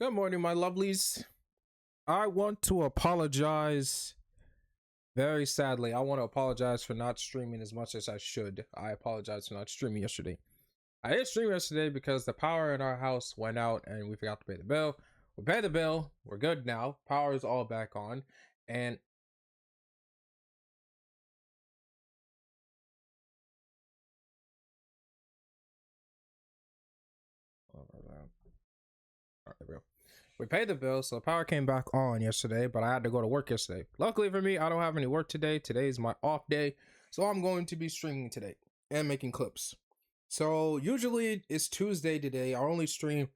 Good morning, my lovelies. I want to apologize very sadly. I want to apologize for not streaming as much as I should. I apologize for not streaming yesterday. I didn't stream yesterday because the power in our house went out and we forgot to pay the bill. We paid the bill. We're good now. Power is all back on. And we paid the bill, so the power came back on yesterday, but I had to go to work yesterday. Luckily for me, I don't have any work today. Today is my off day, so I'm going to be streaming today and making clips. So usually it's Tuesday today. I only stream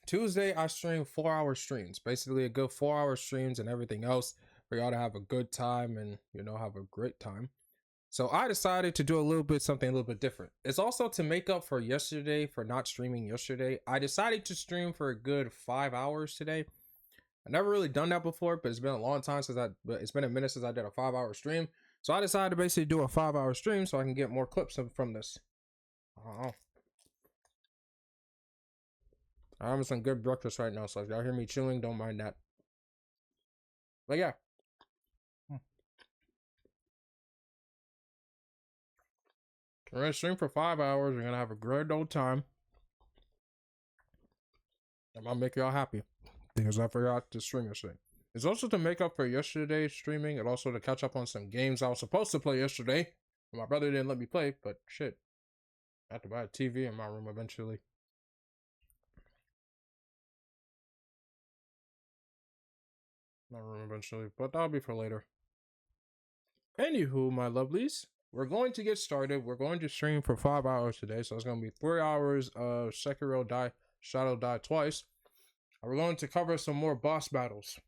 Tuesday I stream 4-hour streams. Basically a good 4-hour streams and everything else for y'all to have a good time and have a great time. So I decided to do something a little bit different. It's also to make up for yesterday, for not streaming yesterday. I decided to stream for a good 5 hours today. I've never really done that before, but it's been a long time it's been a minute since I did a 5-hour stream. So I decided to basically do a 5-hour stream so I can get more clips from this. I'm having some good breakfast right now, so if y'all hear me chewing, don't mind that. But yeah. We're gonna stream for 5 hours. We're gonna have a great old time. I'm gonna make y'all happy because I forgot to stream yesterday. It's also to make up for yesterday's streaming and also to catch up on some games I was supposed to play yesterday. My brother didn't let me play, but shit. I have to buy a TV in my room eventually. But that'll be for later. Anywho, my lovelies, we're going to get started. We're going to stream for 5 hours today, so it's going to be 3 hours of Sekiro Shadow Die Twice. And we're going to cover some more boss battles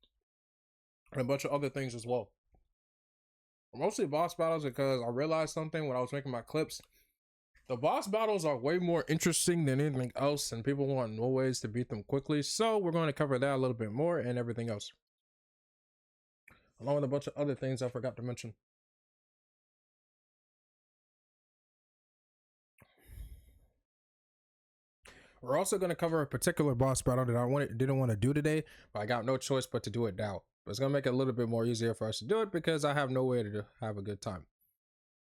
and a bunch of other things as well. Mostly boss battles because I realized something when I was making my clips. The boss battles are way more interesting than anything else, and people want no ways to beat them quickly. So we're going to cover that a little bit more and everything else, along with a bunch of other things I forgot to mention. We're also going to cover a particular boss battle that I didn't want to do today, but I got no choice but to do it now. But it's going to make it a little bit more easier for us to do it because I have no way to have a good time.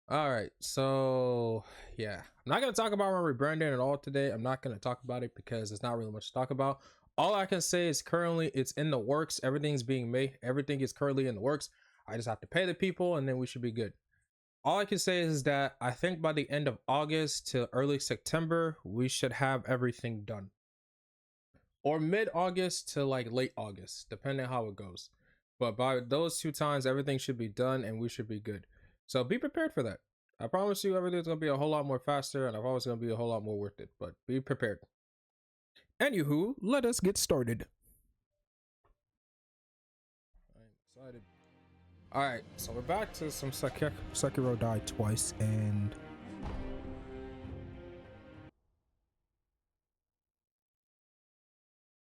All right, so yeah, I'm not going to talk about my rebranding at all today. I'm not going to talk about it because there's not really much to talk about. All I can say is currently it's in the works. Everything's being made. Everything is currently in the works. I just have to pay the people and then we should be good. All I can say is that I think by the end of August to early September, we should have everything done. Or mid-August to like late August, depending how it goes. But by those 2 times, everything should be done and we should be good. So be prepared for that. I promise you everything's going to be a whole lot more faster and I promise it's going to be a whole lot more worth it. But be prepared. Anywho, let us get started. I'm excited. Alright, so we're back to some Sekiro Die Twice, and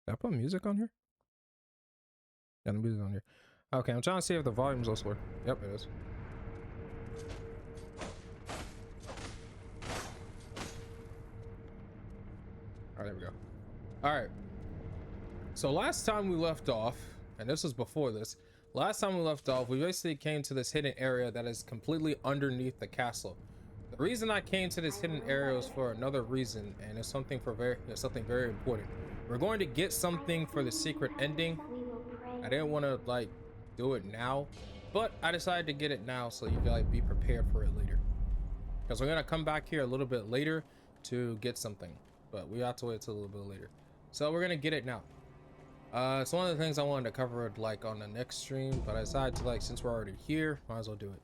did I put music on here? Yeah, the music on here. Okay, I'm trying to see if the volume's also working. Yep, it is. Alright, there we go. Alright. So last time we left off, and this was before this, last time we left off, we basically came to this hidden area that is completely underneath the castle. The reason I came to this hidden area was for another reason, and it's something very important. We're going to get something for the secret ending. I didn't want to like do it now, but I decided to get it now so you can like be prepared for it later. Because we're gonna come back here a little bit later to get something, but we have to wait till a little bit later. So we're gonna get it now. It's one of the things I wanted to cover like on the next stream, but I decided to since we're already here, might as well do it.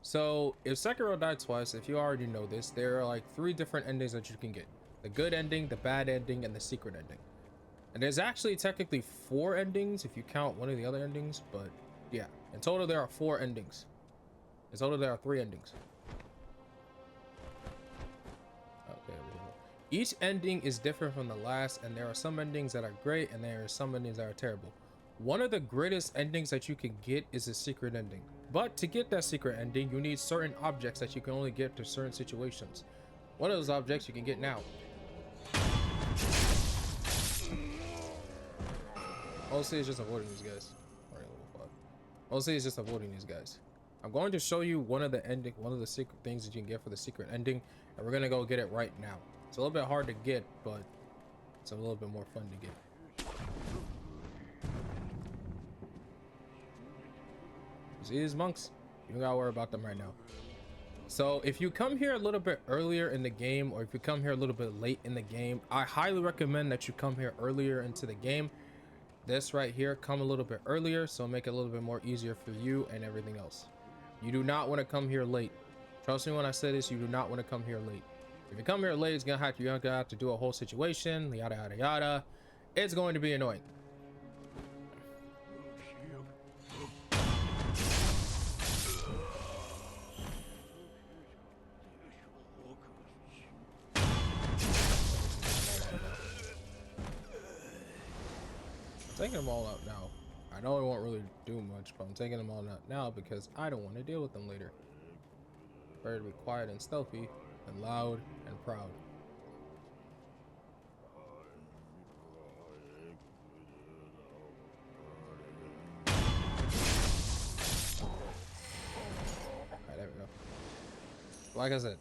So if Sekiro Die Twice, if you already know this, there are like 3 different endings that you can get: the good ending, the bad ending, and the secret ending. And there's actually technically 4 endings if you count one of the other endings, but yeah, in total there are 4 endings. In total there are 3 endings. Okay, each ending is different from the last, and there are some endings that are great and there are some endings that are terrible. One of the greatest endings that you can get is a secret ending, but to get that secret ending you need certain objects that you can only get to certain situations. One of those objects you can get now. Mostly it's just avoiding these guys. Alright, level 5. Mostly it's just avoiding these guys. I'm going to show you one of the secret things that you can get for the secret ending, and we're gonna go get it right now. It's a little bit hard to get, but it's a little bit more fun to get. See these monks? You don't gotta worry about them right now. So if you come here a little bit earlier in the game, or if you come here a little bit late in the game, I highly recommend that you come here earlier into the game. This right here, come a little bit earlier, so make it a little bit more easier for you and everything else. You do not want to come here late. Trust me when I say this, you do not want to come here late. If you come here late, you're gonna have to do a whole situation, yada yada yada. It's going to be annoying. I'm taking them all out now. I know it won't really do much, but I'm taking them all out now because I don't want to deal with them later. Better to be quiet and stealthy than loud and proud. Alright, there we go. Like I said.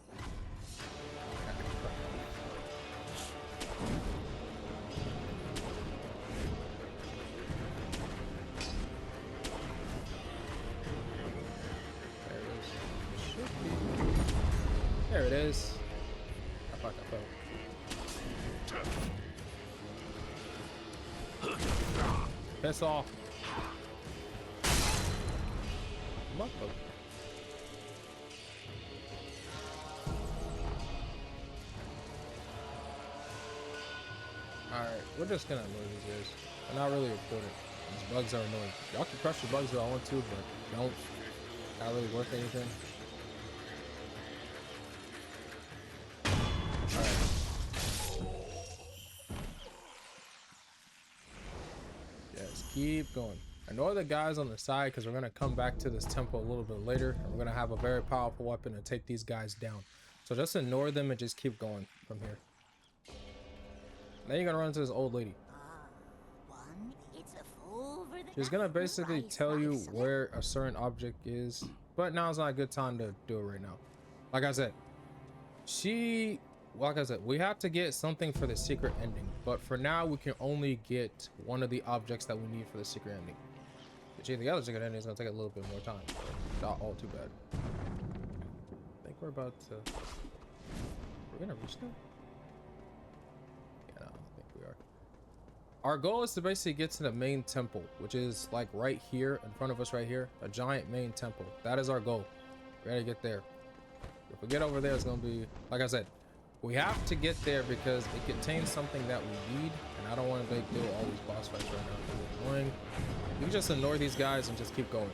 There it is. I thought I fell. Piss off. Motherfucker. Alright, we're just gonna annoy these guys. They're not really important. These bugs are annoying. Y'all can crush the bugs if I want to, but don't. Not really worth anything. Keep going. Annoy the guys on the side because we're going to come back to this temple a little bit later, and we're going to have a very powerful weapon to take these guys down. So just ignore them and just keep going from here. Then you're going to run into this old lady. She's going to basically tell you where a certain object is, but now's not a good time to do it right now. Like I said, we have to get something for the secret ending, but for now we can only get one of the objects that we need for the secret ending. Which the other secret ending is gonna take a little bit more time, but not all too bad. I think we're about to. We're gonna reach them? Yeah, no, I don't think we are. Our goal is to basically get to the main temple, which is like right here in front of us, right here, a giant main temple. That is our goal. We're gonna get there. If we get over there, it's gonna be, like I said, we have to get there because it contains something that we need, and I don't want to do all these boss fights right now. It's annoying. You can just ignore these guys and just keep going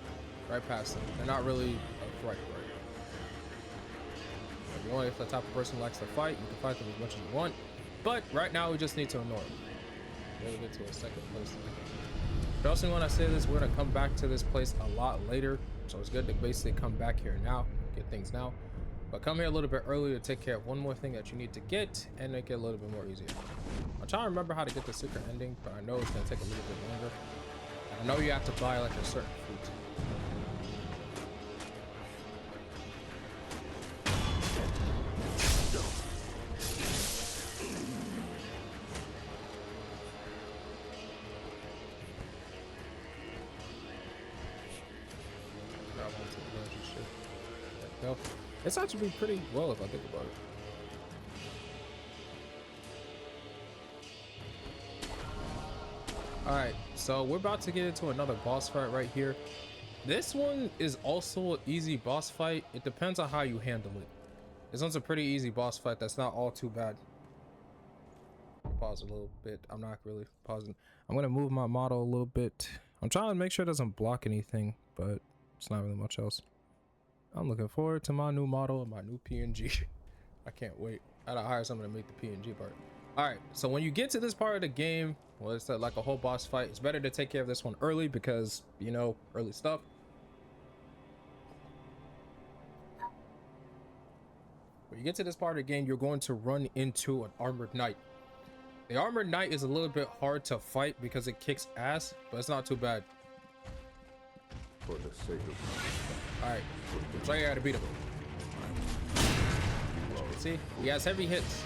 right past them. They're not really a threat, right? If you're only the type of person who likes to fight, you can fight them as much as you want. But right now, we just need to ignore them. We'll get to a second place. Trust me when I say this, we're gonna come back to this place a lot later, so it's good to basically come back here now, get things now. But come here a little bit earlier to take care of one more thing that you need to get and make it a little bit more easier. I'm trying to remember how to get the secret ending, but I know it's going to take a little bit longer. And I know you have to buy like a certain fruit. There we go. It's actually pretty well if I think about it. Alright, so we're about to get into another boss fight right here. This one is also an easy boss fight. It depends on how you handle it. This one's a pretty easy boss fight that's not all too bad. Pause a little bit. I'm not really pausing. I'm going to move my model a little bit. I'm trying to make sure it doesn't block anything, but it's not really much else. I'm looking forward to my new model and my new PNG. I can't wait. I gotta hire someone to make the PNG part. All right, so when you get to this part of the game, well, it's like a whole boss fight. It's better to take care of this one early because, you know, early stuff. When you get to this part of the game, you're going to run into an armored knight. The Armored Knight is a little bit hard to fight because it kicks ass, but it's not too bad. For the sake of Alright, show you how to beat him. See, he has heavy hits.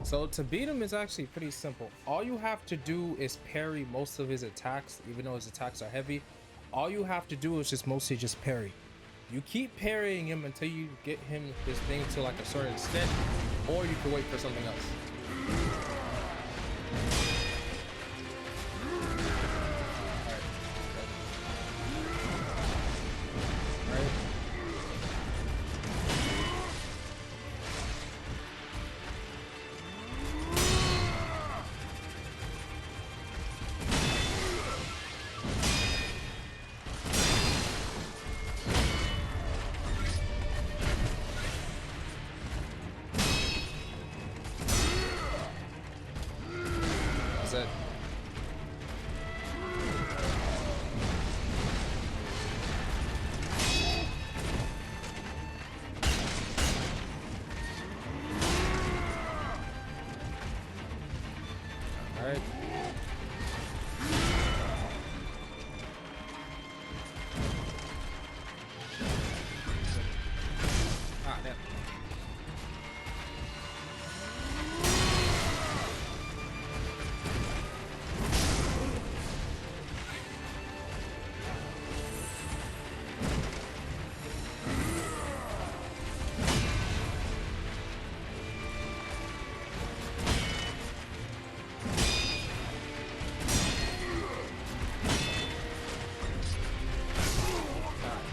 So to beat him is actually pretty simple. All you have to do is parry most of his attacks, even though his attacks are heavy. All you have to do is mostly just parry. You keep parrying him until you get him his thing to like a certain extent, or you can wait for something else.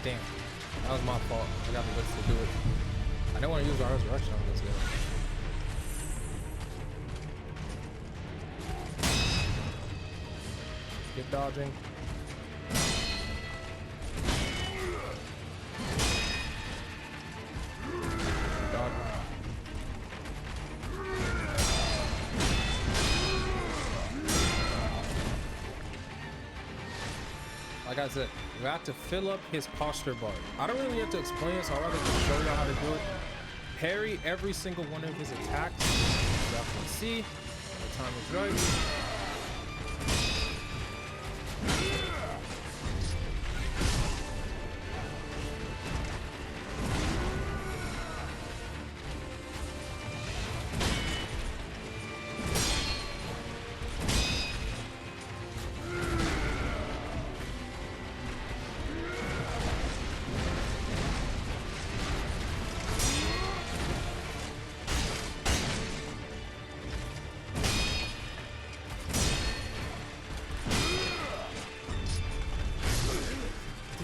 Damn, that was my fault. I got the wits to do it. I didn't want to use our resurrection on this guy. Get dodging. Dodging. Like I said, you have to fill up his posture bar. I don't really have to explain it, so I'd rather just show y'all how to do it. Parry every single one of his attacks. Y'all can see when the time is right.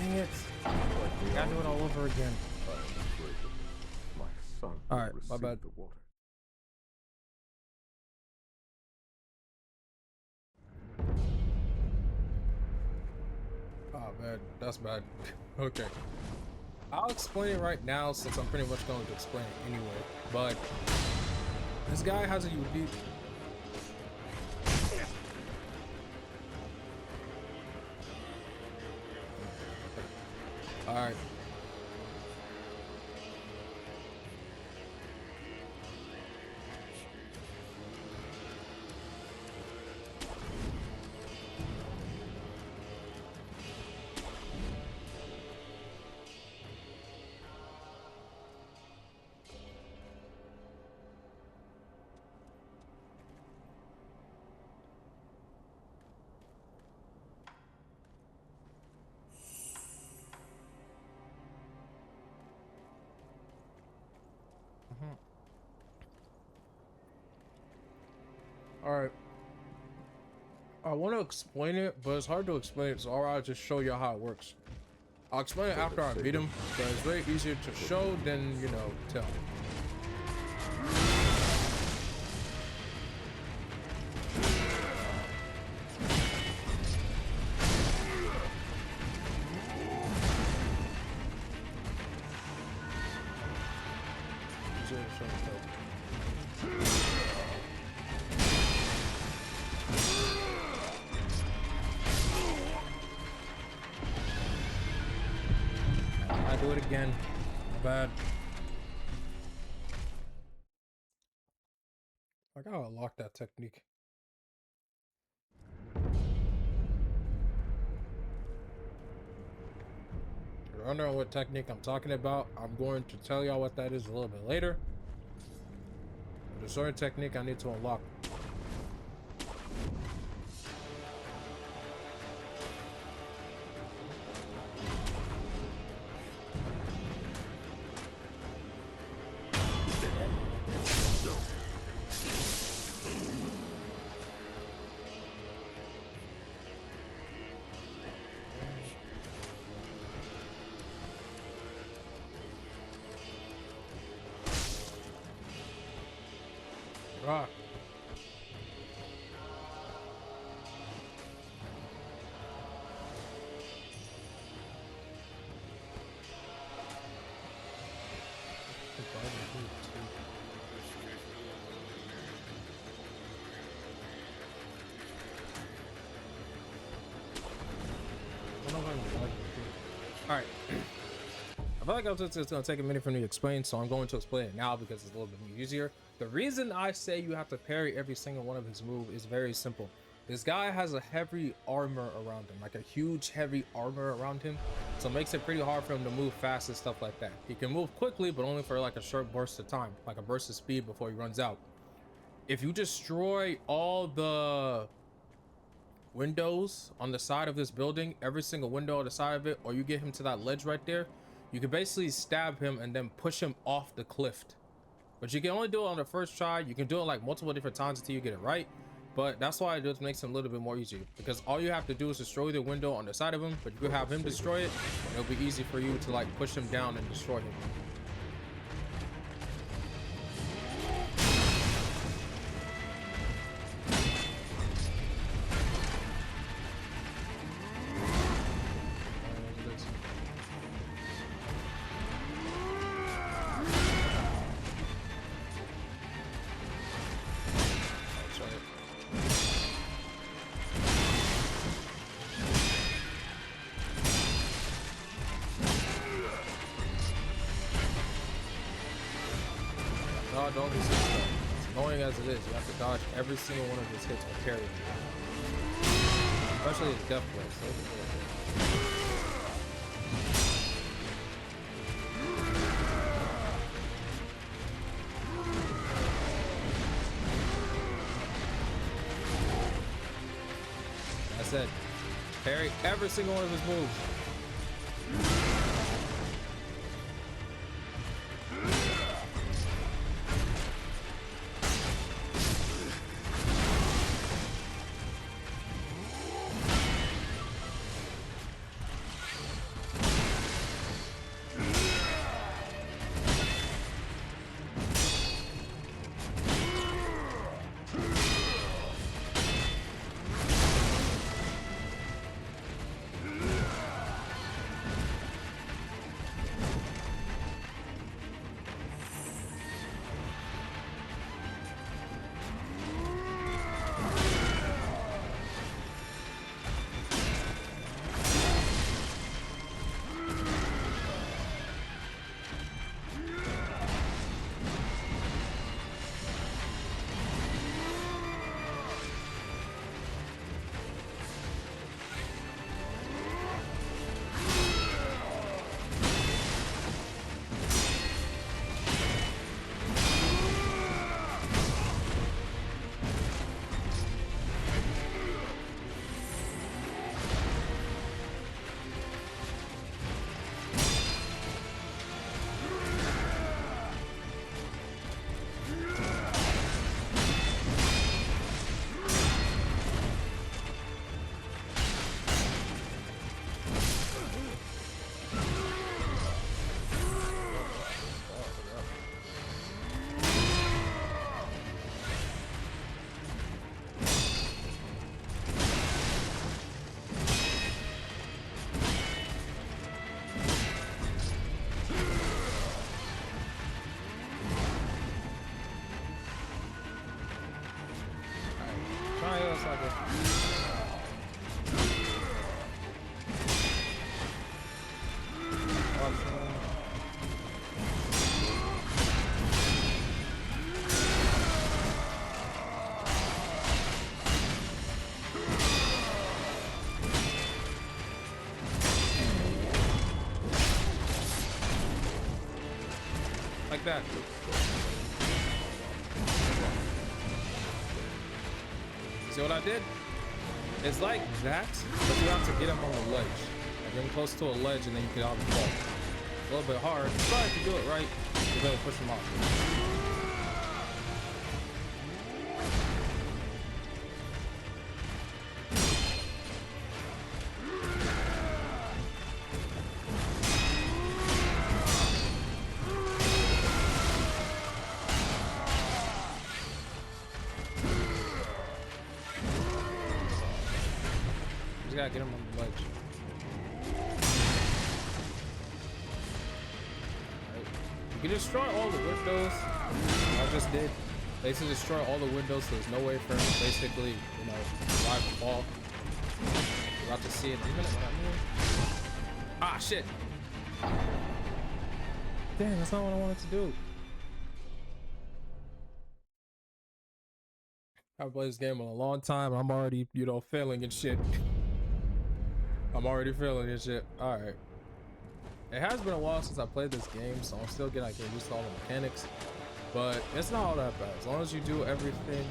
Dang it. Gotta do it all over again. my son. Alright, my bad. The water. Oh man, that's bad. Okay. I'll explain it right now since I'm pretty much going to explain it anyway. But this guy has a unique Alright. All right. I want to explain it, but it's hard to explain it, so I'll just show you how it works. I'll explain it after I beat him, but it's very easier to show than, you know, tell. easier to show the kill. I do it again. Bad. I gotta unlock that technique. If you're wondering what technique I'm talking about, I'm going to tell y'all what that is a little bit later. There's a certain technique I need to unlock. Rock. All right. I feel like it's going to take a minute for me to explain, so I'm going to explain it now because it's a little bit easier. The reason I say you have to parry every single one of his moves is very simple. This guy has a heavy armor around him, like a huge heavy armor around him, so it makes it pretty hard for him to move fast and stuff like that. He can move quickly, but only for like a short burst of time, like a burst of speed before he runs out. If you destroy all the windows on the side of this building, every single window on the side of it, or you get him to that ledge right there, you can basically stab him and then push him off the cliff. But you can only do it on the first try. You can do it like multiple different times until you get it right, but that's why it just makes him a little bit more easy, because all you have to do is destroy the window on the side of him, but you can have him destroy it, and it'll be easy for you to like push him down and destroy him. Dodge all these hits though. As annoying as it is, you have to dodge every single one of his hits or parry him. Especially his death blows. I said, parry every single one of his moves. like that. See what I did? It's like that, but you have to get up on the ledge. Like getting close to a ledge and then you can out the fall. A little bit hard, but if you do it right, you'll be able to push them off. Just gotta get him on the ledge. Right. You can destroy all the windows. I just did. Basically destroy all the windows so there's no way for him to basically, you know, survive the fall. You're about to see it in a minute what I mean. Ah, shit. Damn, that's not what I wanted to do. I've played this game in a long time and I'm already, you know, failing and shit. I'm already feeling this shit. All right. It has been a while since I played this game, so I'm still getting used to all the mechanics, but it's not all that bad as long as you do everything.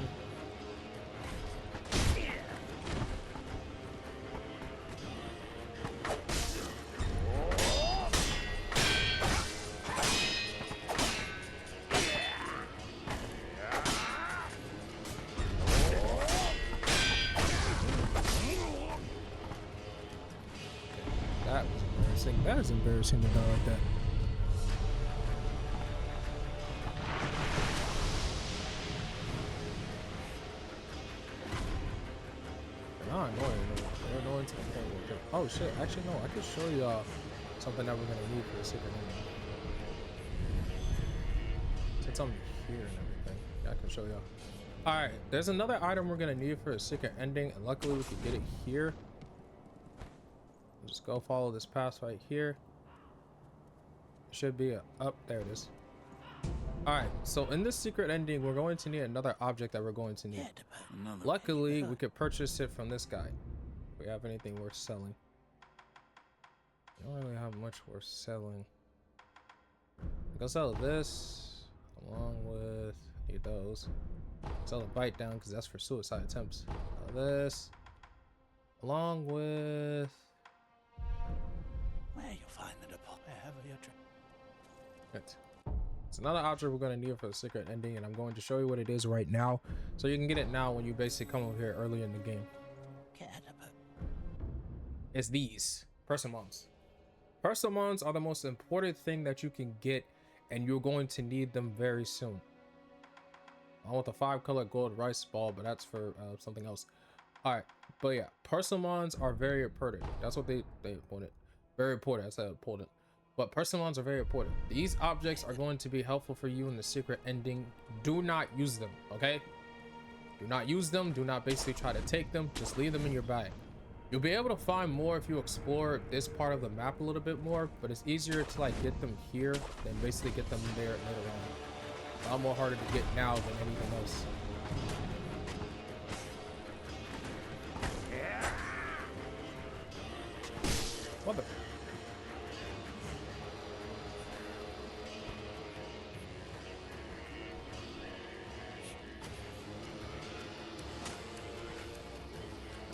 That is embarrassing to die like that. They're not annoying. They're annoying to the point where oh shit, actually no, I could show y'all something that we're gonna need for the secret ending. Since I'm here and everything, yeah, I can show y'all. Alright, there's another item we're gonna need for a secret ending, and luckily we could get it here. Just go follow this path right here. Should be up there. It is. All right, so in this secret ending we're going to need another object that we're going to need. Luckily we could purchase it from this guy if we have anything worth selling. We don't really have much worth selling. Go sell this along with need those. Sell the bite down because that's for suicide attempts. This along with where you find the deposit, wherever you're trying. It's another object we're going to need for the secret ending, and I'm going to show you what it is right now so you can get it now when you basically come over here early in the game. It's these persimmons. Persimmons are the most important thing that you can get, and you're going to need them very soon. I want the 5-color gold rice ball, but that's for something else. All right, but yeah, persimmons are very important. That's what they important. Very important. That's how important. But persimmons are very important. These objects are going to be helpful for you in the secret ending. Do not use them, okay? Do not use them. Do not basically try to take them. Just leave them in your bag. You'll be able to find more if you explore this part of the map a little bit more, but it's easier to like get them here than basically get them there later on. A lot more harder to get now than anything else. What the?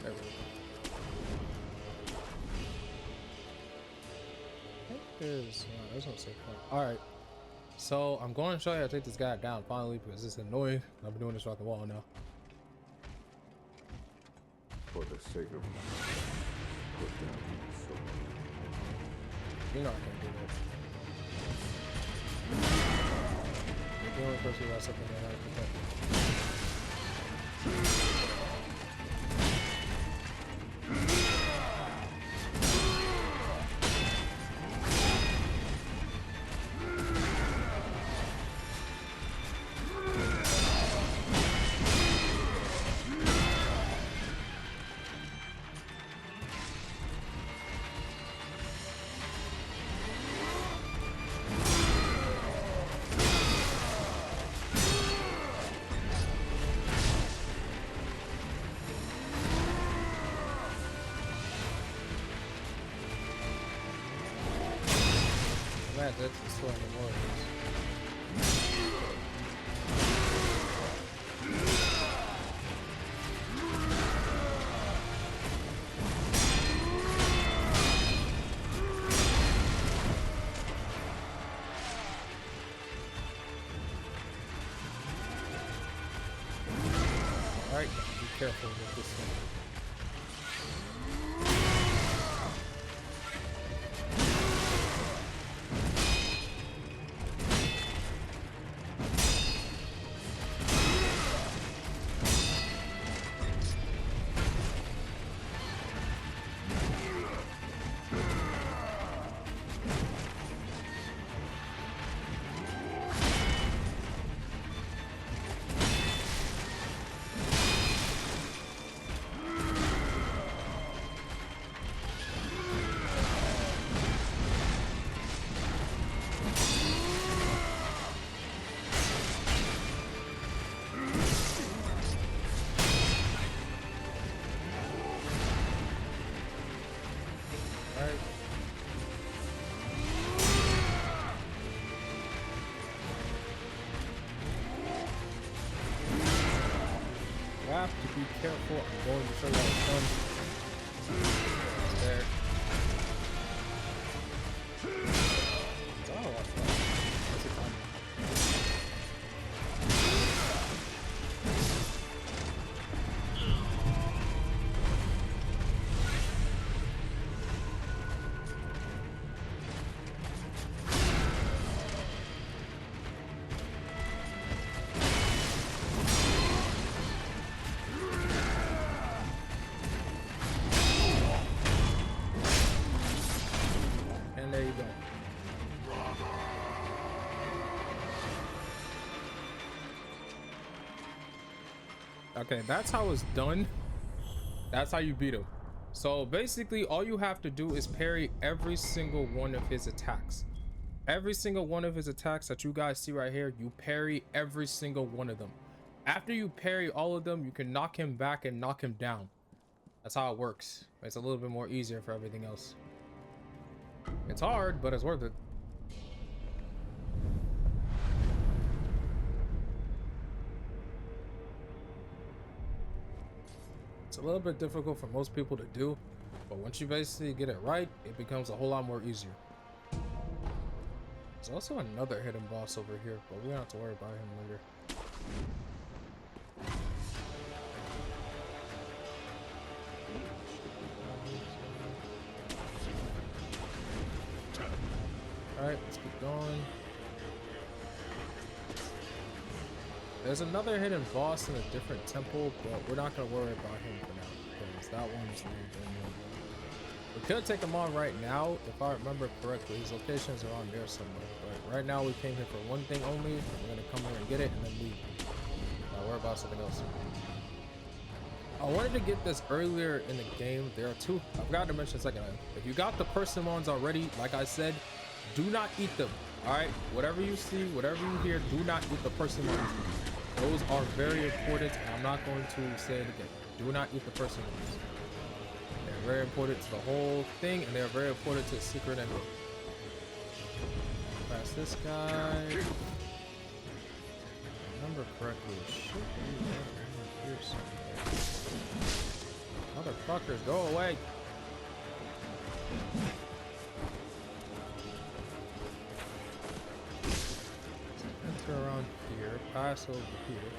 There we go. There's no safe point. All right, so I'm going to show you how to take this guy down finally because it's annoying. I've been doing this throughout the wall now. For the sake of my put down my soul. You know I can't do that. You're the only person who has something that I can protect. That's the story of the Warriors. Right, be careful with this one. Have to be careful. I'm going to show you how it's done. It's there. Oh, what's the time? And there you go. Okay, that's how it's done. That's how you beat him. So basically all you have to do is parry every single one of his attacks. Every single one of his attacks that you guys see right here, you parry every single one of them. After you parry all of them, you can knock him back and knock him down. That's how it works. It's a little bit more easier for everything else. It's hard, but it's worth it. It's a little bit difficult for most people to do, but once you basically get it right, it becomes a whole lot more easier. There's also another hidden boss over here, but we don't have to worry about him later. Alright, let's keep going. There's another hidden boss in a different temple, but we're not going to worry about him for now, because that one's the one. We could take him on right now, if I remember correctly. His locations are on there somewhere, but right now we came here for one thing only. We're going to come here and get it, and then leave. Not worry about something else. I wanted to get this earlier in the game. There are two, I forgot to mention a second. If you got the persimmons already, like I said, do not eat them. All right, whatever you see, whatever you hear, do not eat the persimmons. Those are very important, and I'm not going to say it again. Do not eat the persimmons. They're very important to the whole thing, and they're very important to the secret ending. Pass this guy. If I remember correctly, it should be right here somewhere. Motherfuckers, go away. Enter around here, pass over here,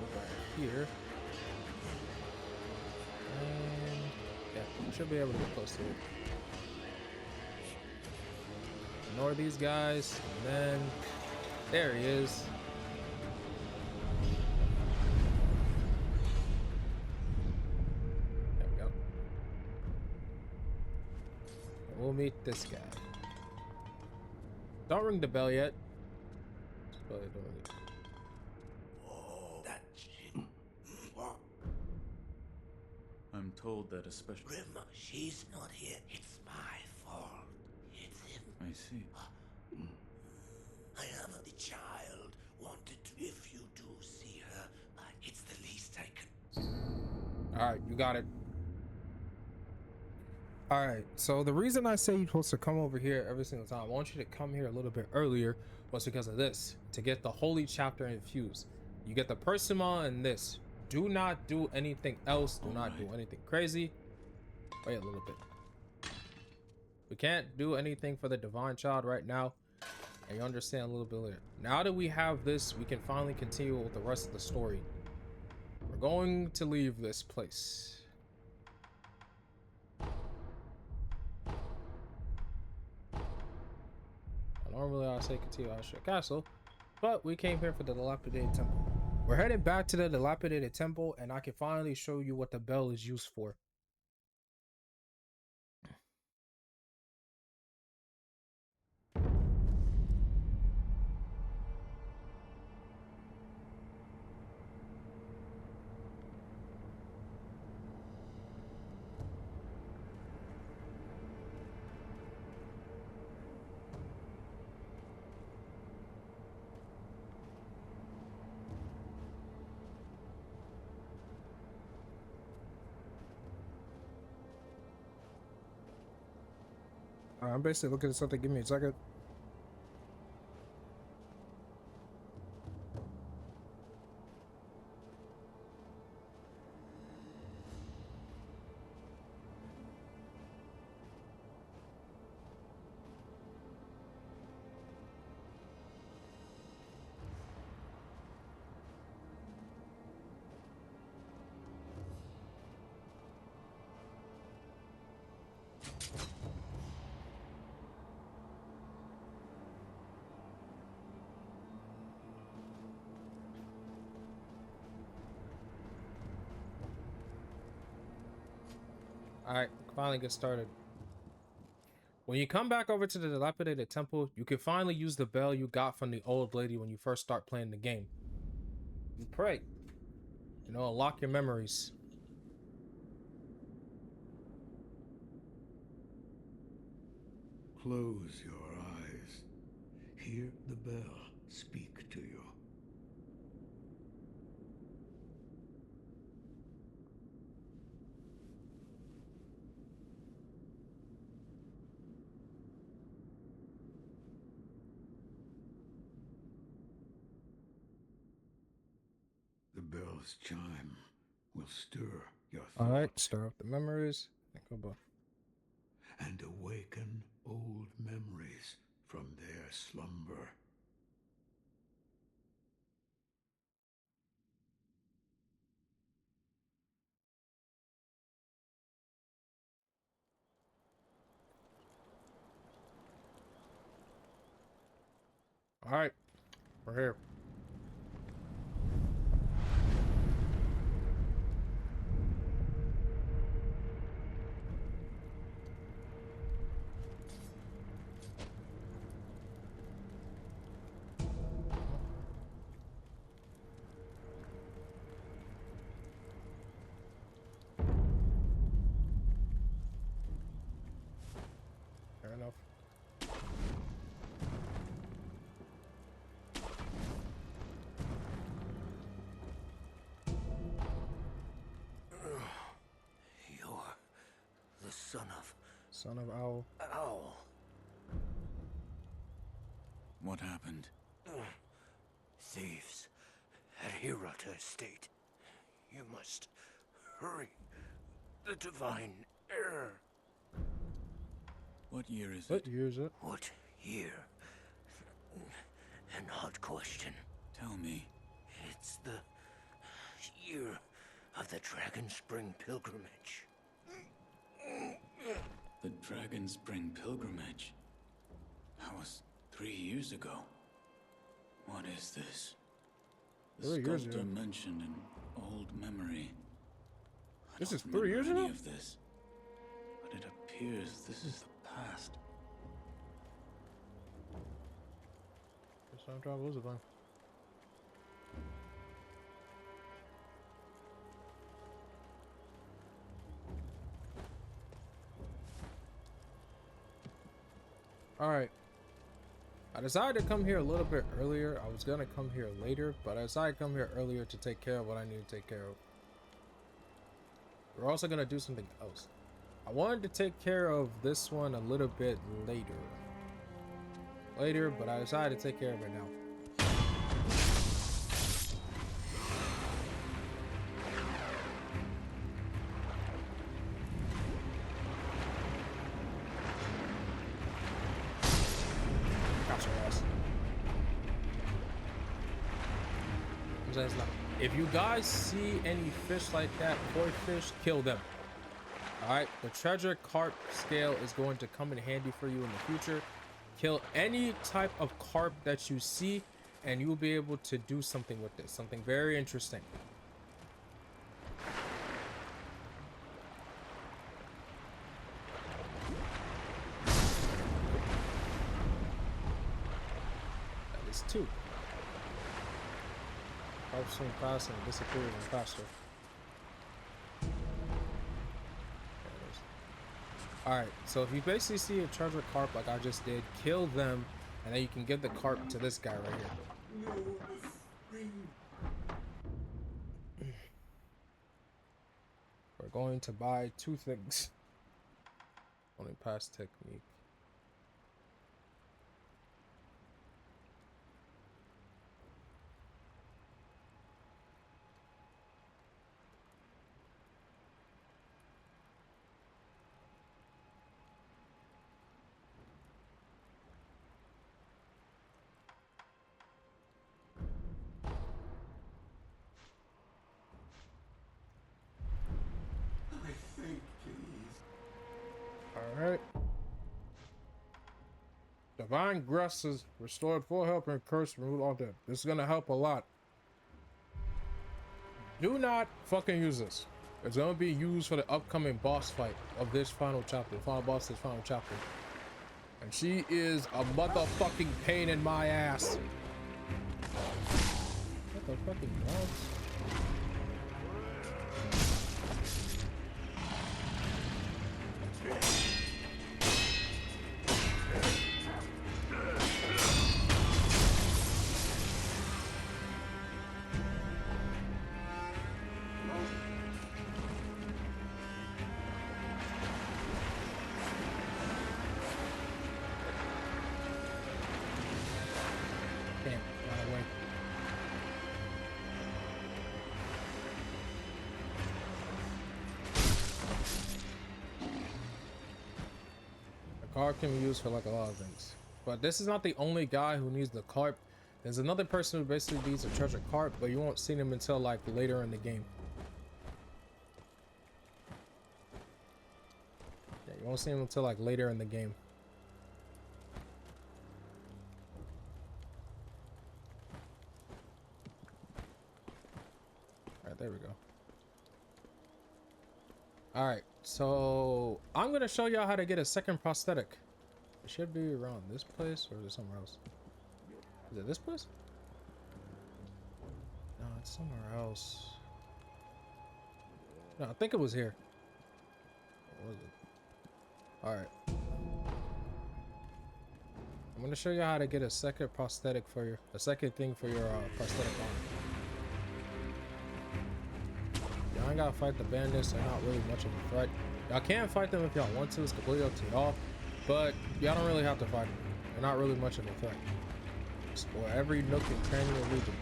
go back here, and yeah, we should be able to get close to it. Ignore these guys, and then there he is. There we go. And we'll meet this guy. Don't ring the bell yet. Oh, that shit. What? I'm told that a special... Rima, she's not here. It's my fault. It's him. I see. I am the child. Wanted to, if you do see her, it's the least I can. All right, you got it. All right, so the reason I say you're supposed to come over here every single time, I want you to come here a little bit earlier, was because of this. To get the holy chapter infused, you get the persimmon and this. Do not do anything else. Do not do anything crazy. Wait a little bit. We can't do anything for the divine child right now, and you understand a little bit later. Now that we have this, we can finally continue with the rest of the story. We're going to leave this place. Normally I say continue Ashra Castle, but we came here for the dilapidated temple. We're heading back to the dilapidated temple, and I can finally show you what the bell is used for. I'm basically looking at something. Give me a second. Alright, finally get started. When you come back over to the dilapidated temple, you can finally use the bell you got from the old lady when you first start playing the game. And pray. You know, unlock your memories. Close your eyes. Hear the bell speak to you. The bell's chime will stir your thoughts. Alright, stir up the memories. And awaken old memories from their slumber. Alright, we're here. Fair enough. You're the Son of Owl. Owl. What happened? Thieves at Hirata Estate. You must hurry. The divine heir. What year is What it? year is it? What year? An odd question. Tell me. It's the year of the Dragon Spring pilgrimage. The Dragon Spring pilgrimage? That was 3 years ago. What is this? The 3 years sculptor ago. mentioned an old memory. I This don't is 3 years remember any ago? of this, but it appears this is the past. First time travel is a thing. Alright. I decided to come here a little bit earlier. I was gonna come here later, but I decided to come here earlier to take care of what I need to take care of. We're also gonna do something else. I wanted to take care of this one a little bit later, but I decided to take care of it now. Got your ass. saying? It's not. If you guys see any fish like that, koi fish, kill them. All right, the treasure carp scale is going to come in handy for you in the future. Kill any type of carp that you see, and you'll be able to do something with this, something very interesting. That is 2. Carp swim fast and disappear even faster. Alright, so if you basically see a treasure carp like I just did, kill them, and then you can give the carp to this guy right here. We're going to buy 2 things. Only pass technique. Alright. Divine Grasses restored full health and curse removed all death. This is gonna help a lot. Do not fucking use this. It's gonna be used for the upcoming boss fight of this final chapter. Final boss of this final chapter. And she is a motherfucking pain in my ass. What the fucking dogs? Carp can be used for like a lot of things, but this is not the only guy who needs the carp. There's another person who basically needs a treasure carp, but you won't see him until like later in the game. Yeah, you won't see him until like later in the game. All right, there we go. All right, so I'm gonna show y'all how to get a second prosthetic. It should be around this place, or is it somewhere else? Is it this place? No, it's somewhere else. No, I think it was here. What was it? All right. I'm gonna show you how to get a second prosthetic for your, a second thing for your prosthetic arm. Y'all ain't gotta fight the bandits, they're not really much of a threat. Y'all can fight them if y'all want to, it's completely up to y'all. But y'all don't really have to fight them. They're not really much of a threat. Explore every nook and cranny of the region.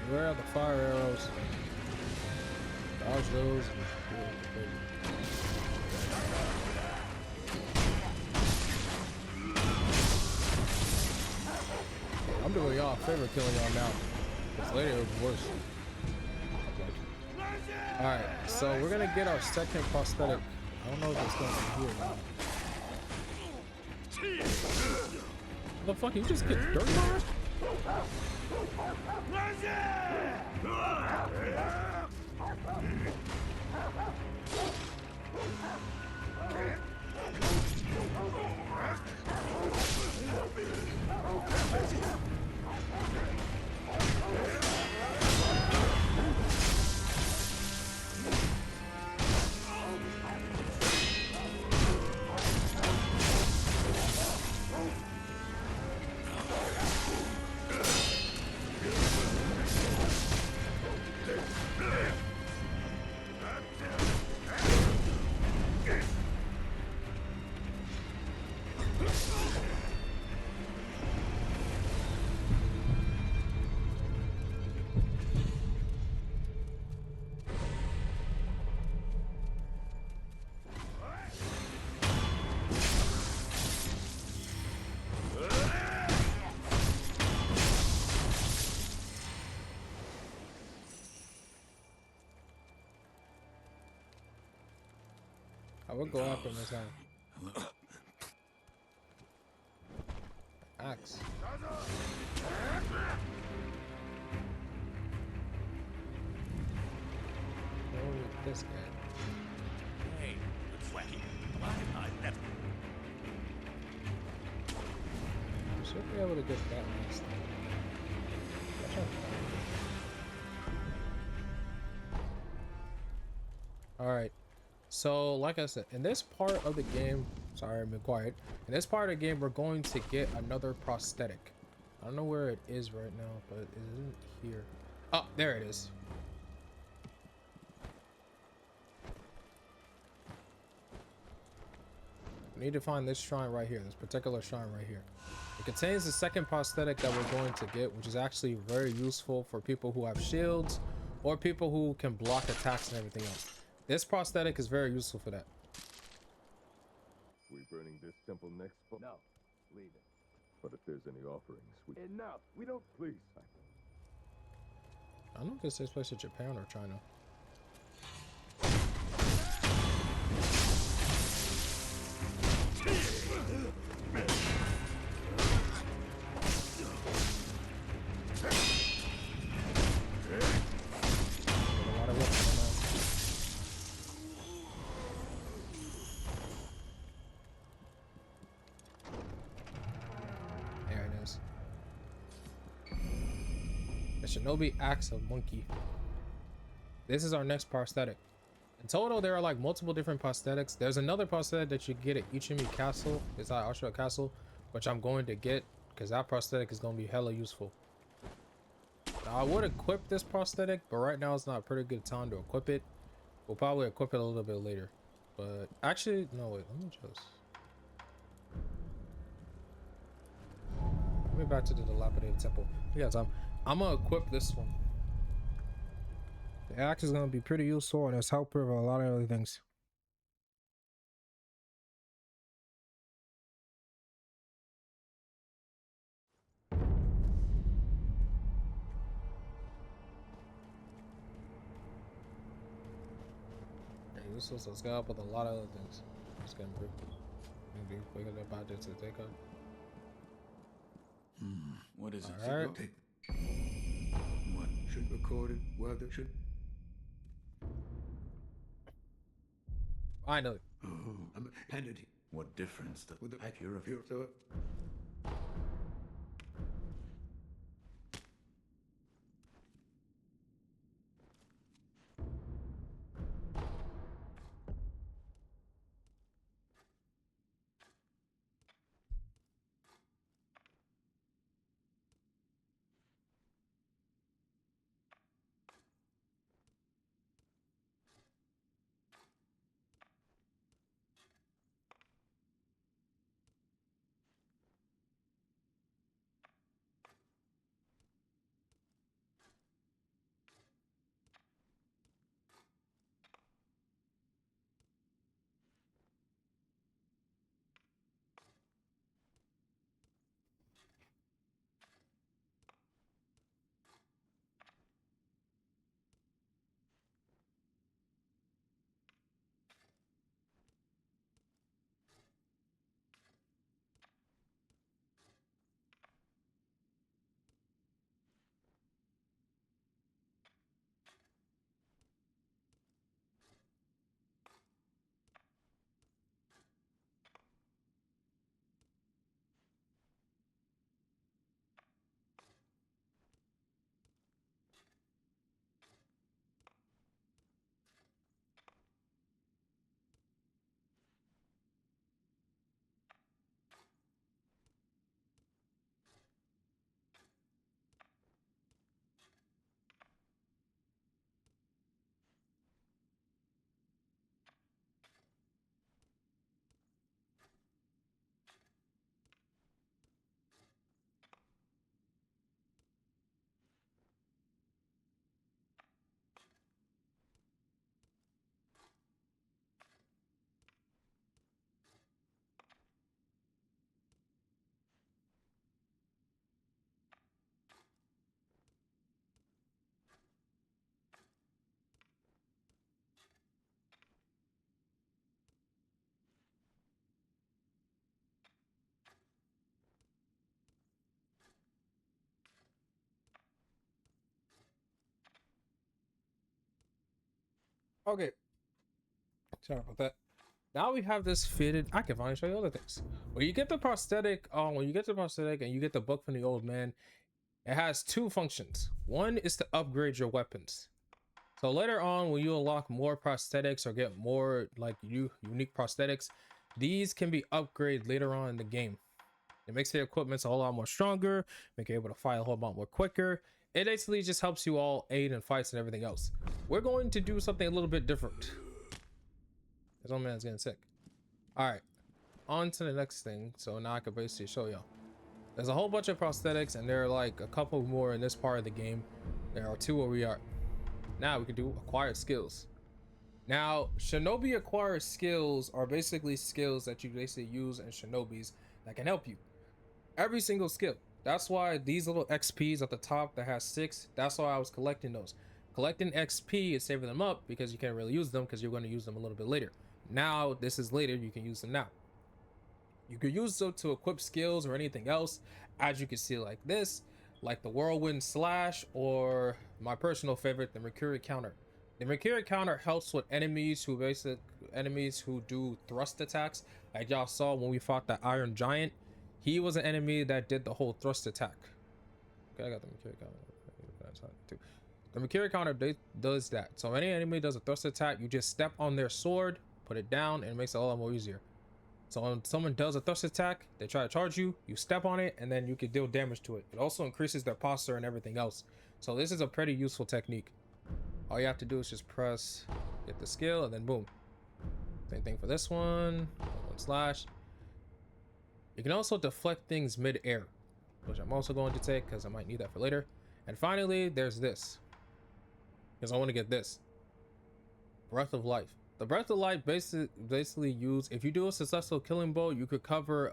Beware of the fire arrows. Dodge those. I'm doing y'all a favor killing y'all now. Because later it was worse. Alright, so we're gonna get our second prosthetic. I don't know if it's gonna be here now. What the fuck? You just get dirt on? I would go after him this time. Hello. Axe. Oh, this guy. Hey, good sweaty. I never. You should be able to get that next time. Watch out. Alright. So, like I said, in this part of the game, sorry, I've been quiet. In this part of the game, we're going to get another prosthetic. I don't know where it is right now, but it isn't here. Oh, there it is. We need to find this shrine right here, this particular shrine right here. It contains the second prosthetic that we're going to get, which is actually very useful for people who have shields or people who can block attacks and everything else. This prosthetic is very useful for that. We burning this temple next? No, leave it. But if there's any offerings, we... Enough! We don't... Please. I don't know if this takes place in Japan or China. Shinobi Axe of Monkey. This is our next prosthetic. In total, there are like multiple different prosthetics. There's another prosthetic that you get at Ichimi Castle. It's at Ashura Castle, which I'm going to get because that prosthetic is going to be hella useful. Now, I would equip this prosthetic, but right now it's not a pretty good time to equip it. We'll probably equip it a little bit later. But actually, no, wait, let me just... Let me back to the dilapidated temple. We got time. I'm gonna equip this one. The axe is gonna be pretty useful and it's helpful for a lot of other things. Yeah, useless as help with a lot of other things. It's gonna improve. Maybe we got a budget to take up. What is it? All right. Sekiro? What should recorded? Whether should? Finally. Oh, I'm handed. What difference does with the accurate so Okay, sorry about that. Now we have this fitted. I can finally show you other things. When you get the prosthetic, and you get the book from the old man, it has two functions. One is to upgrade your weapons. So later on, when you unlock more prosthetics or get more like unique prosthetics, these can be upgraded later on in the game. It makes the equipment a whole lot more stronger, make you able to fight a whole lot more quicker. It basically just helps you all aid in fights and everything else. We're going to do something a little bit different. This old man's getting sick. All right, on to the next thing. So now I can basically show y'all. There's a whole bunch of prosthetics, and there are like a couple more in this part of the game. There are two where we are. Now we can do acquired skills. Now, shinobi acquired skills are basically skills that you basically use in shinobis that can help you. Every single skill. That's why these little XPs at the top that has 6, that's why I was collecting those. Collecting XP is saving them up because you can't really use them because you're going to use them a little bit later. Now, this is later, you can use them now. You could use them to equip skills or anything else, as you can see like this, like the Whirlwind Slash, or my personal favorite, the Mercury Counter. The Mercury Counter helps with enemies who do thrust attacks. Like y'all saw when we fought the Iron Giant, he was an enemy that did the whole thrust attack. Okay, I got the Mercury Counter too. The Mercury Counter does that. So any enemy does a thrust attack, you just step on their sword, put it down, and it makes it a lot more easier. So when someone does a thrust attack, they try to charge you, you step on it, and then you can deal damage to it. It also increases their posture and everything else. So this is a pretty useful technique. All you have to do is just press, get the skill, and then boom. Same thing for this one slash. You can also deflect things mid-air, which I'm also going to take because I might need that for later. And finally, there's this, because I want to get this. Breath of Life. The Breath of Life basically use, if you do a successful killing blow, you recover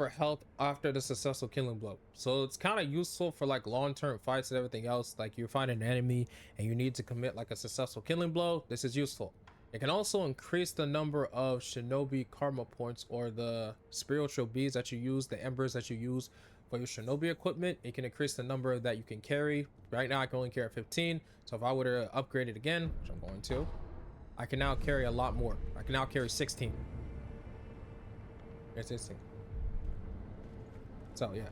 health after the successful killing blow. So it's kind of useful for like long-term fights and everything else. Like you find an enemy and you need to commit like a successful killing blow, this is useful. It can also increase the number of shinobi karma points, or the spiritual beads that you use, the embers that you use for your shinobi equipment. It can increase the number that you can carry. Right now I can only carry 15, so if I were to upgrade it again, which I'm going to, I can now carry a lot more. I can now carry 16. It's 16. So yeah,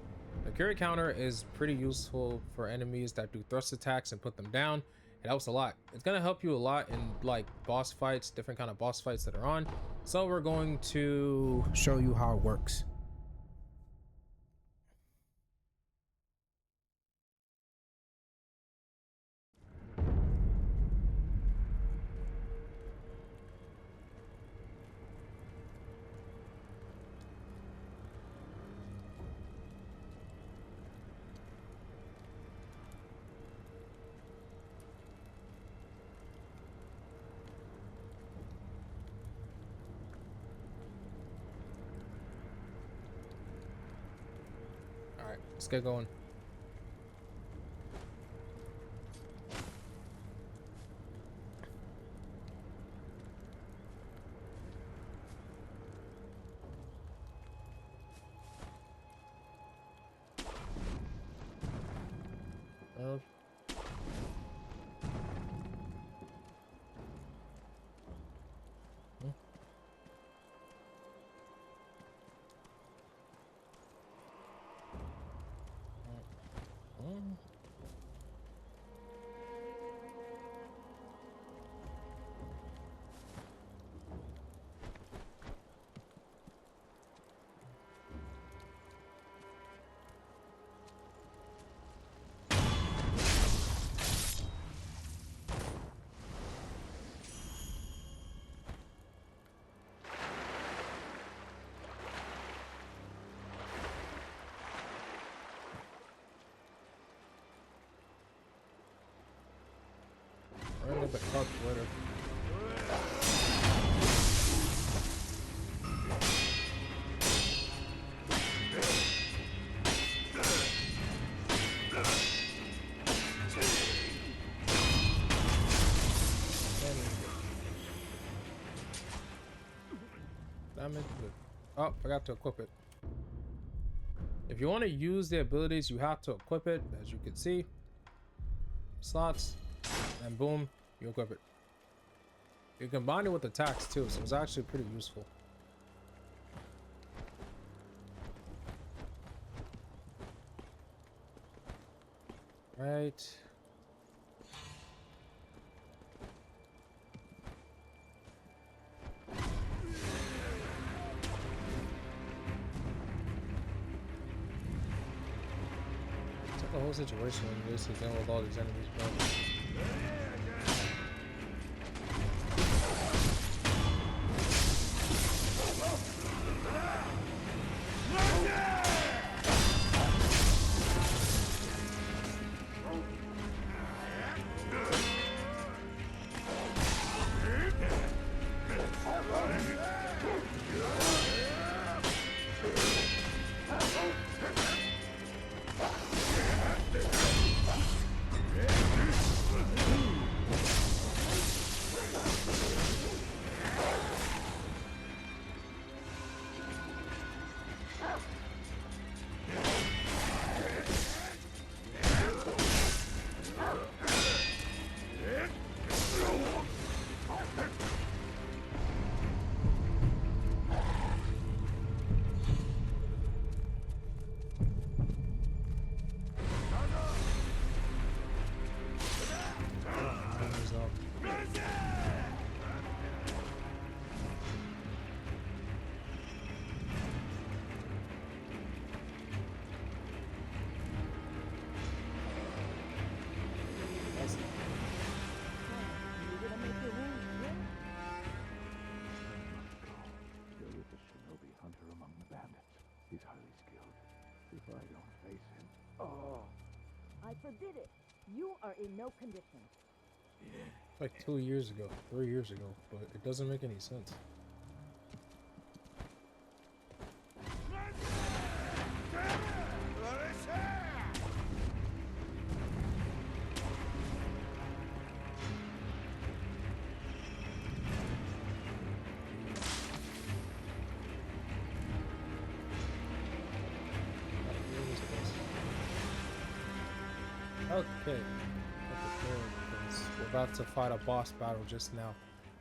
the Mercury Counter is pretty useful for enemies that do thrust attacks and put them down. It helps a lot. It's gonna help you a lot in like boss fights, different kind of boss fights that are on. So we're going to show you how it works. Let's get going. Right at the calculator. Oh, forgot to equip it. If you want to use the abilities, you have to equip it, as you can see. Slots, and boom, You equip it. You combine it with attacks too, so it's actually pretty useful. Right. It's like the whole situation when you basically deal with all these enemies, bro. I forbid it. You are in no condition. Like 2 years ago, 3 years ago, but it doesn't make any sense. Okay, we're about to fight a boss battle just now.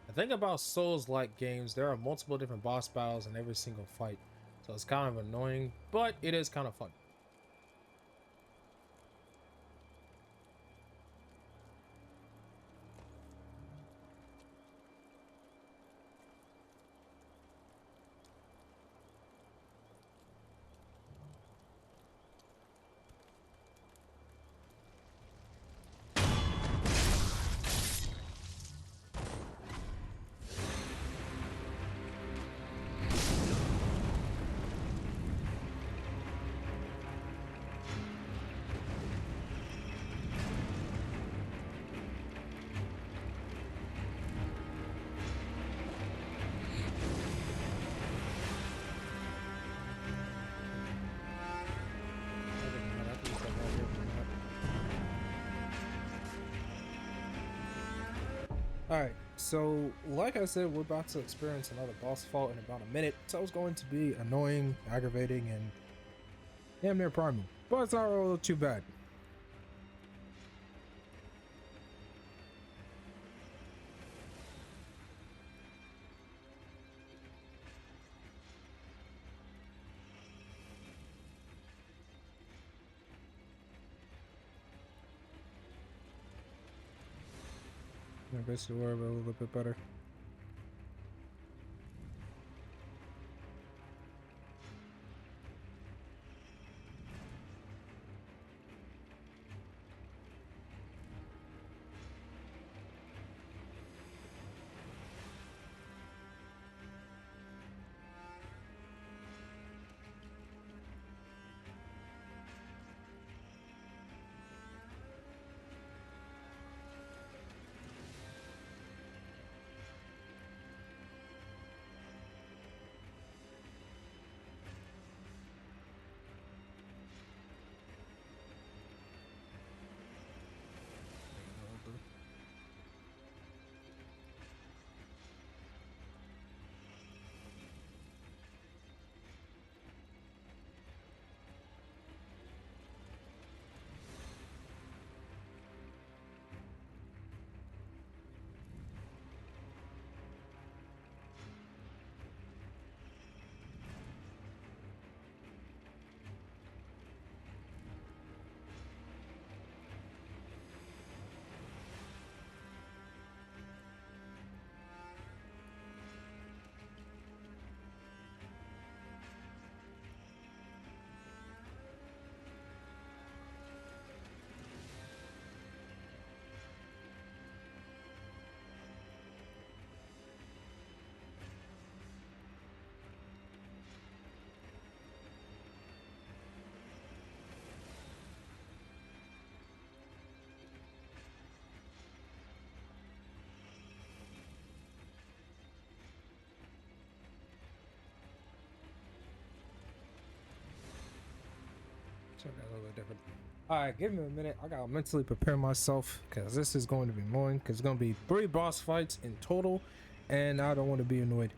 The thing about Souls-like games, there are multiple different boss battles in every single fight, so it's kind of annoying, but it is kind of fun. Alright, so like I said, we're about to experience another boss fight in about a minute, so it's going to be annoying, aggravating, and damn near primal, but it's not all too bad. I guess you were a little bit better. Check that a little bit different. All right, give me a minute. I gotta mentally prepare myself because this is going to be annoying. Because it's gonna be 3 boss fights in total, and I don't want to be annoyed.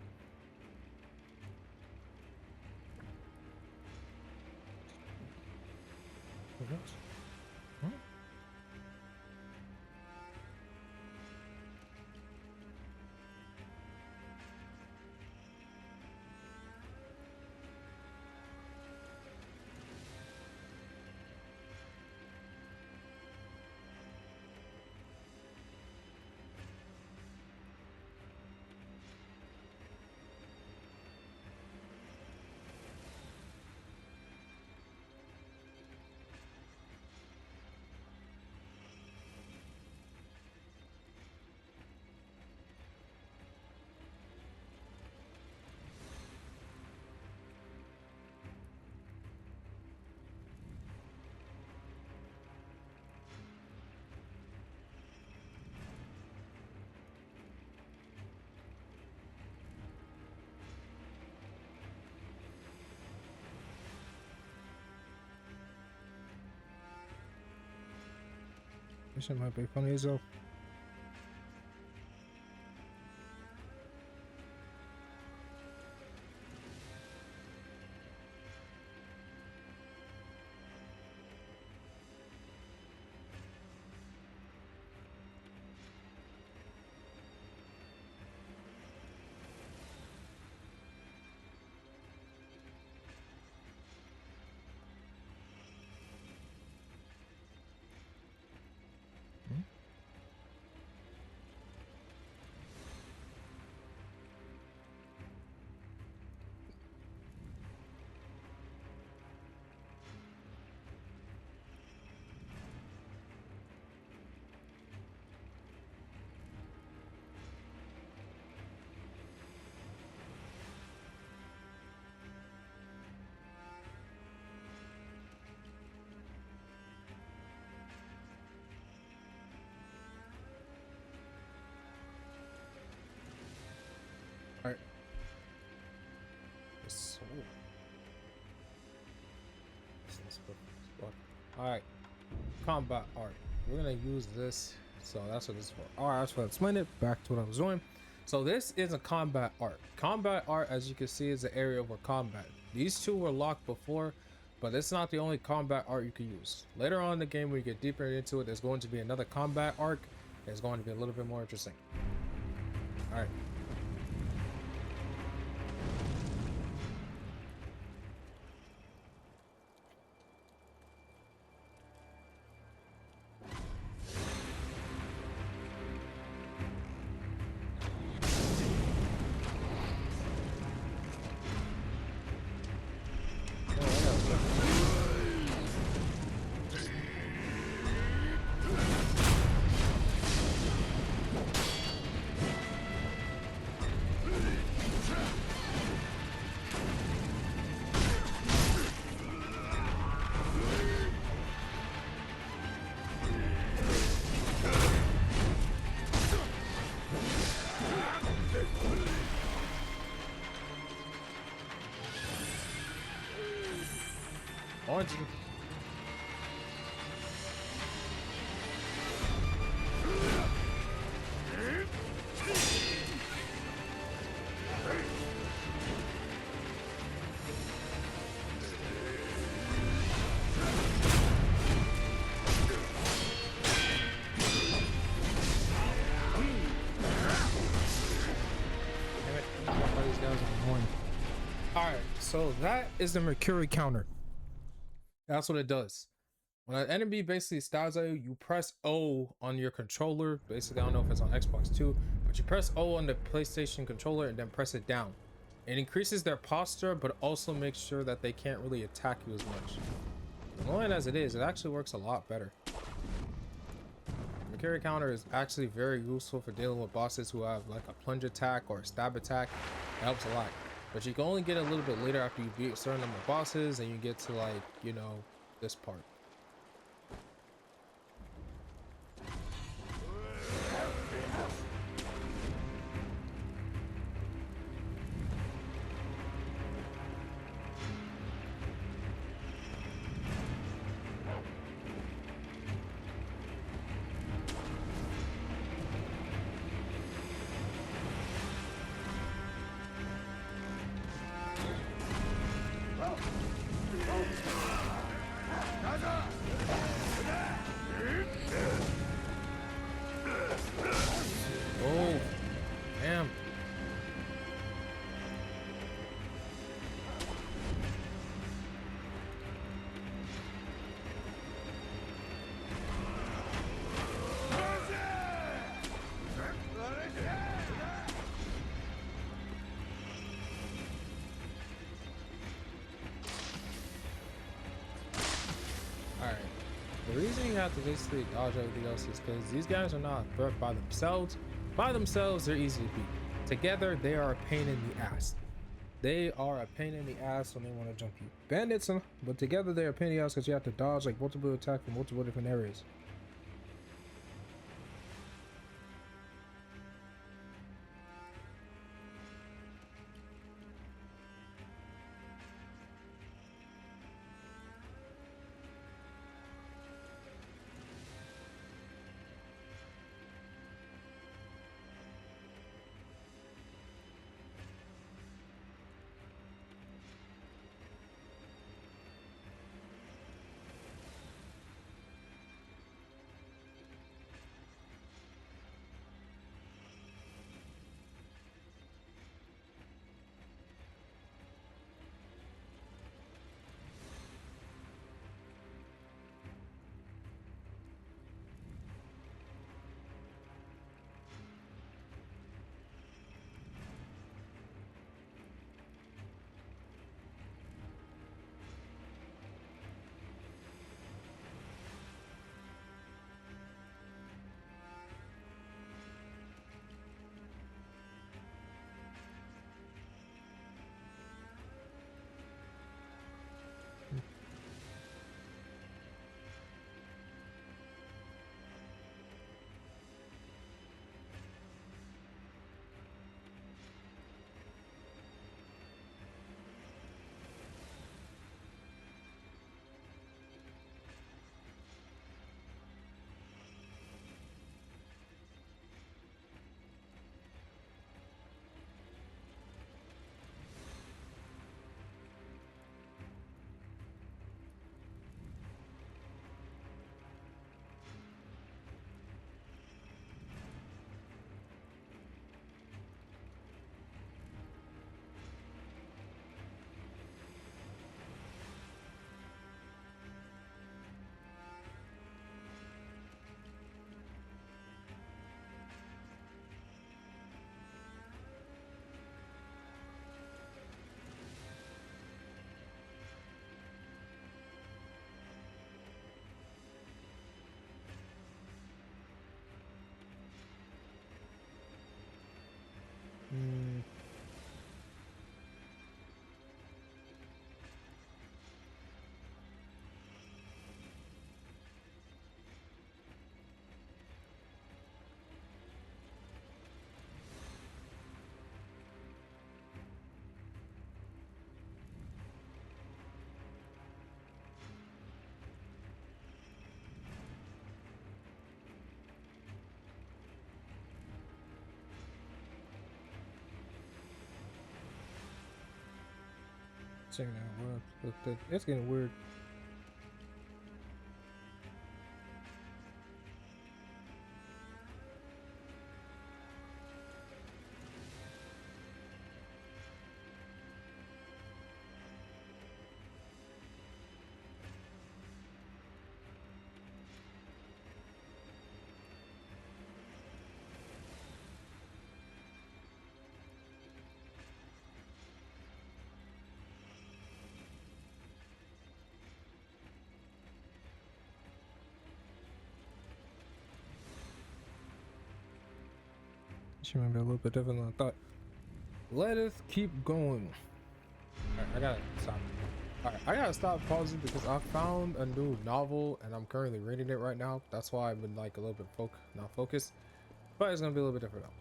What else? Huh? This shit might be funny as well. Alright. Alright. Combat art. We're gonna use this. So that's what this is for. Alright, that's what I explained it. Back to what I was doing. So this is a combat art. Combat art, as you can see, is the area where combat. These two were locked before, but it's not the only combat art you can use. Later on in the game, when you get deeper into it, there's going to be another combat arc. It's going to be a little bit more interesting. Alright. Orange. Alright, so that is the Mercury counter. That's what it does. When an enemy basically stabs at you, you press O on your controller. Basically, I don't know if it's on Xbox too, but you press O on the PlayStation controller and then press it down. It increases their posture, but also makes sure that they can't really attack you as much. Annoying as it is, it actually works a lot better. Mercury counter is actually very useful for dealing with bosses who have like a plunge attack or a stab attack. It helps a lot. But you can only get it a little bit later after you beat a certain number of bosses and you get to, like, you know, this part. reason you have to basically dodge everything else is because these guys are not a threat by themselves. By themselves, they're easy to beat. Together, they are a pain in the ass. They are a pain in the ass when they want to jump you. Bandits, but together they're a pain in the ass because you have to dodge like multiple attacks from multiple different areas. Checking out what it's getting weird. She might be a little bit different than I thought. Let us keep going. Alright, I gotta stop. Alright, I gotta stop pausing because I found a new novel and I'm currently reading it right now. That's why I've been like a little bit not focused. But it's gonna be a little bit different now.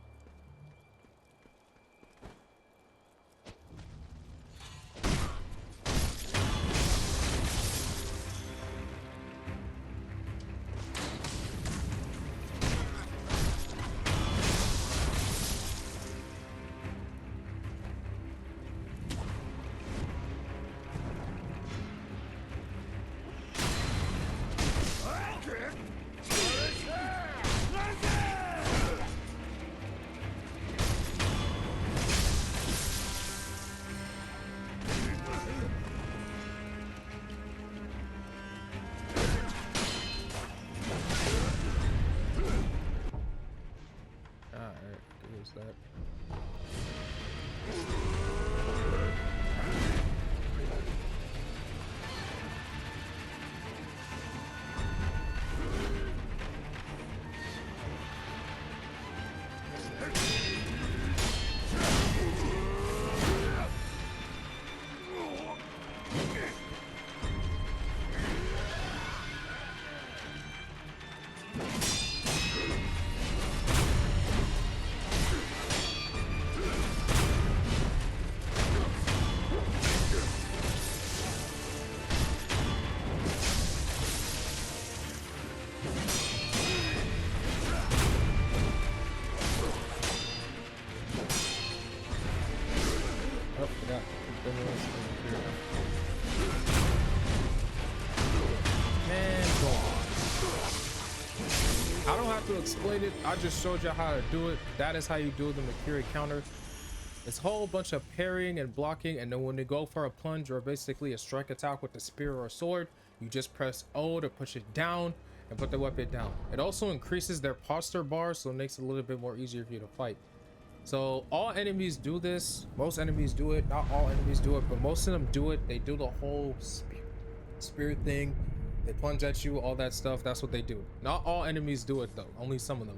That. have to explain it. I just showed you how to do it. That is how you do the Mercury counter. It's a whole bunch of parrying and blocking, and then when you go for a plunge or basically a strike attack with a spear or a sword, you just press O to push it down and put the weapon down. It also increases their posture bar, so it makes it a little bit more easier for you to fight. So all enemies do this. Most enemies do it. Not all enemies do it, but most of them do it. They do the whole spear thing. They plunge at you, all that stuff. That's what they do. Not all enemies do it though, only some of them.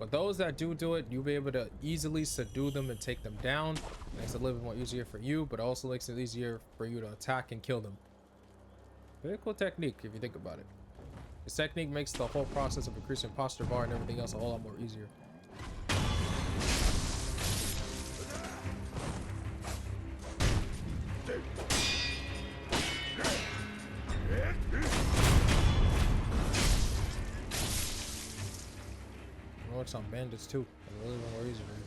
But those that do it, you'll be able to easily subdue them and take them down. Makes it a little bit more easier for you, but also makes it easier for you to attack and kill them. Very cool technique if you think about it. This technique makes the whole process of increasing posture bar and everything else a whole lot more easier. Some bandits too. It's really more easy for you.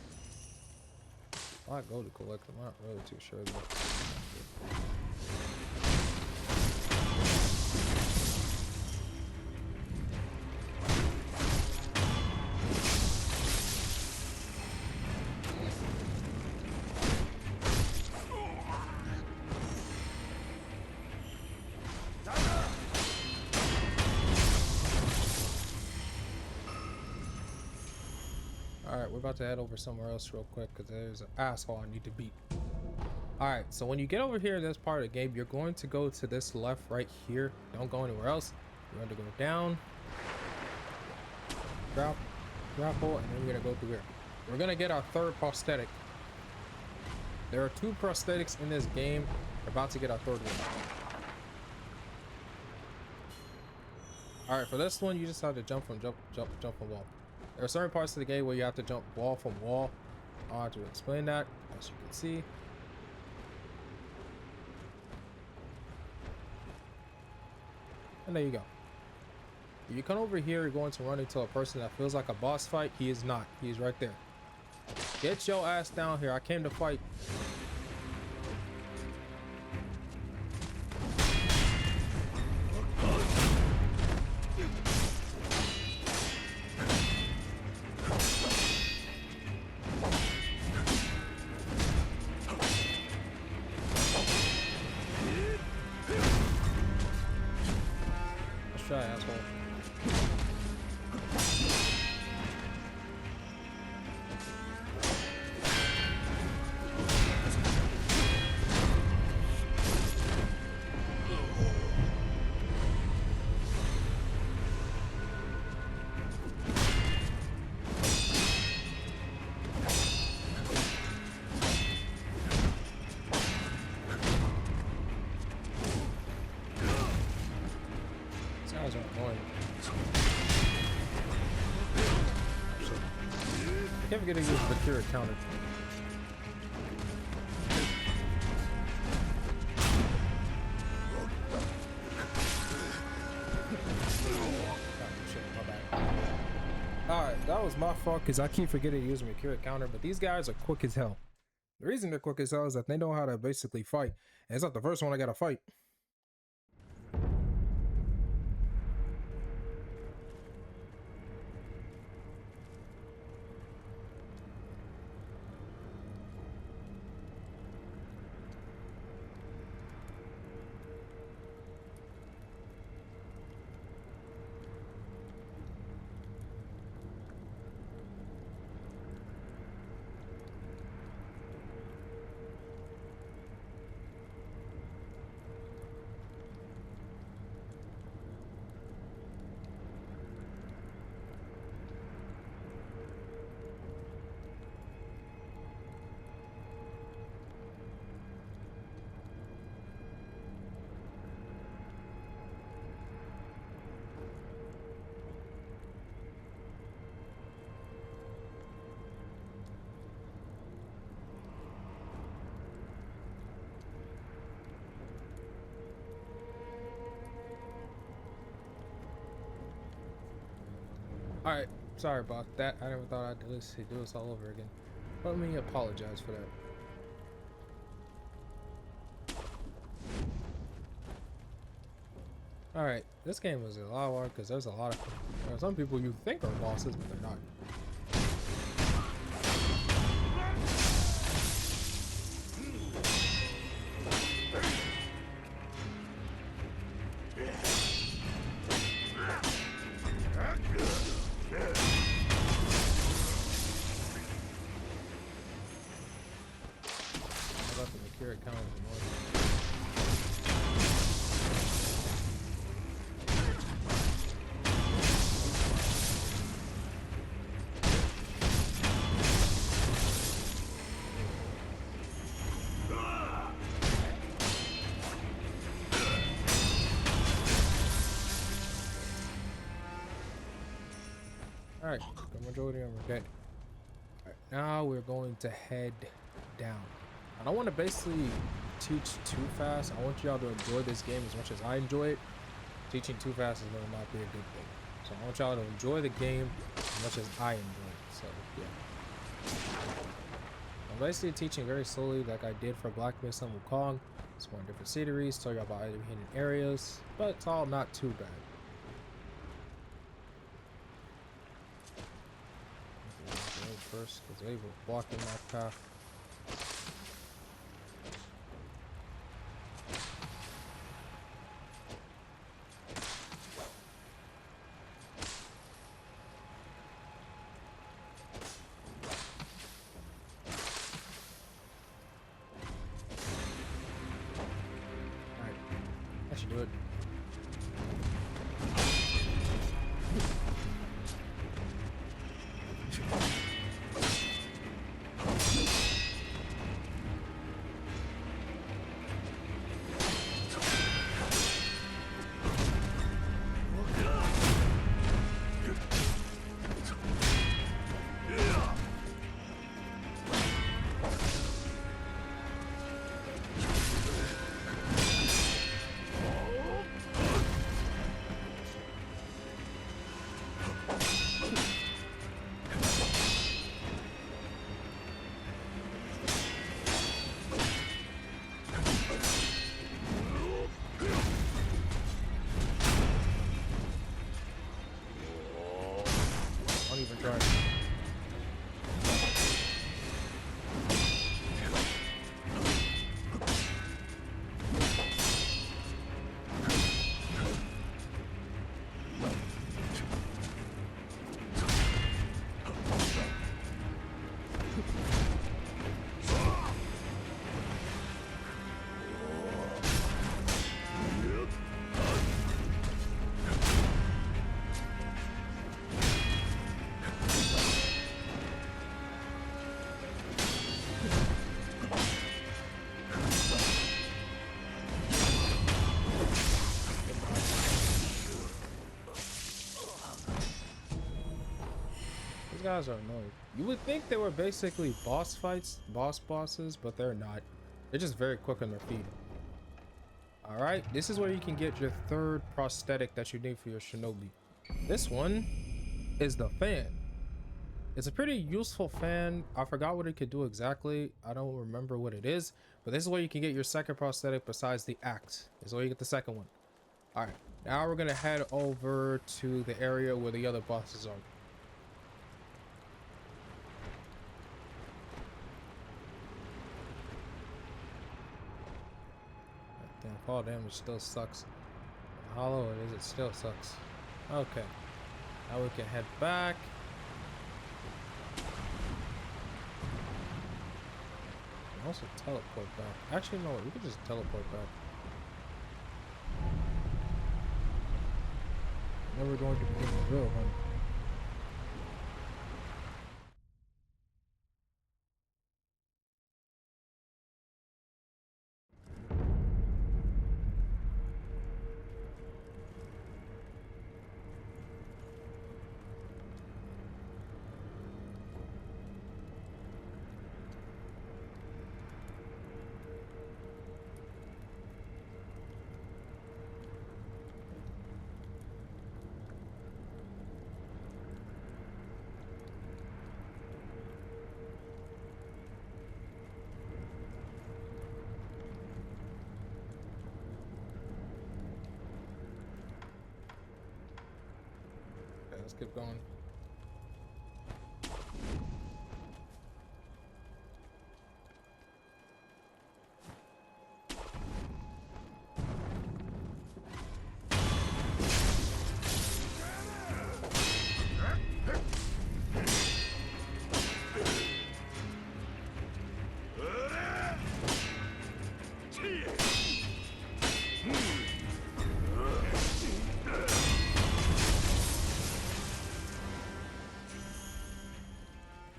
A lot of gold to collect. I'm not really too sure though. Alright, we're about to head over somewhere else real quick because there's an asshole I need to beat. Alright, so when you get over here in this part of the game, you're going to go to this left right here. Don't go anywhere else. You're going to go down, grapple, and then you're going to go through here. We're going to get our third prosthetic. There are 2 prosthetics in this game. We're about to get our third one. Alright, for this one, you just have to jump from wall. There are certain parts of the game where you have to jump wall from wall. I'll have to explain that, as you can see. And there you go. If you come over here, you're going to run into a person that feels like a boss fight. He is not. He is right there. Get your ass down here. I came to fight. Try, asshole. Guys are annoying. I can't forget to use the cure counter. Alright, that was my fault because I keep forgetting to use my cure counter, but these guys are quick as hell. The reason they're quick as hell is that they know how to basically fight. And it's not the first one I gotta fight. Alright, sorry about that. I never thought I'd do this all over again. Let me apologize for that. All right, this game was a lot hard because there's a lot of there are some people you think are bosses, but they're not. How about the Akira count as annoying? Alright, the majority of them are dead. Alright, now we're going to head down. I don't want to basically teach too fast. I want y'all to enjoy this game as much as I enjoy it. Teaching too fast is going to not be a good thing. So I want y'all to enjoy the game as much as I enjoy it. So, yeah. I'm basically teaching very slowly like I did for Black Myth and Wukong. Exploring different sceneries, tell you about hidden areas, but it's all not too bad. First, because they were blocking my path. Alright, that should do it. Don't even try. Guys are annoying. You would think they were basically boss fights, bosses, but they're not. They're just very quick on their feet. All right, this is where you can get your third prosthetic that you need for your shinobi. This one is the fan. It's a pretty useful fan. I forgot what it could do exactly. I don't remember what it is, but this is where you can get your second prosthetic besides the axe. This is where you get the second one. All right, now we're gonna head over to the area where the other bosses are. Damn, fall damage still sucks. Hollow it is, it still sucks. Okay. Now we can head back. And also teleport back. Actually, no, we could just teleport back. Now we're going to begin the real hunt. Let's keep going.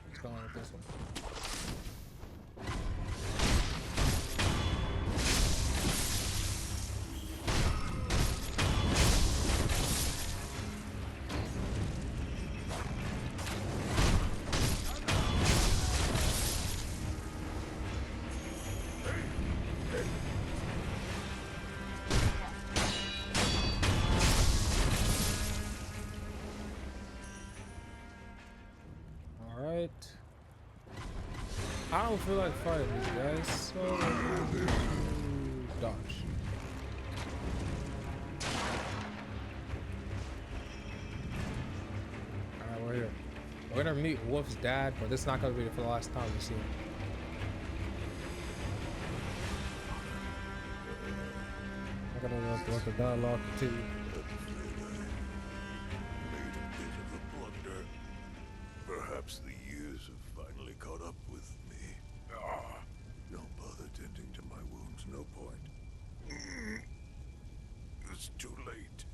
What's going on with this one? Alright. I don't feel like fighting these guys, so dodge. Alright, we're here. We're gonna meet Wolf's dad, but this is not gonna be for the last time we see him. I gotta let the dialogue continue. Perhaps the years have finally caught up with me. Don't bother tending to my wounds, no point. It's too late.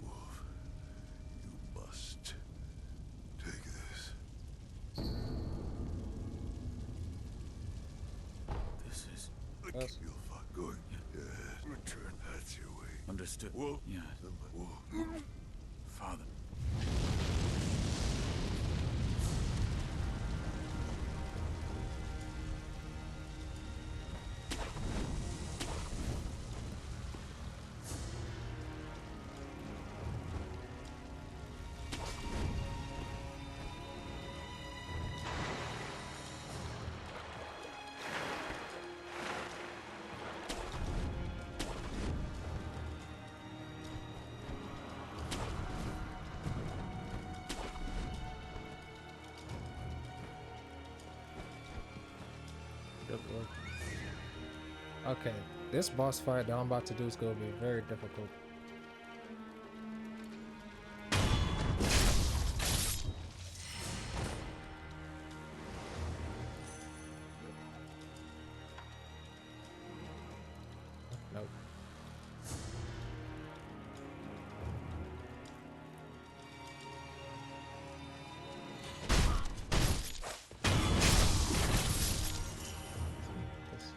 Wolf, you must take this. This is The Yes. you'll find going. Yes, return. That's your way. understood. Wolf. Yes. Wolf. Father. Good lord. Okay, this boss fight that I'm about to do is gonna be very difficult. Nope. This-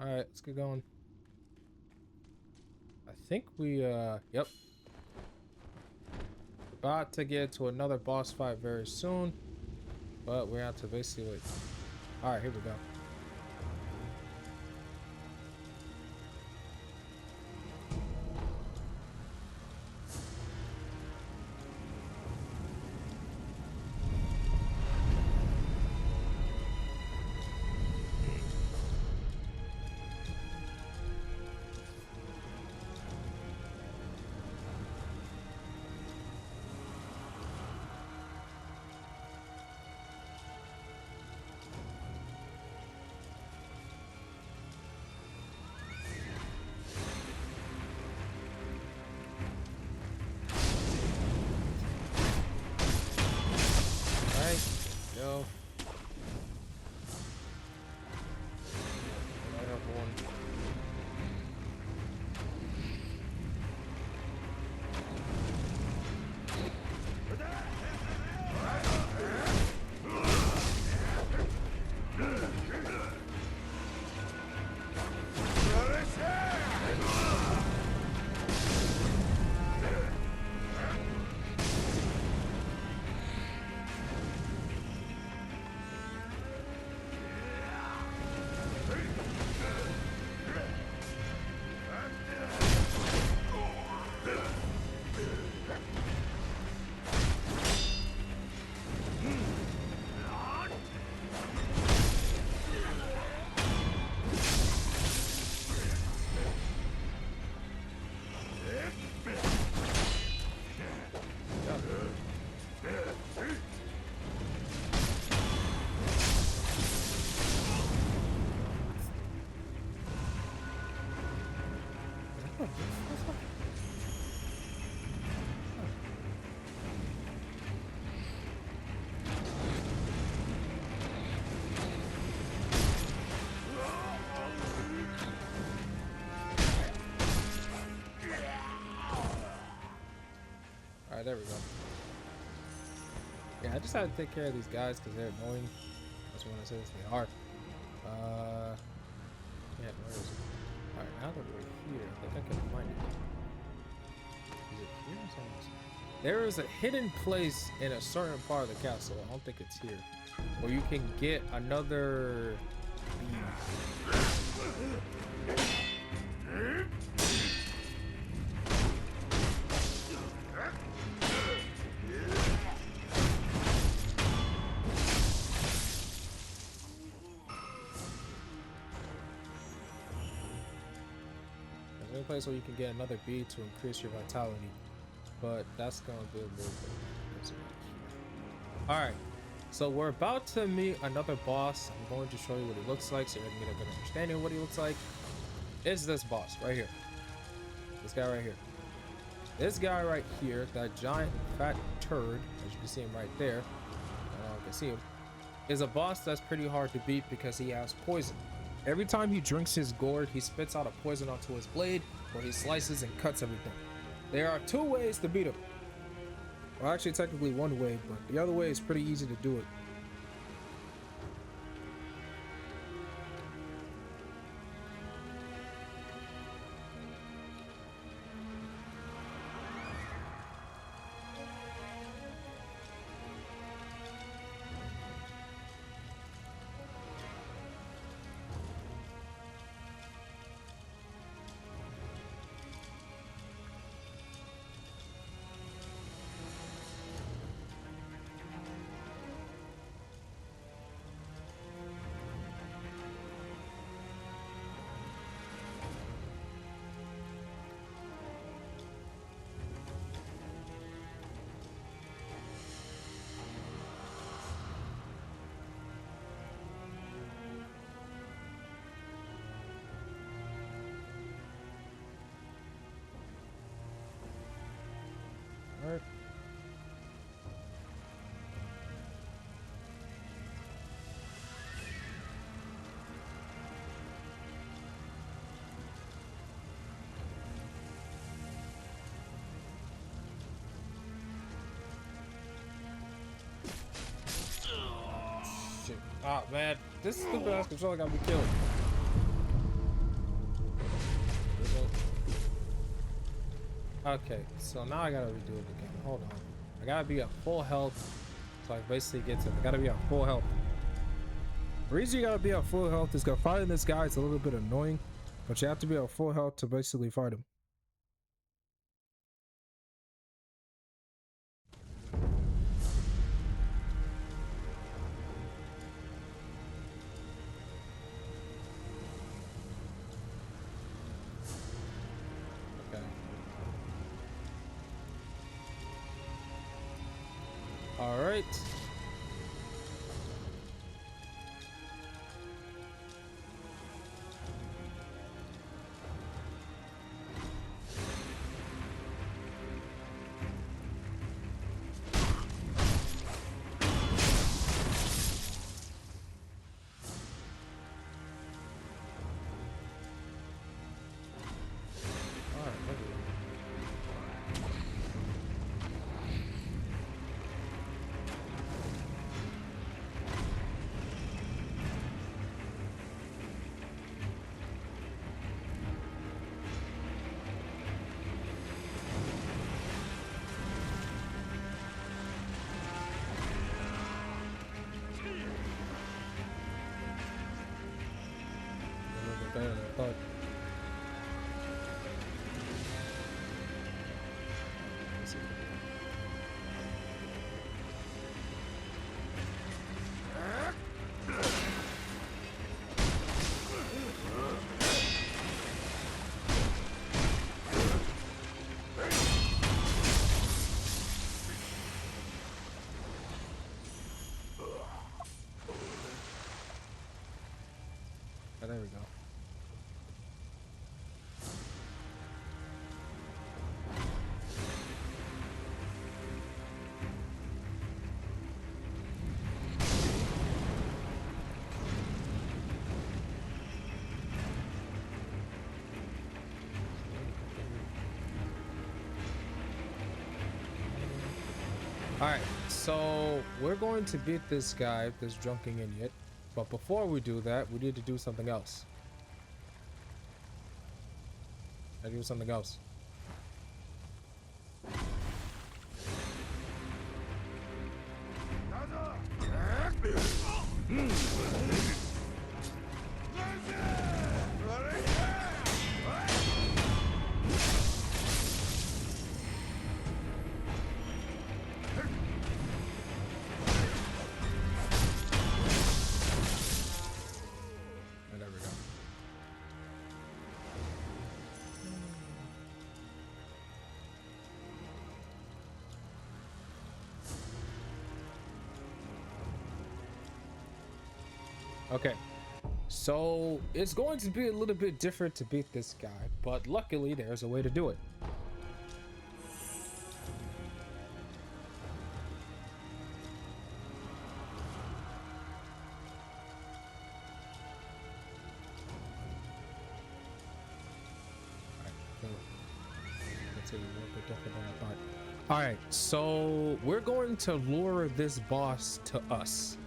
All right, let's get going. I think we, yep. About to get to another boss fight very soon, but we have to basically wait. All right, here we go. Alright, there we go. Yeah, I just had to take care of these guys because they're annoying. That's what it says they are. Yeah, where is it? Alright, now that we're here, I think I can find it. Is it here or somewhere else? There is a hidden place in a certain part of the castle. I don't think it's here. Where you can get another bead. There's a place where you can get another bead to increase your vitality. But that's gonna be a little bit. Alright, so we're about to meet another boss. I'm going to show you what he looks like so you can get a good understanding of what he looks like. It's this boss right here. This guy right here. This guy right here, that giant fat turd, as you can see him right there, you can see him, is a boss that's pretty hard to beat because he has poison. Every time he drinks his gourd, he spits out a poison onto his blade, or he slices and cuts everything. There are two ways to beat him. Well, actually, technically one way, but the other way is pretty easy to do it. Alright. Shit. Ah, man. This stupid ass controller got me killed. Okay, so now I gotta redo it again. Hold on. I gotta be at full health. So I basically get to it. I gotta be at full health. The reason you gotta be at full health is because fighting this guy is a little bit annoying. But you have to be at full health to basically fight him. All right. Better than I thought. Let's see. Oh, there we go. All right, so we're going to beat this guy, this drunken idiot. But before we do that, we need to do something else. I do something else. And there we go. Okay, so it's going to be a little bit different to beat this guy, but luckily there's a way to do it. That's a little bit different than I thought. All right, so we're going to lure this boss to us.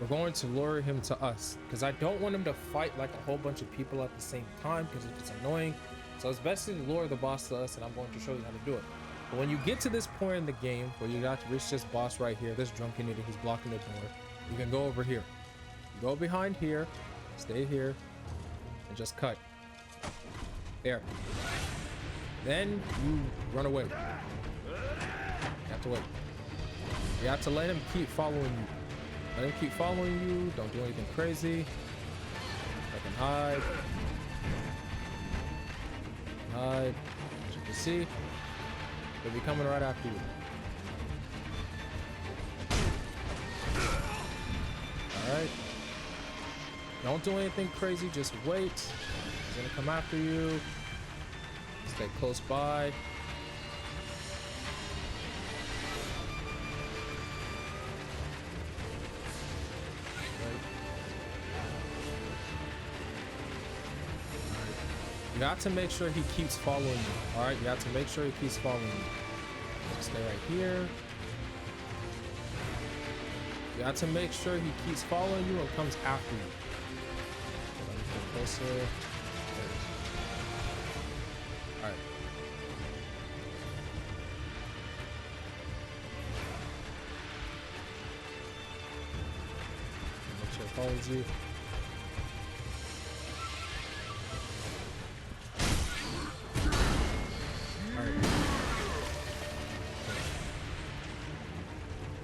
We're going to lure him to us because I don't want him to fight like a whole bunch of people at the same time because it's annoying. So it's best to lure the boss to us, and I'm going to show you how to do it. But when you get to this point in the game where you got to reach this boss right here, this drunken idiot who's blocking the door, you can go over here. You go behind here, stay here, and just cut. There. Then you run away. You have to wait. You have to let him keep following you. Let him keep following you. Don't do anything crazy. I can hide. Hide. As you can see, they'll be coming right after you. Alright. Don't do anything crazy. Just wait. He's gonna come after you. Stay close by. You have to make sure he keeps following you. All right, you have to make sure he keeps following you. Stay right here. You have to make sure he keeps following you and comes after you. Let me get closer. All right. Make sure it follows you.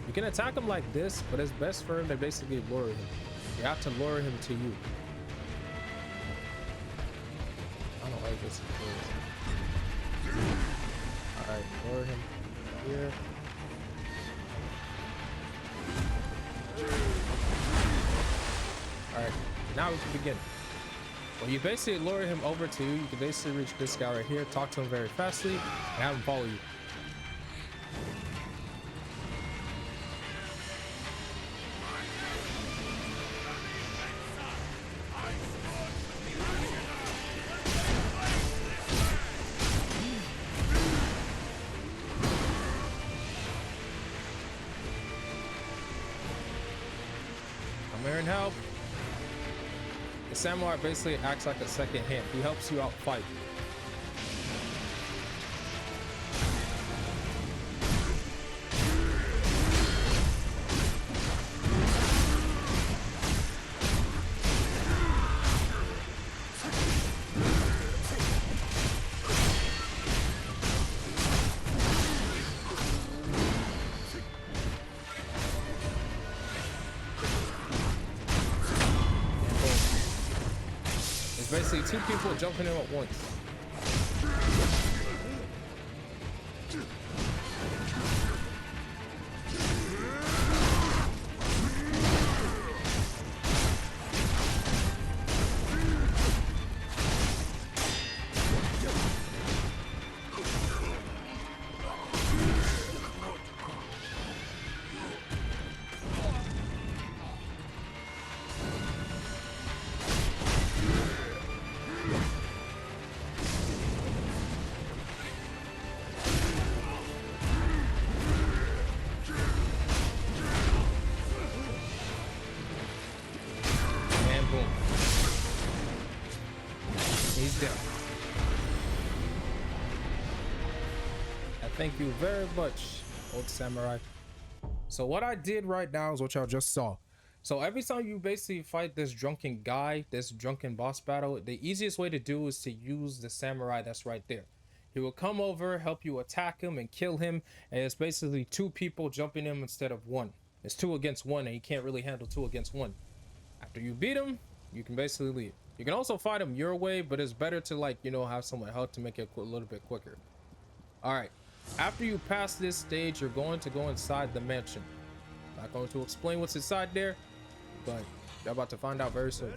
You can attack him like this, but it's best for him to basically lure him. You have to lure him to you. I don't like this. Alright, lure him here. Alright, now we can begin. When you basically lure him over to you, you can basically reach this guy right here, talk to him very fastly, and have him follow you. And help. The samurai basically acts like a second hand. He helps you out fight. Basically, two people jumping in at once. he's dead. I thank you very much, old samurai. So what I did right now is what y'all just saw. So every time you basically fight this drunken guy, this drunken boss battle, the easiest way to do is to use the samurai that's right there. He will come over, help you attack him and kill him, and it's basically two people jumping him instead of one. It's 2 against 1, and you can't really handle 2 against 1. After you beat him, you can basically leave. You can also fight him your way, but it's better to, like, you know, have someone help to make it a little bit quicker. All right, after you pass this stage, you're going to go inside the mansion. Not going to explain what's inside there, but you're about to find out very soon.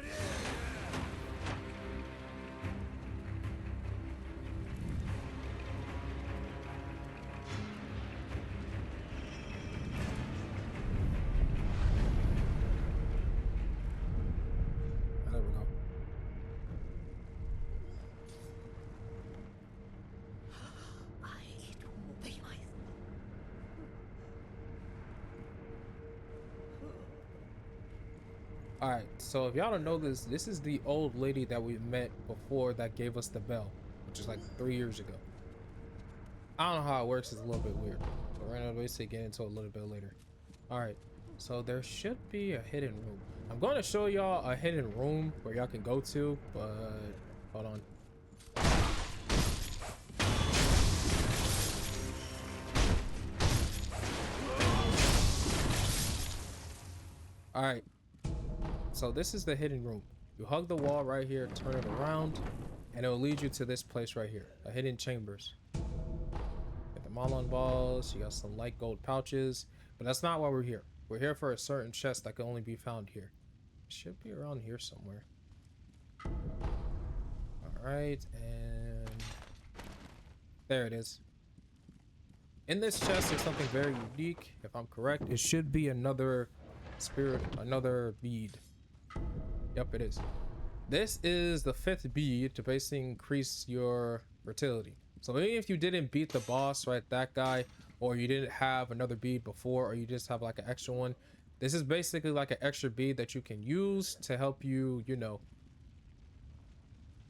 There we go. All right, so if y'all don't know this, this is the old lady that we met before that gave us the bell, which is like 3 years ago. I don't know how it works, it's a little bit weird, but we're gonna basically get into it a little bit later. All right, so there should be a hidden room. I'm going to show y'all a hidden room where y'all can go to, but hold on. All right. So this is the hidden room. You hug the wall right here, turn it around, and it will lead you to this place right here, a hidden chambers. Got the Malon balls, you got some light gold pouches, but that's not why we're here. We're here for a certain chest that can only be found here. It should be around here somewhere. All right, and there it is. In this chest, there's something very unique. If I'm correct, it should be another spirit, another bead. Yep, it is. This is the 5th bead to basically increase your fertility. So even if you didn't beat the boss, right, that guy, or you didn't have another bead before, or you just have like an extra one, this is basically like an extra bead that you can use to help you, you know.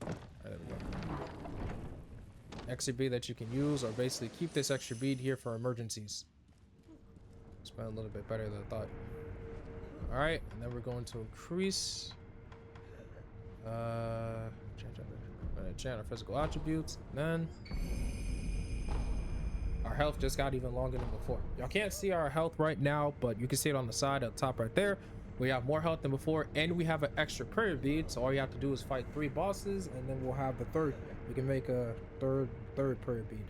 There we go. Extra bead that you can use, or basically keep this extra bead here for emergencies. It's been a little bit better than I thought. All right, and then we're going to increase change our physical attributes. And then our health just got even longer than before. Y'all can't see our health right now, but you can see it on the side at the top right there. We have more health than before, and we have an extra prayer bead. So all you have to do is fight 3 bosses, and then we'll have the 3rd. We can make a third prayer bead.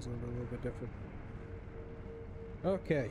A little bit different. Okay.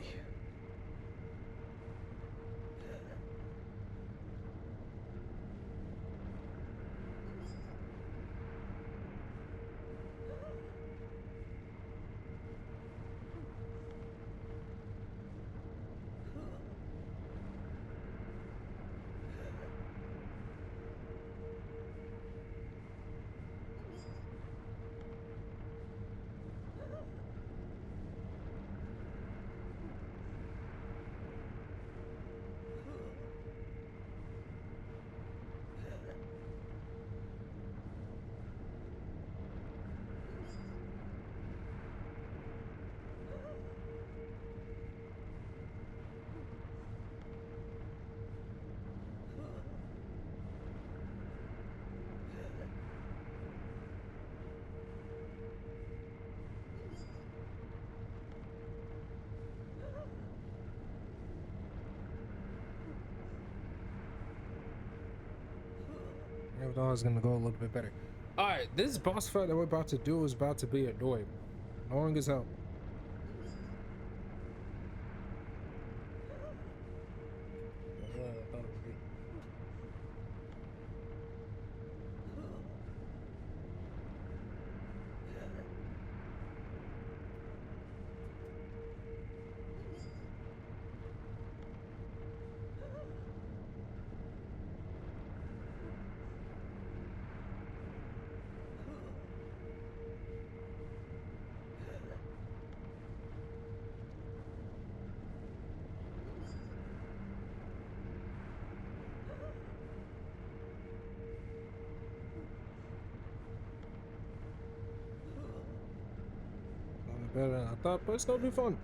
Everything is gonna go a little bit better. All right, this boss fight that we're about to do is about to be annoying as hell. better than I thought, but it's gonna be fun.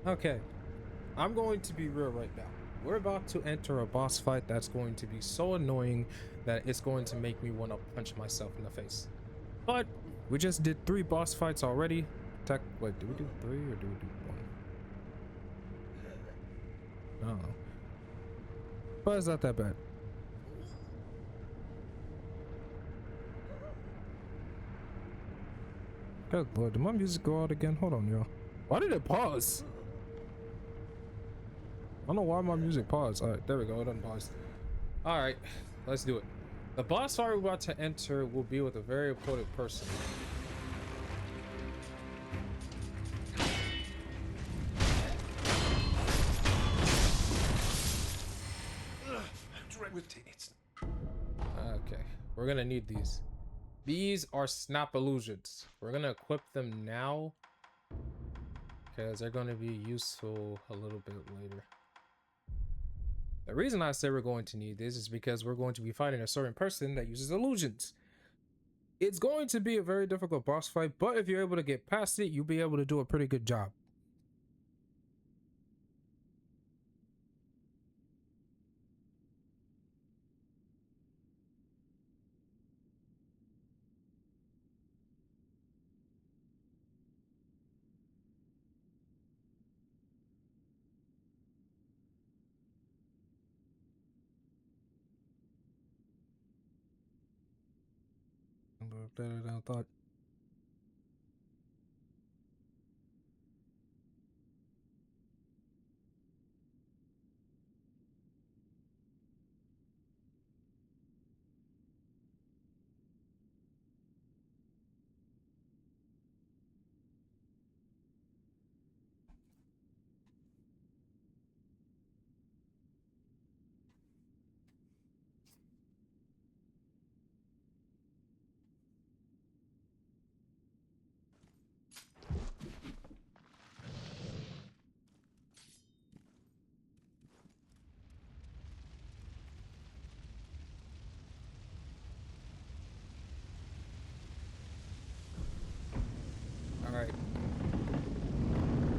Okay, I'm going to be real right now. We're about to enter a boss fight that's going to be so annoying that it's going to make me want to punch myself in the face. But we just did 3 boss fights already. Wait, do we do 3 or do we do 1? I don't know. But it's not that bad. Good lord, did my music go out again? Hold on, y'all. Why did it pause? I don't know why my music paused. All right, there we go. It unpaused. All right, let's do it. The boss fight we're about to enter will be with a very important person. Okay, we're gonna need these. These are snap illusions. We're gonna equip them now because they're gonna be useful a little bit later. The reason I say we're going to need this is because we're going to be fighting a certain person that uses illusions. It's going to be a very difficult boss fight, but if you're able to get past it, you'll be able to do a pretty good job. Better than I thought.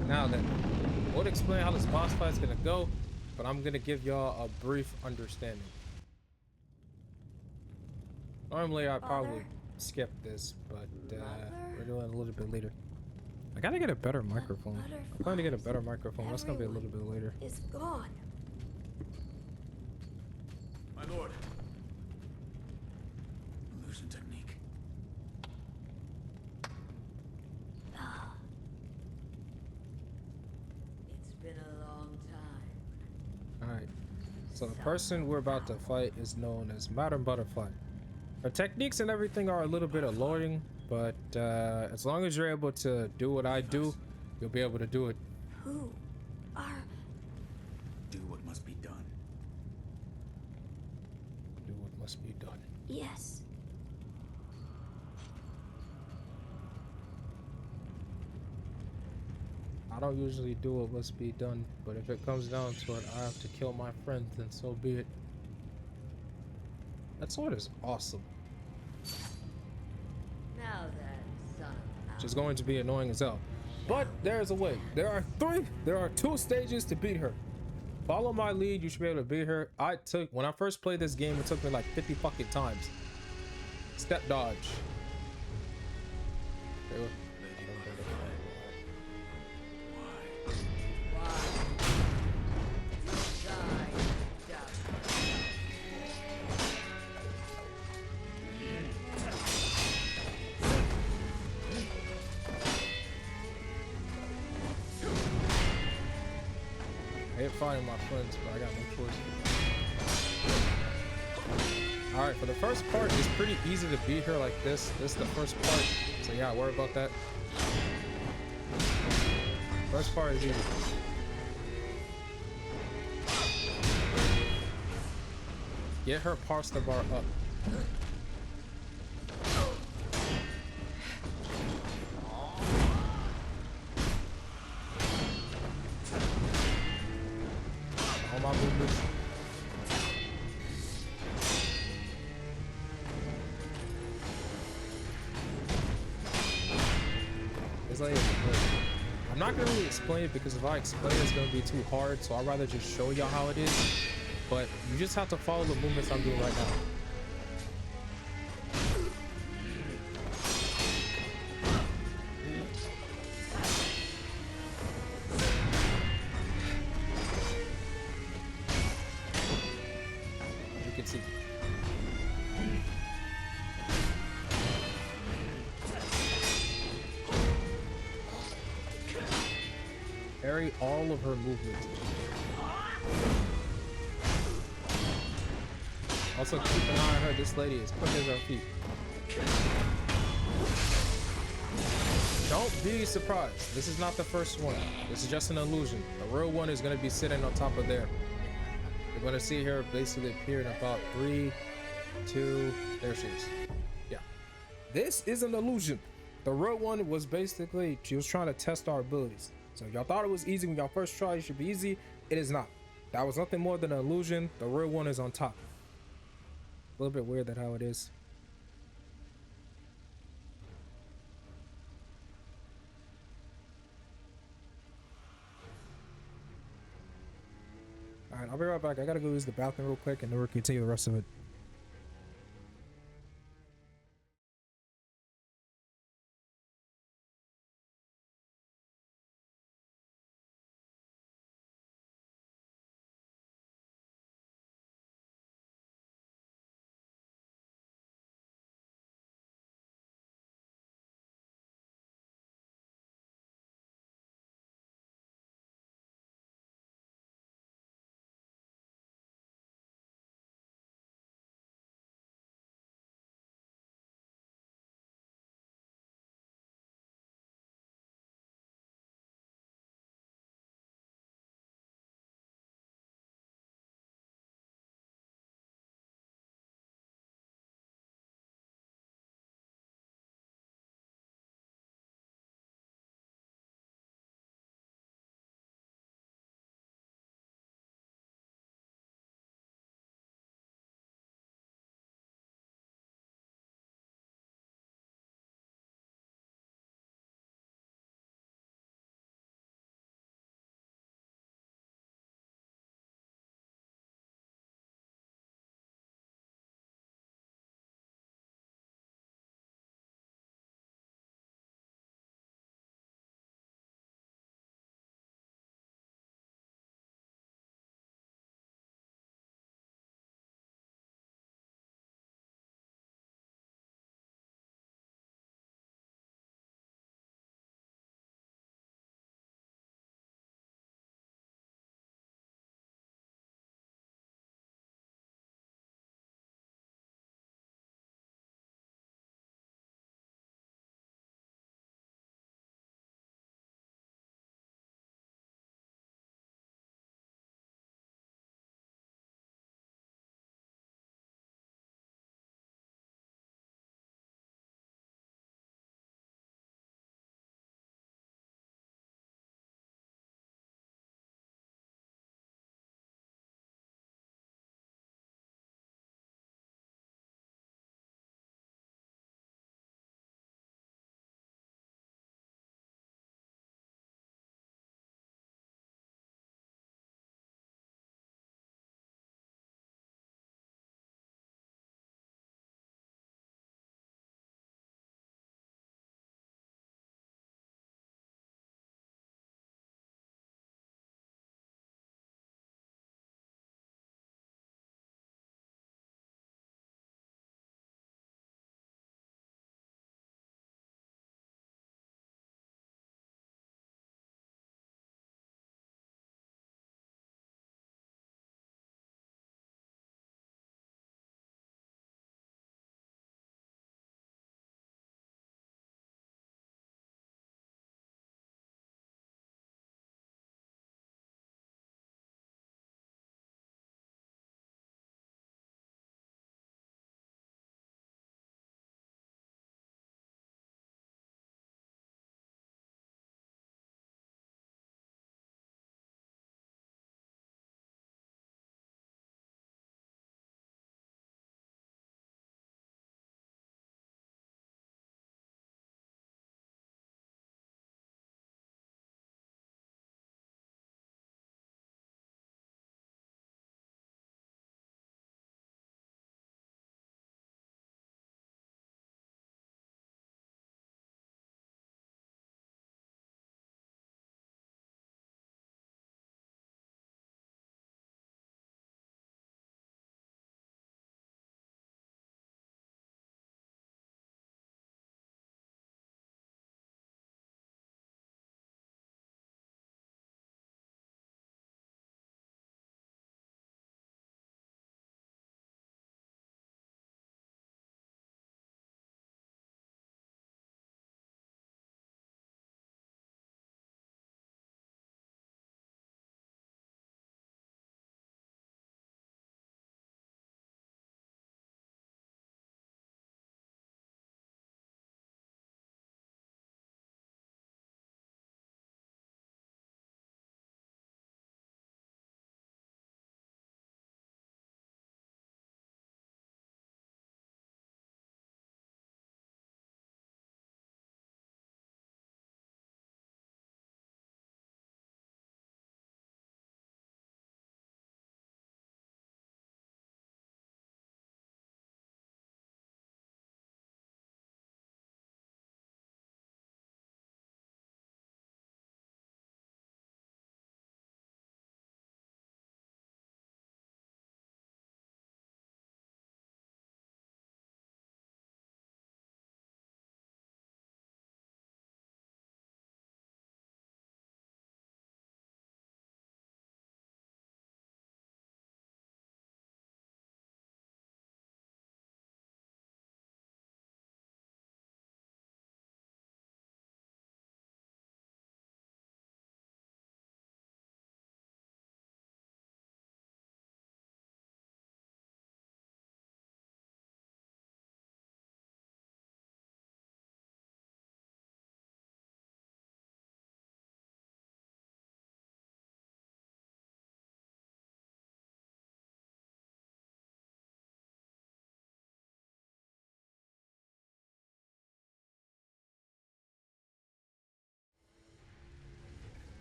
Now then, I would explain how this boss fight is gonna go, but I'm gonna give y'all a brief understanding. Normally, I'd probably skip this, but we're doing it a little bit later. I gotta get a better microphone. I'm planning to get a better microphone. That's gonna be a little bit later. Is gone. My lord. Illusion technique. It's been a long time. Alright. So the person we're about to fight is known as Madam Butterfly. Her techniques and everything are a little bit alluring, but as long as you're able to do what I do, you'll be able to do it. Who are... Do what must be done. Do what must be done. Yes. I don't usually do what must be done, but if it comes down to it, I have to kill my friends, then so be it. That sword is awesome. Now then, son. Which is going to be annoying as hell. But there's a way. There are two stages to beat her. Follow my lead, you should be able to beat her. When I first played this game, it took me like 50 fucking times. Step dodge. I hate fighting my friends, but I got no choice. Alright, for the first part, it's pretty easy to beat her like this. This is the first part, so yeah, worry about that. First part is easy. Get her parser bar up. All my movements. It's like, I'm not gonna really explain it because if I explain it, it's gonna be too hard. So I'd rather just show y'all how it is. But you just have to follow the movements I'm doing right now. As you can see. Parry all of her movements. Also keep an eye on her. This lady is quick as her feet. Don't be surprised. This is not the first one. This is just an illusion. The real one is going to be sitting on top of there. You're going to see her basically appear in about 3, 2, there she is. Yeah. This is an illusion. The real one was basically, she was trying to test our abilities. So if y'all thought it was easy when y'all first tried, it should be easy. It is not. That was nothing more than an illusion. The real one is on top. A little bit weird that how it is. All right, I'll be right back. I gotta go use the bathroom real quick and then we'll continue the rest of it.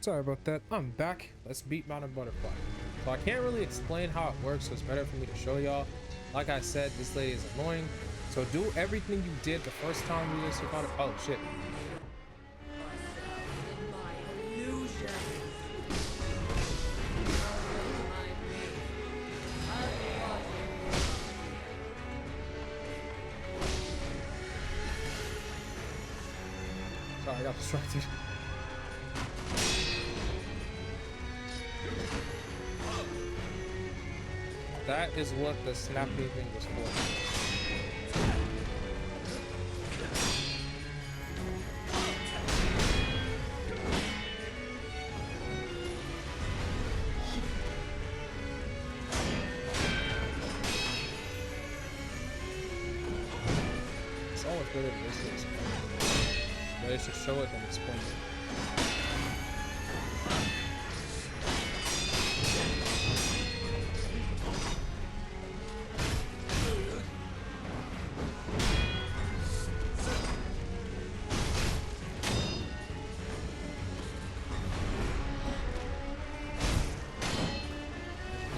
Sorry about that. I'm back. Let's beat Mountain Butterfly. So I can't really explain how it works, so it's better for me to show y'all. Like I said, this lady is annoying. So do everything you did the first time you just fought it. Oh shit. Sorry, I got distracted. That is what the snapping thing was for. It's always better than this to explain. But it should show it than explain it.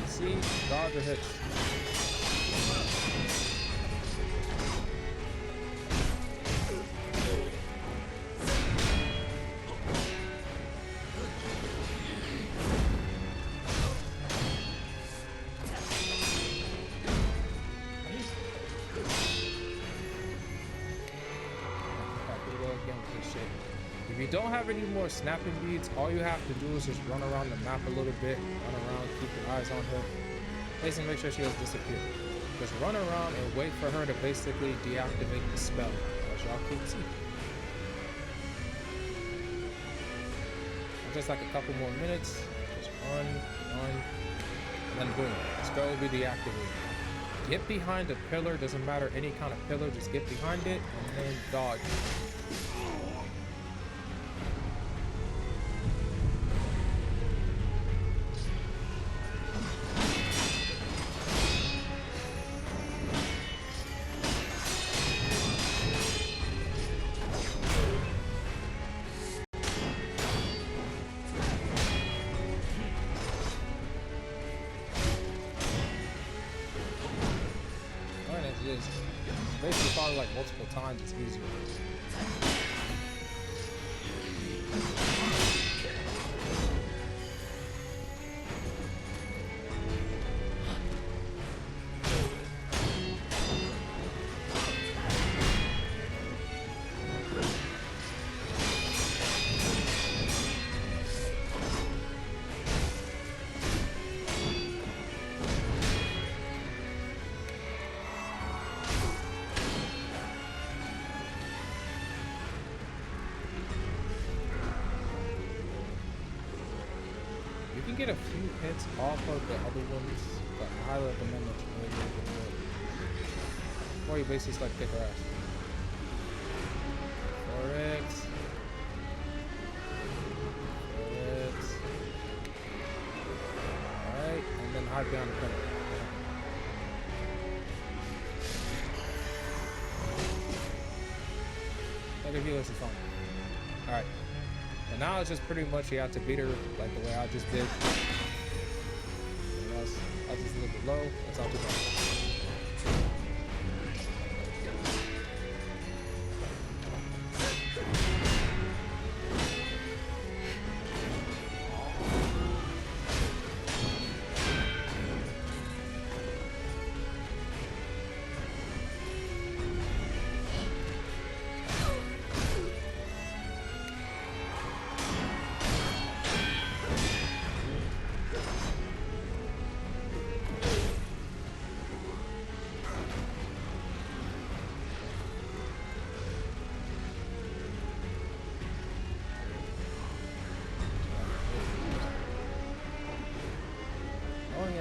See, dodge or hits. If you don't have any more snapping beads, all you have to do is just run around the map a little bit, run around, keep your eyes on her, basically make sure she doesn't disappear. Just run around and wait for her to basically deactivate the spell, as y'all can see. And just like a couple more minutes, just run, and then boom, the spell will be deactivated. Get behind a pillar, doesn't matter any kind of pillar, just get behind it and then dodge. Basically, probably like multiple times, it's easier. You can get a few hits off of the other ones, but I highly recommend that you really get more. Before you basically start kick her ass. Frostryx. Alright, and then hide behind the pillar. Take a few lessons from me. Alright. And now it's just pretty much you have to beat her like the way I just did. I'll just a little bit low. That's not too bad.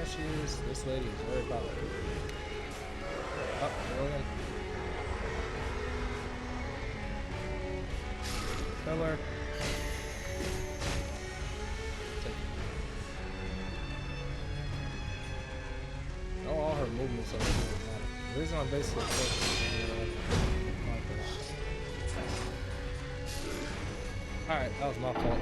She is. This lady is very powerful. Oh, William. Pillar. Oh, all her movements are really matter. The reason I'm basically alright, that was my fault.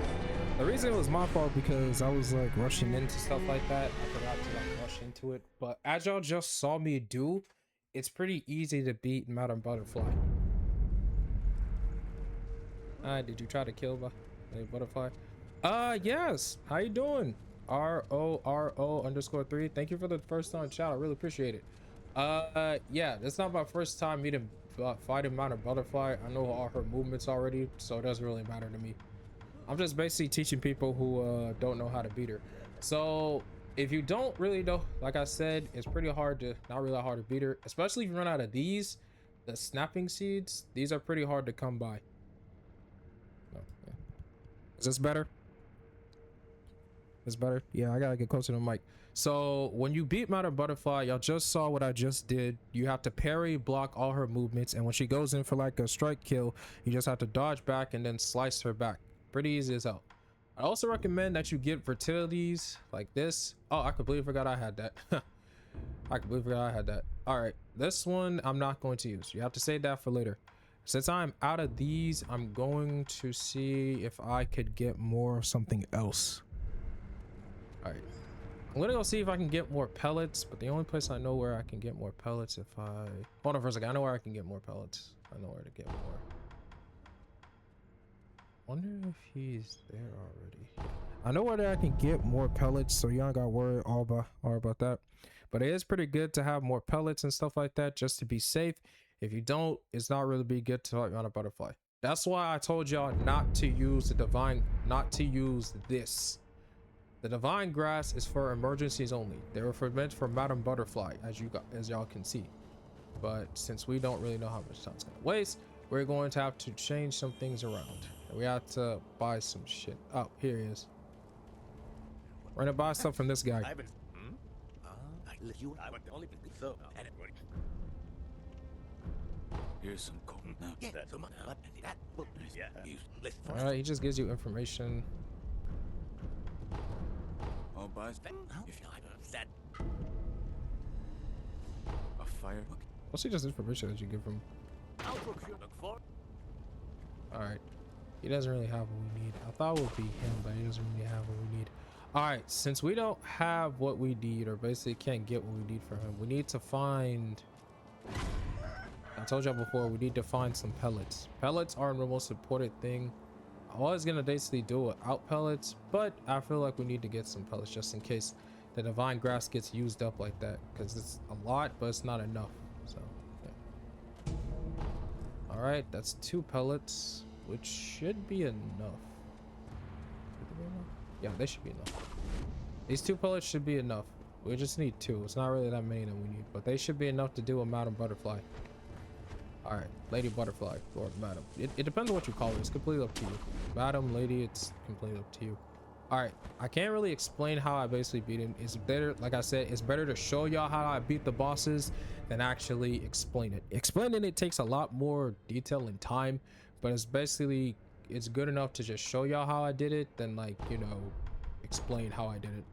The reason it was my fault because I was like rushing into stuff like that. I forgot to like rush into it. But as y'all just saw me do, it's pretty easy to beat Madam Butterfly. Did you try to kill a butterfly? Yes. How you doing? RORO_3. Thank you for the first time chat. I really appreciate it. Yeah, it's not my first time fighting Madam Butterfly. I know all her movements already, so it doesn't really matter to me. I'm just basically teaching people who don't know how to beat her. So if you don't really know, like I said, it's pretty hard to, not really hard to beat her, especially if you run out of these, the snapping seeds. These are pretty hard to come by. Oh, yeah. Is this better? It's better. Yeah, I gotta get closer to the mic. So when you beat Madam Butterfly, y'all just saw what I just did. You have to parry, block all her movements, and when she goes in for like a strike kill, you just have to dodge back and then slice her back. Pretty easy as hell. I also recommend that you get fertilities like this. Oh, I completely forgot I had that. I completely forgot I had that. All right, this one I'm not going to use. You have to save that for later. Since I'm out of these, I'm going to see if I could get more of something else. All right, I'm gonna go see if I can get more pellets, but the only place I know where I can get more pellets, if I hold on for a second, I know where I can get more pellets. I know where to get more. Wonder if he's there already. I know where I can get more pellets, so y'all got worried all about that. But it is pretty good to have more pellets and stuff like that, just to be safe. If you don't, it's not really be good to fight on a butterfly. That's why I told y'all not to use the divine, not to use this. The divine grass is for emergencies only. They were meant for Madam Butterfly, as y'all can see. But since we don't really know how much time it's gonna waste, we're going to have to change some things around. We have to buy some shit. Oh, here he is. We're gonna buy stuff from this guy. Here's some coal now. All right, he just gives you information. I'll buy a fire. Mostly just information that you give him. All right. He doesn't really have what we need. I thought it would be him, but he doesn't really have what we need. All right, since we don't have what we need, or basically can't get what we need from him, we need to find, I told y'all before, we need to find some pellets. Pellets are the most important thing. I was gonna basically do it without pellets, but I feel like we need to get some pellets just in case the divine grass gets used up like that, because it's a lot, but it's not enough. So yeah. All right, that's 2 pellets, which should be enough. Yeah, they should be enough. These 2 pellets should be enough. We just need 2. It's not really that many that we need, but they should be enough to do a Madam Butterfly. All right, Lady Butterfly or Madam. It depends on what you call it. It's completely up to you. Madam, Lady, it's completely up to you. All right, I can't really explain how I basically beat him. It's better, like I said, it's better to show y'all how I beat the bosses than actually explain it. Explaining it takes a lot more detail and time, but it's basically, it's good enough to just show y'all how I did it than, like, you know, explain how I did it.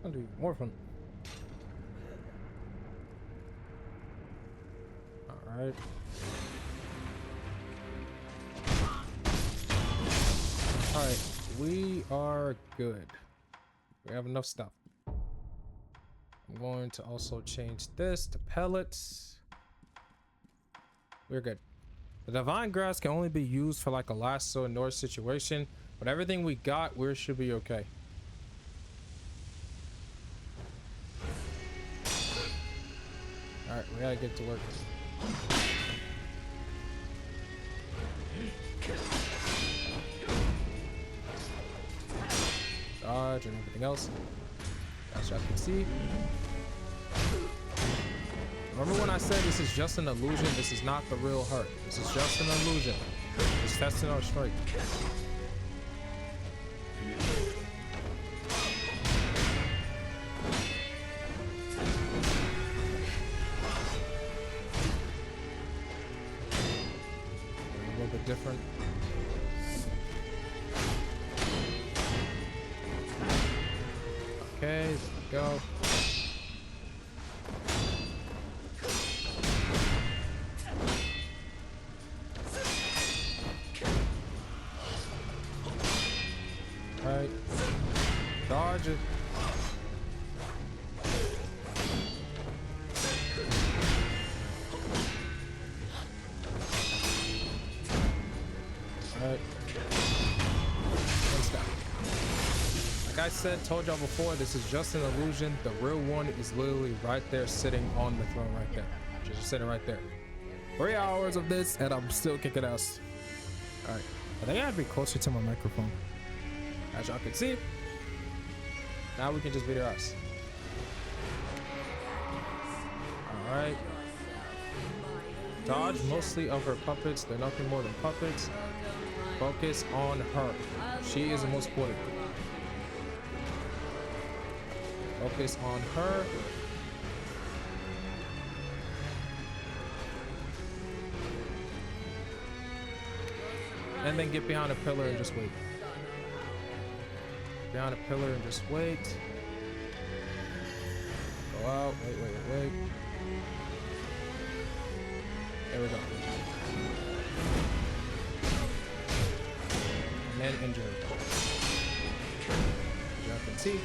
I'll do more fun. All right. All right, we are good. We have enough stuff. I'm going to also change this to pellets. We're good. The divine grass can only be used for like a last resort situation, but everything we got, we should be okay. All right, we gotta get to work. Dodge and everything else. As y'all can see. Remember when I said this is just an illusion? This is not the real her. This is just an illusion. Just testing our strength. A little bit different. Okay, there we go. Alright. Dodge it. Alright. One stop. Like I said, told y'all before, this is just an illusion. The real one is literally right there sitting on the throne right there. Just sitting right there. 3 hours of this and I'm still kicking ass. Alright. I think I have to be closer to my microphone. As y'all can see, now we can just beat her ass. Alright. Dodge mostly of her puppets. They're nothing more than puppets. Focus on her. She is the most important. Focus on her. And then get behind a pillar and just wait. Behind a pillar and just wait. Go out. Wait. There we go. And then injured. As y'all can see.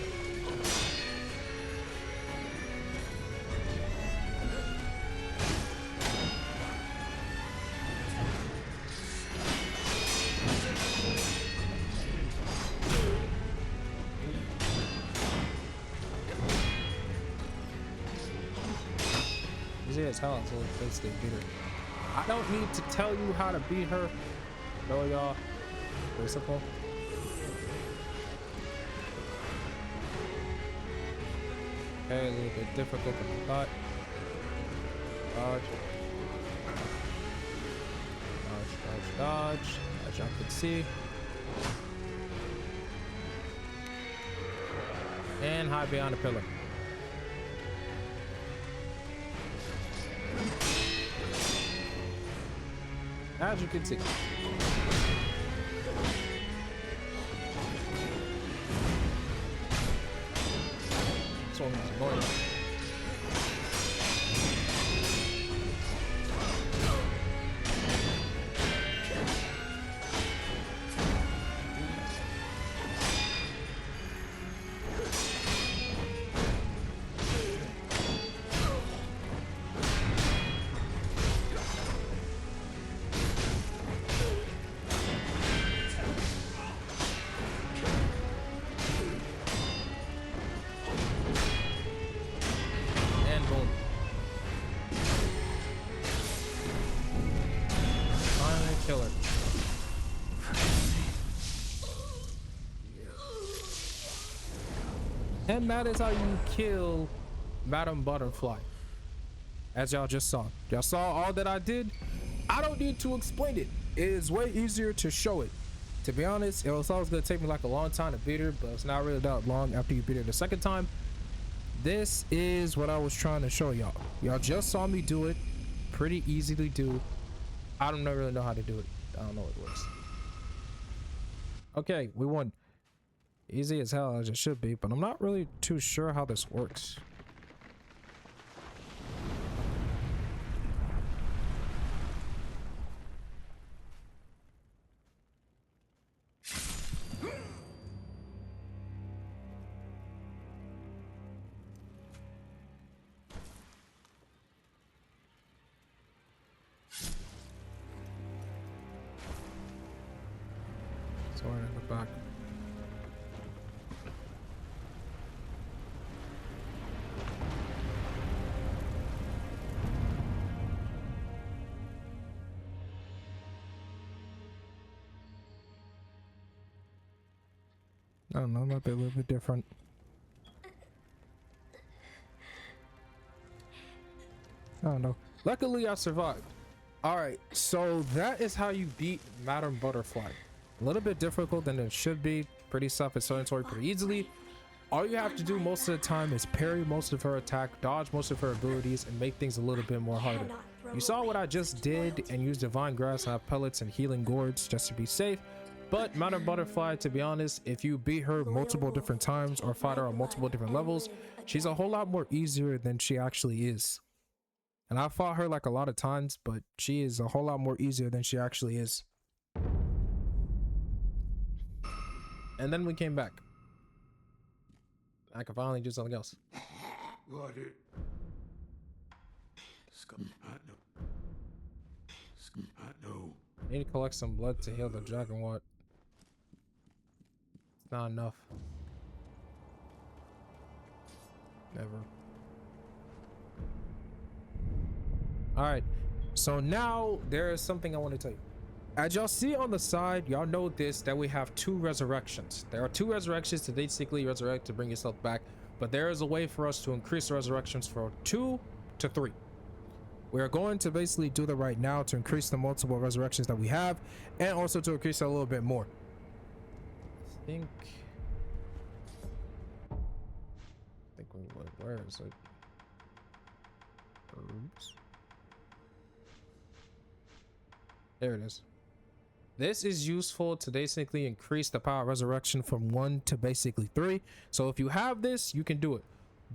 As hell until they beat her. I don't need to tell you how to beat her. No, y'all. Very simple. Okay, a little bit difficult than I thought. Dodge. Dodge. As y'all can see. And hide behind a pillar. As you can see. This one is annoying. Killer. And that is how you kill Madam Butterfly. As y'all just saw. Y'all saw all that I did. I don't need to explain it. It is way easier to show it. To be honest, it was always gonna take me like a long time to beat her, but it's not really that long after you beat her the second time. This is what I was trying to show y'all. Y'all just saw me do it. Pretty easily do. I don't really know how to do it. I don't know what works. Okay, we won. Easy as hell as it should be, but I'm not really too sure how this works. Sorry, in the back. I don't know, might be a little bit different. I don't know. Luckily, I survived. Alright, so that is how you beat Madam Butterfly. A little bit difficult than it should be. Pretty self-explanatory pretty easily. All you have to do most of the time is parry most of her attack, dodge most of her abilities, and make things a little bit more harder. You saw what I just did and used Divine Grass and have pellets and healing gourds just to be safe. But Madam Butterfly, to be honest, if you beat her multiple different times or fight her on multiple different levels, she's a whole lot more easier than she actually is. And I fought her like a lot of times, but she is a whole lot more easier than she actually is. And then we came back. I can finally do something else. What it? No. I need to collect some blood to heal the dragon. What? It's not enough. Never. Alright, so now there is something I want to tell you. As y'all see on the side, y'all notice that we have 2 resurrections. There are 2 resurrections to basically resurrect to bring yourself back, but there is a way for us to increase resurrections from 2 to 3. We are going to basically do that right now to increase the multiple resurrections that we have, and also to increase it a little bit more. I think where is it? Oops. There it is. This is useful to basically increase the power of resurrection from 1 to basically 3. So if you have this, you can do it.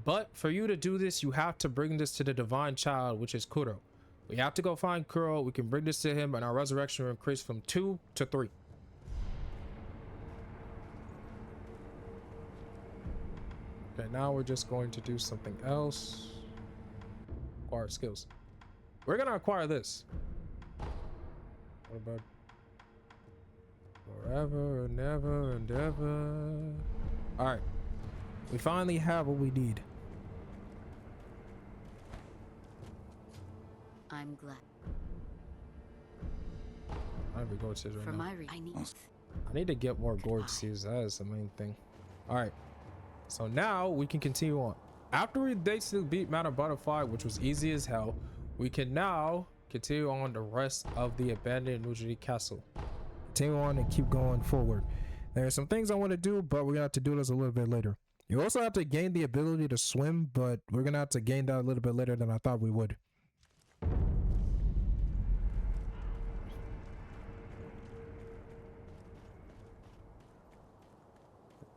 But for you to do this, you have to bring this to the divine child, which is Kuro. We have to go find Kuro. We can bring this to him, and our resurrection will increase from 2 to 3. Okay, now we're just going to do something else. Acquire skills. We're gonna acquire this. What about forever and ever and ever? All right, we finally have what we need. I'm glad. I have gourd seeds right For now. my I need to get more gourd seeds. That is the main thing. All right, so now we can continue on. After we basically beat Madam Butterfly, which was easy as hell, we can now continue on the rest of the abandoned Nujiri Castle. Continue on and keep going forward. There are some things I want to do, but we're gonna have to do this a little bit later. You also have to gain the ability to swim, but we're gonna have to gain that a little bit later than I thought we would.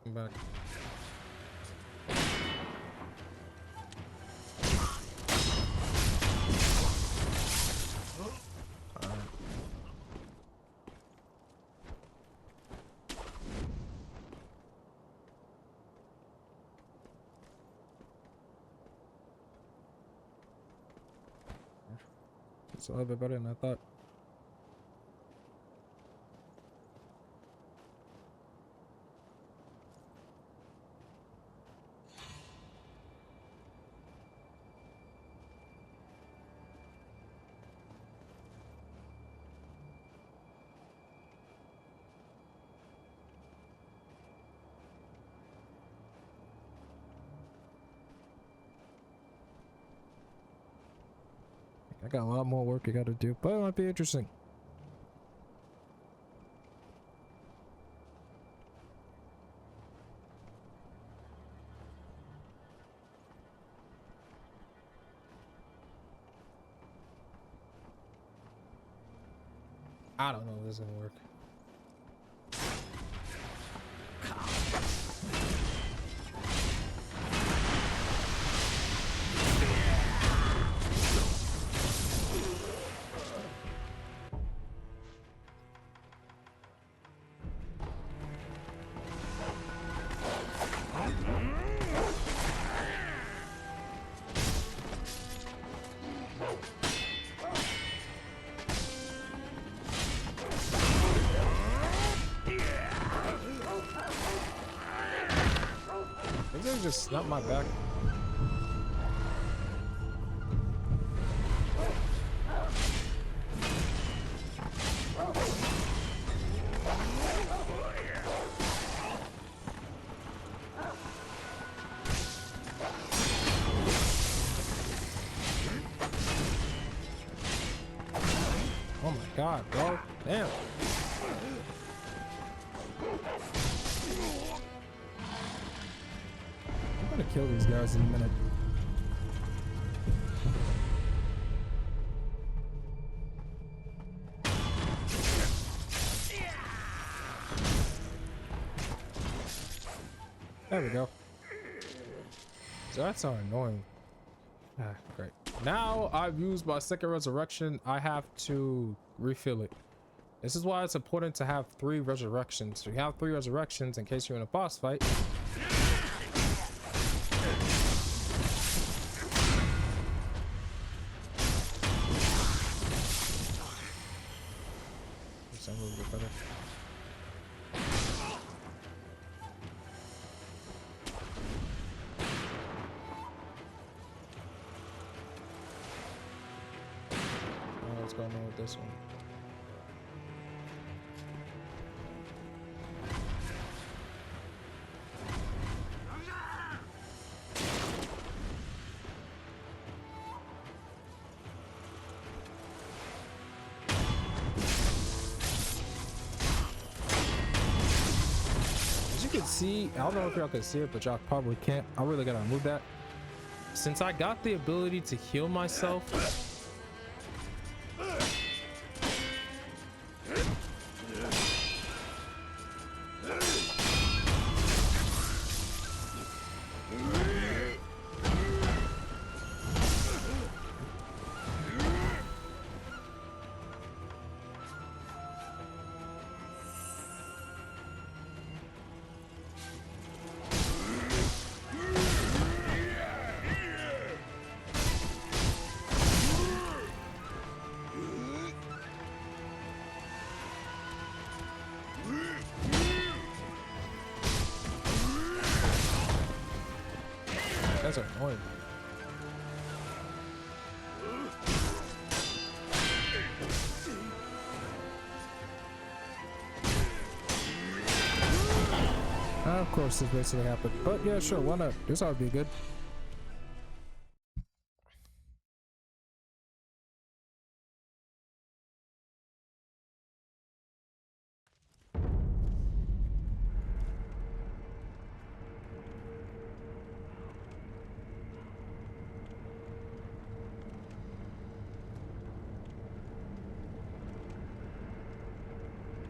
Come back. It's a little bit better than I thought. I got a lot more work I gotta do, but it might be interesting. I don't know if this is gonna work. just snap my back? Oh my god, bro. Damn. I'm gonna kill these guys in a minute. There we go. So that's so annoying. Ah, great. Now I've used my second resurrection. I have to refill it. This is why it's important to have 3 resurrections. So you have 3 resurrections in case you're in a boss fight. It's a little bit better. What's going on with this one? As you can see, I don't know if y'all can see it, but y'all probably can't. I really gotta remove that. Since I got the ability to heal myself, that's annoying. Of course, this basically happened, but yeah, sure, why not? This ought to be good.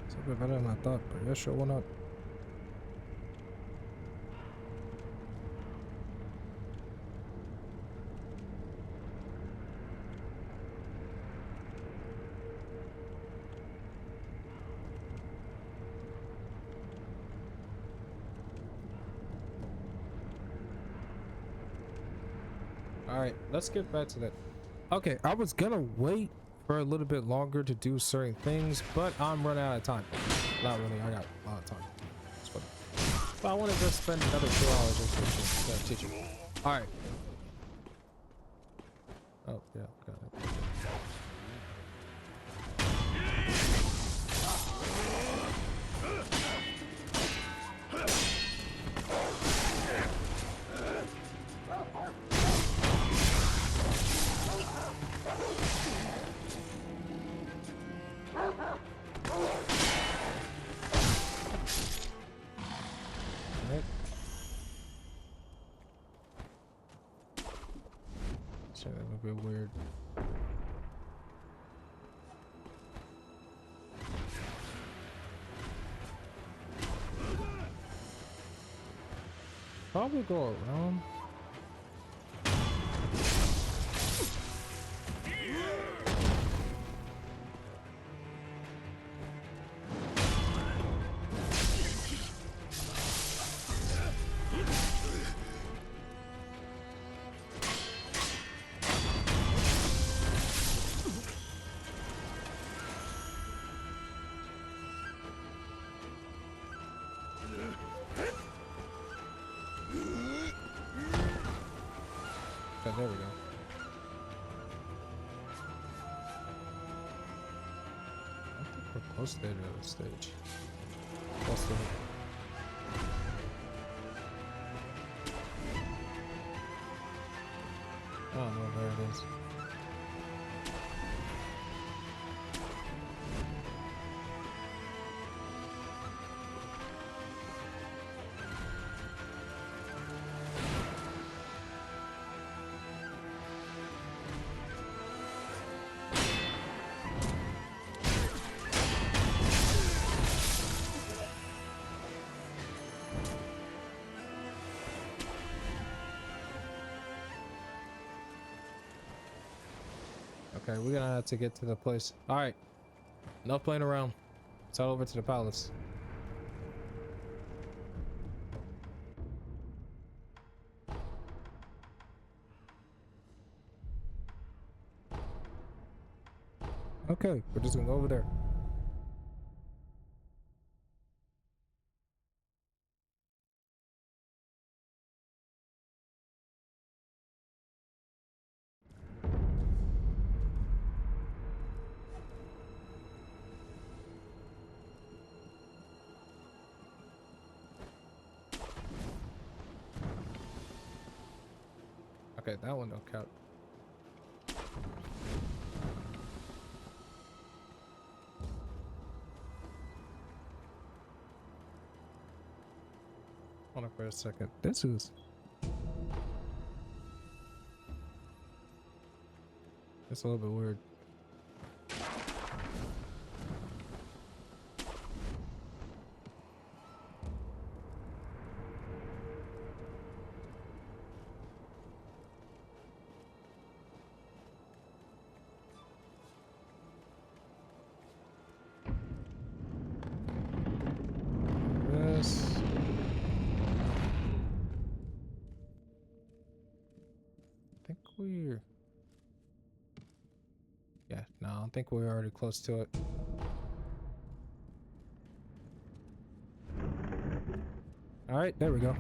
It's a bit better than I thought, but yeah, sure, why not? All right, let's get back to that. Okay, I was gonna wait for a little bit longer to do certain things, but I'm running out of time. Not really, I got a lot of time. It's funny. But I wanted to spend another 2 hours just teaching. All right. Oh yeah, got it. So that would be weird. Probably go around. there we go. I think we're close to the end of the stage. Close to it. I don't know where it is. Okay, we're gonna have to get to the place. All right, enough playing around. Let's head over to the palace. Okay, we're just gonna go over there. Okay, that one don't count. Hold on for a second. This is... It's a little bit weird. This. I think we're... Yeah, no, I think we're already close to it. All right, there we go.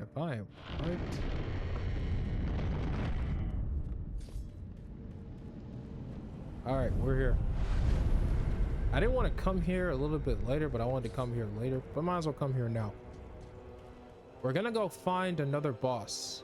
If I am right. All right, we're here. I didn't want to come here a little bit later, but I wanted to come here later, but might as well come here now. We're gonna go find another boss.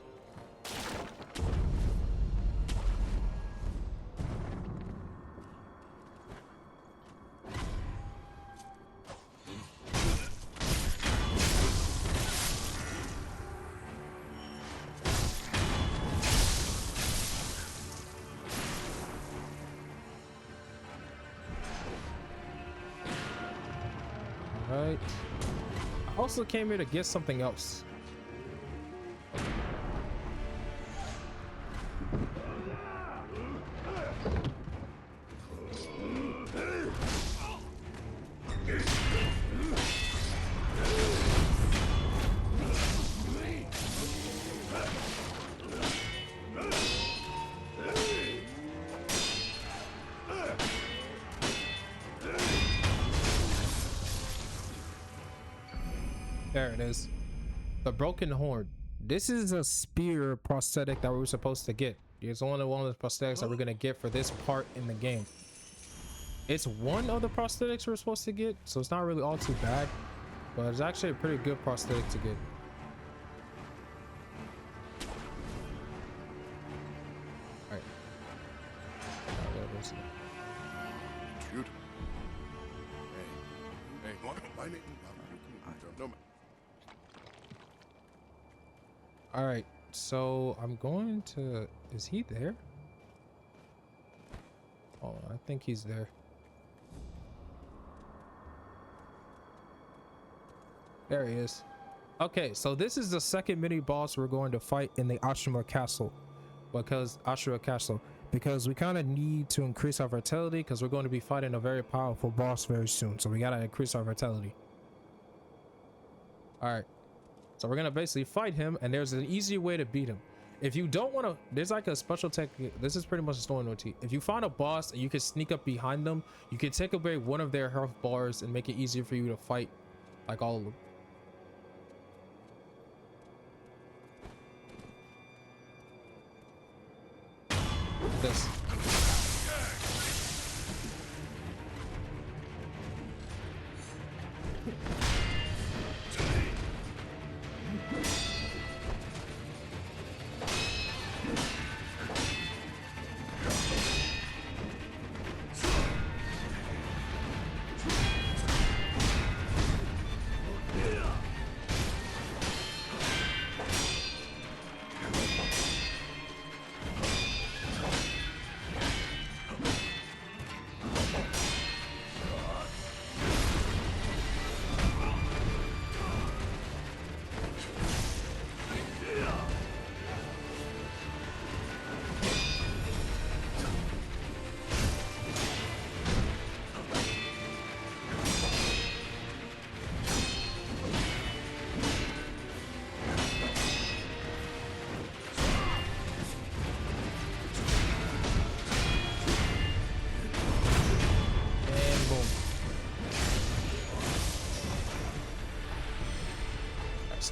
Right. I also came here to get something else. There it is. The broken horn. This is a spear prosthetic that we were supposed to get. It's only one of the prosthetics that we're gonna get for this part in the game. It's one of the prosthetics we're supposed to get, so it's not really all too bad, but it's actually a pretty good prosthetic to get. All right. Dude. Hey, what? My name? No. All right, so I'm going to... Is he there? Oh, I think he's there. There he is. Okay, so this is the second mini boss we're going to fight in the Ashura Castle, because we kind of need to increase our vitality, because we're going to be fighting a very powerful boss very soon, so we gotta increase our vitality. All right, so we're gonna basically fight him, and there's an easy way to beat him. If you don't want to, there's like a special technique. This is pretty much a story OT. If you find a boss and you can sneak up behind them, you can take away one of their health bars and make it easier for you to fight like all of them. This.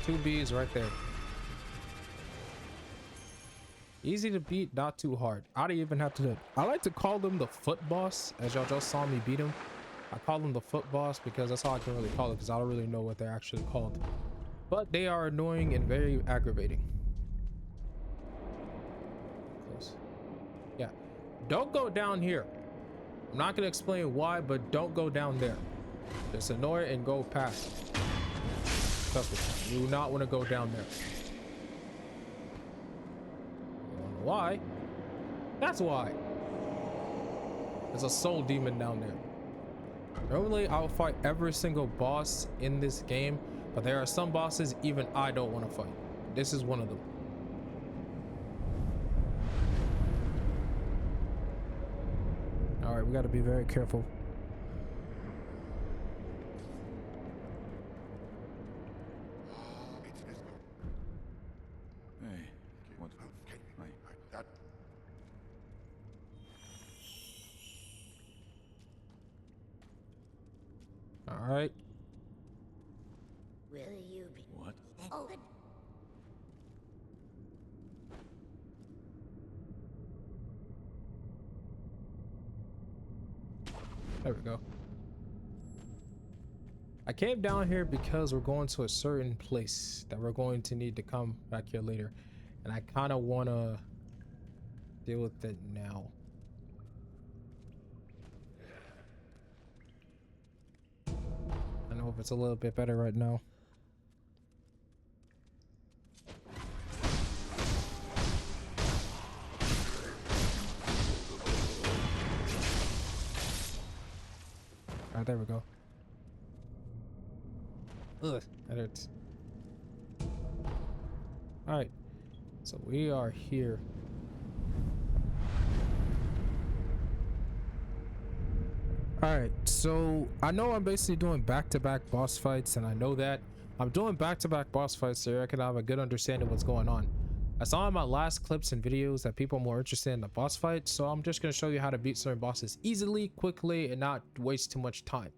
Two B's right there. Easy to beat, not too hard. I don't even have to. I like to call them the foot boss, as y'all just saw me beat him. I call them the foot boss because that's all I can really call it, because I don't really know what they're actually called. But they are annoying and very aggravating. Close. Yeah. Don't go down here. I'm not gonna explain why, but don't go down there. Just annoy it and go past. Trust me, you do not want to go down there. You don't know why? That's why. There's a soul demon down there. Normally, I'll fight every single boss in this game, but there are some bosses even I don't want to fight. This is one of them. All right, we got to be very careful. All right. Will you be? What? Oh. There we go. I came down here because we're going to a certain place that we're going to need to come back here later. And I kind of want to deal with it now. I don't know if it's a little bit better right now. All right, there we go. Ugh, that hurts. All right, so we are here. All right, so I know I'm basically doing back-to-back boss fights, and I know that I'm doing back-to-back boss fights so I can have a good understanding of what's going on. I saw in my last clips and videos that people are more interested in the boss fight, so I'm just going to show you how to beat certain bosses easily, quickly, and not waste too much time.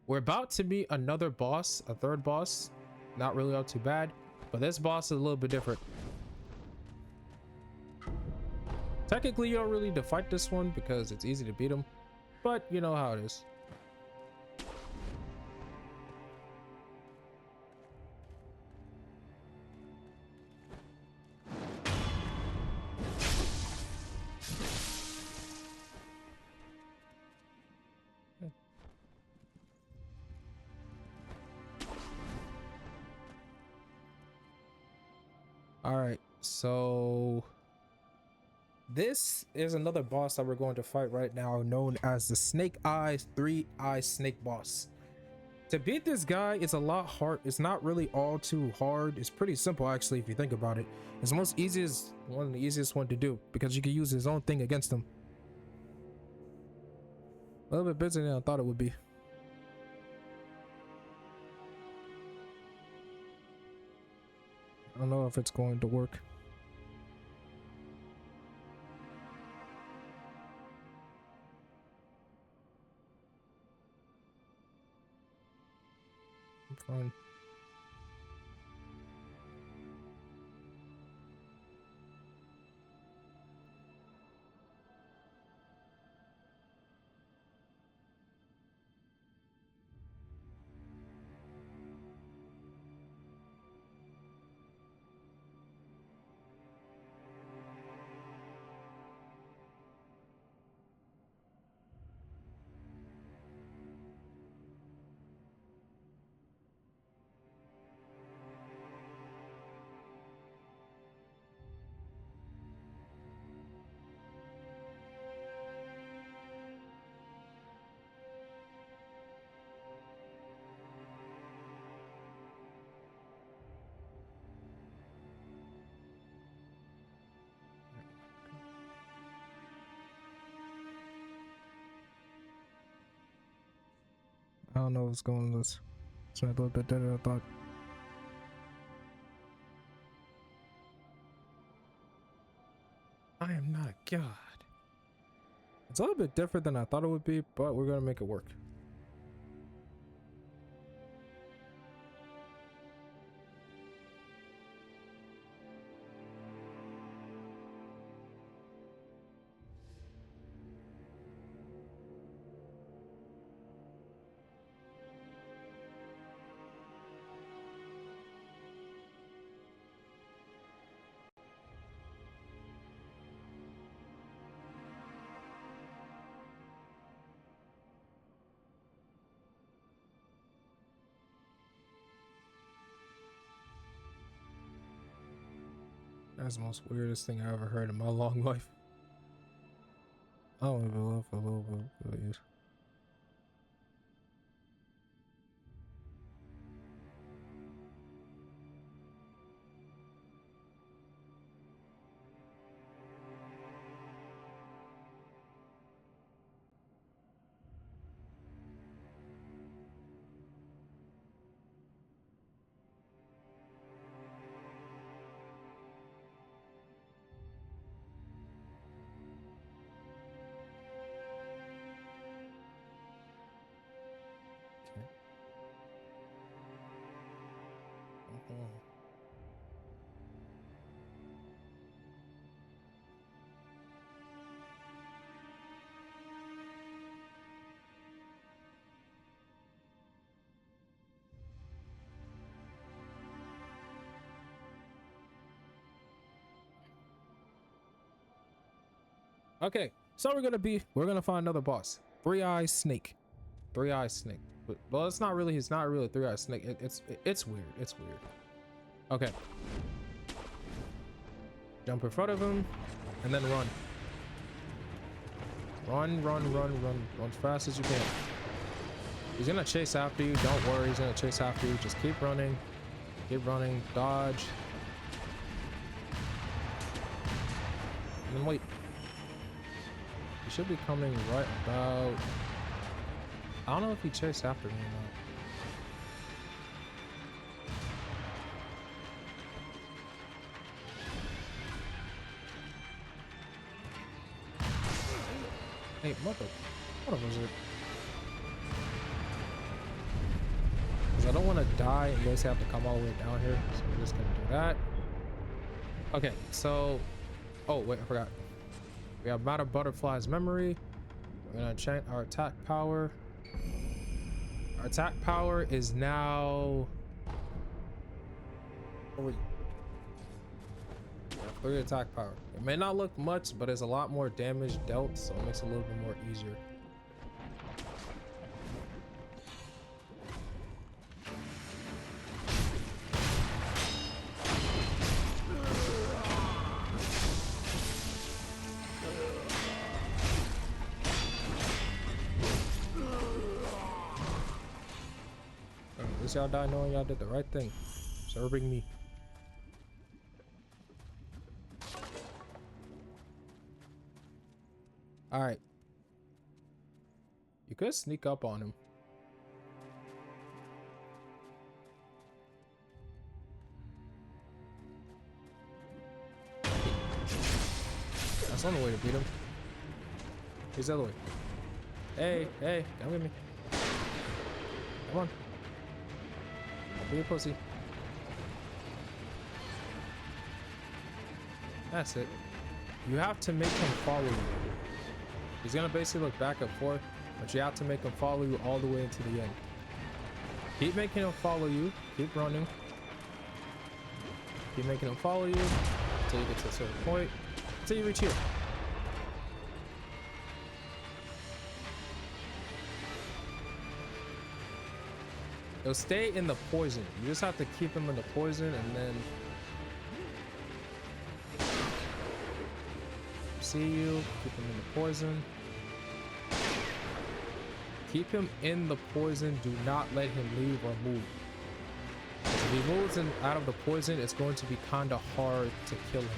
We're about to meet another boss, a third boss. Not really all too bad, but this boss is a little bit different. Technically, you don't really need to fight this one because it's easy to beat him, but you know how it is. All right, so this is another boss that we're going to fight right now, known as the Snake Eyes 3-Eye Snake Boss. To beat this guy, it's a lot hard. It's not really all too hard. It's pretty simple, actually, if you think about it. It's the most easiest, one of the easiest one to do, because you can use his own thing against him. A little bit busier than I thought it would be. I don't know if it's going to work. I'm fine. I don't know what's going on this. It's a little bit better than I thought. I am not God. It's a little bit different than I thought it would be, but we're gonna make it work. That's the most weirdest thing I ever heard in my long life. I don't even love a little bit weird. Okay, so we're gonna find another boss. Three-eyed snake. Three-eyed snake. Well, it's not really a three-eyed snake. It's weird. It's weird. Okay. Jump in front of him and then run. Run as fast as you can. He's gonna chase after you. Don't worry, he's gonna chase after you. Just keep running. Keep running. Dodge. And then wait. He should be coming right about... I don't know if he chased after me or not. Hey, what was it? Because I don't want to die and guys have to come all the way down here, so we're just gonna do that. Okay, so... Oh, wait, I forgot. We have Matter Butterfly's memory. We're gonna enchant our attack power. Our attack power is now... Oh, wait. We have 3 attack power. It may not look much, but it's a lot more damage dealt, so it makes it a little bit more easier. At least y'all die knowing y'all did the right thing. Serving me. Alright. You could sneak up on him. That's not the way to beat him. He's the other way. Hey, come with me. Come on. Don't be a pussy. That's it. You have to make him follow you. He's gonna basically look back and forth, but you have to make him follow you all the way into the end. Keep making him follow you. Keep running. Keep making him follow you until you get to a certain point. Until you reach here. He'll stay in the poison. You just have to keep him in the poison and then... See you. Keep him in the poison. Keep him in the poison. Do not let him leave or move. If he moves out of the poison, it's going to be kind of hard to kill him.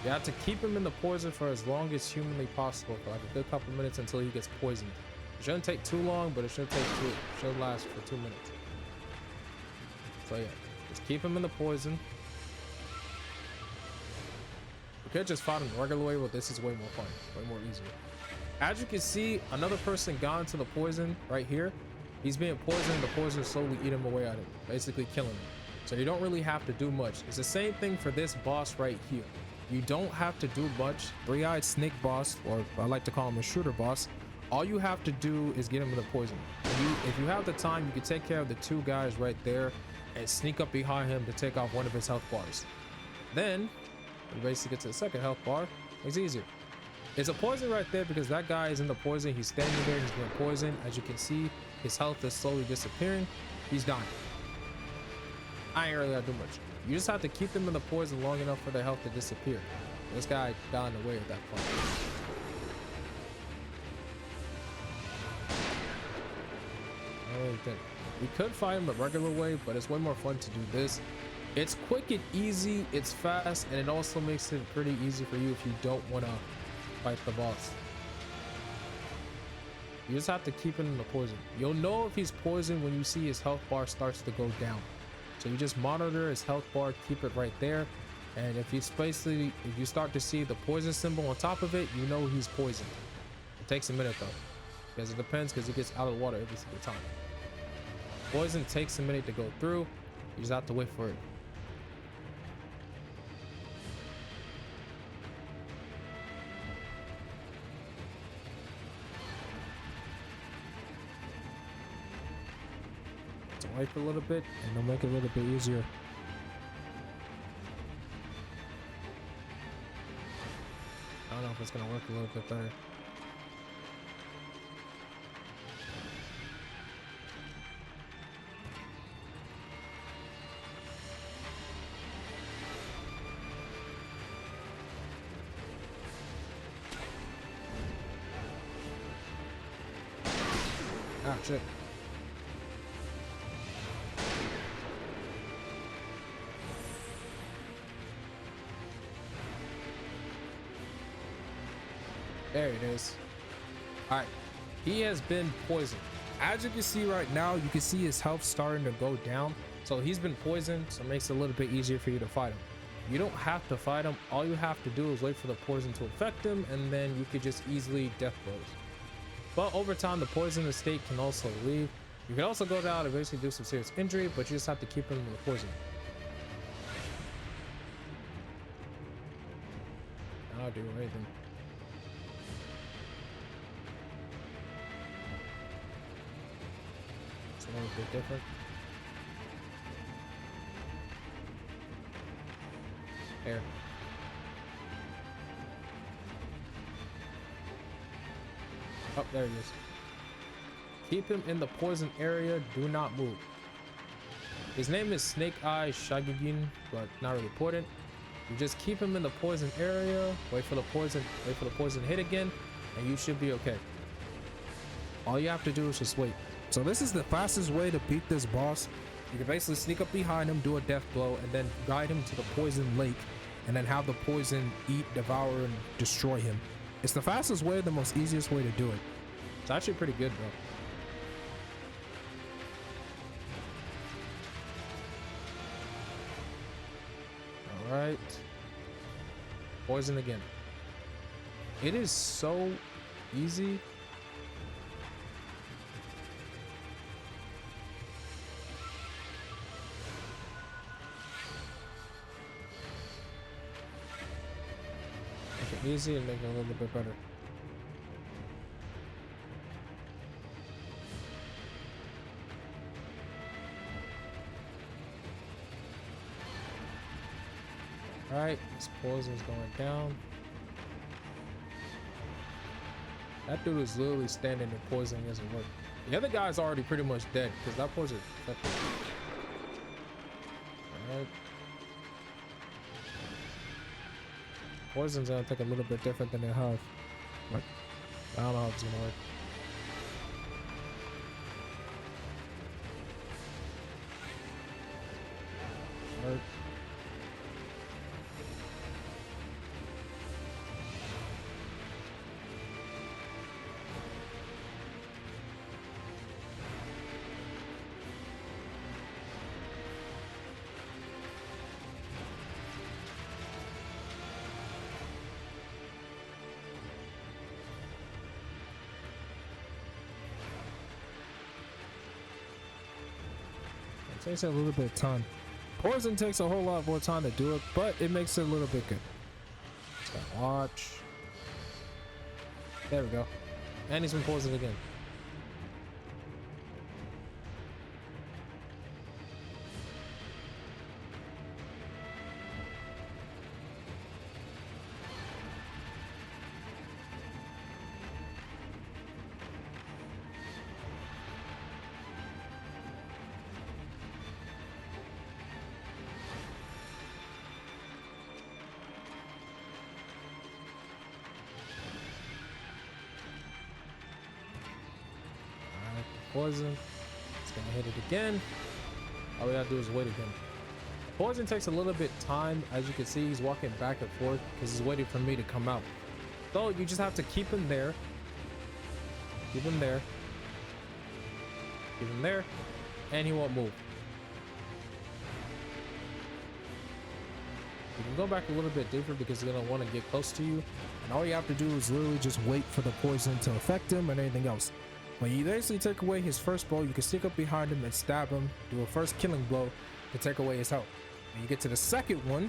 You have to keep him in the poison for as long as humanly possible, for like a good couple minutes until he gets poisoned. It shouldn't take too long, but it should last for 2 minutes. So yeah, just keep him in the poison. We could just fight him the regular way, but this is way more fun, way more easier. As you can see, another person got into the poison right here. He's being poisoned. The poison is slowly eating him away at him, basically killing him. So you don't really have to do much. It's the same thing for this boss right here. You don't have to do much. Three-eyed snake boss, or I like to call him a shooter boss. All you have to do is get him in the poison. If you have the time, you can take care of the 2 guys right there and sneak up behind him to take off one of his health bars. Then you basically get to the second health bar. It's easier. It's a poison right there because that guy is in the poison. He's standing there. He's being poisoned. As you can see, his health is slowly disappearing. He's dying. I ain't really gotta do much. You just have to keep them in the poison long enough for their health to disappear. This guy got in the way at that point. I don't really think we could fight him the regular way, but it's way more fun to do this. It's quick and easy, it's fast, and it also makes it pretty easy for you if you don't want to fight the boss. You just have to keep him in the poison. You'll know if he's poisoned when you see his health bar starts to go down. So you just monitor his health bar, keep it right there, and if you start to see the poison symbol on top of it, you know he's poisoned. It takes a minute though, because it depends, because it gets out of the water every single time. Poison takes a minute to go through. You just have to wait for it. To wipe a little bit, and it'll make it a little bit easier. I don't know if it's gonna work a little bit better. Ah, shit. There it is. All right, he has been poisoned. As you can see right now, you can see his health starting to go down. So he's been poisoned, so it makes it a little bit easier for you to fight him. You don't have to fight him. All you have to do is wait for the poison to affect him, and then you could just easily death blows. But over time, the poisonous state can also leave. You can also go down and basically do some serious injury, but you just have to keep him in the poison. I'll do anything. It's a little bit different. Here. Oh, there he is. Keep him in the poison area. Do not move. His name is Snake Eye Shagigin, but not really important. You just keep him in the poison area. Wait for the poison hit again, and you should be okay. All you have to do is just wait. So this is the fastest way to beat this boss. You can basically sneak up behind him, do a death blow, and then guide him to the poison lake, and then have the poison eat, devour, and destroy him. It's the fastest way, the most easiest way to do it. It's actually pretty good, bro. All right. Poison again. It is so easy. Make it easy and make it a little bit better. Alright, this poison's going down. That dude is literally standing and poisoning doesn't work. The other guy's already pretty much dead because that poison is effective. Alright. Poison's gonna take a little bit different than they have. But I don't know how it's gonna work. Alright. takes a little bit of time. Poison takes a whole lot more time to do it, but it makes it a little bit good. Just gotta watch. There we go. And he's been poisoned again. Poison. It's gonna hit it again. All we gotta do is wait again. Poison takes a little bit time. As you can see, he's walking back and forth because he's waiting for me to come out. So you just have to keep him there. Keep him there. Keep him there. And he won't move. You can go back a little bit deeper because he's gonna want to get close to you. And all you have to do is literally just wait for the poison to affect him and anything else. When you basically take away his first blow, you can sneak up behind him and stab him, do a first killing blow to take away his health. When you get to the second one,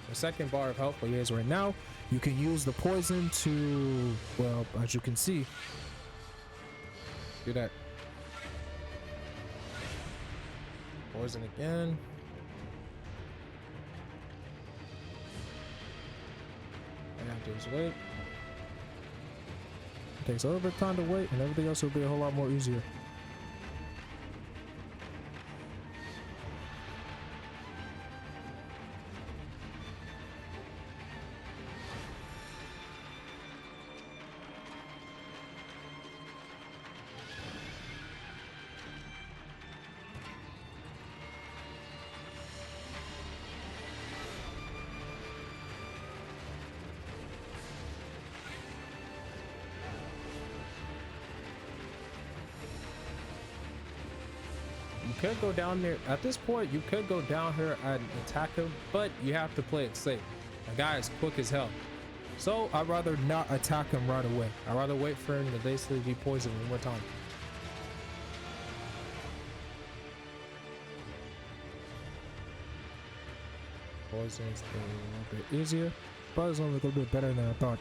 the second bar of health where he is right now, you can use the poison to, well, as you can see, do that. Poison again. All I have to do is wait. Takes a little bit of time to wait, and everything else will be a whole lot more easier. You could go down there at this point. You could go down here and attack him, but you have to play it safe. The guy is quick as hell, so I'd rather not attack him right away. I'd rather wait for him to basically be poisoned one more time. Poison's a little bit easier, but it's only a little bit better than I thought.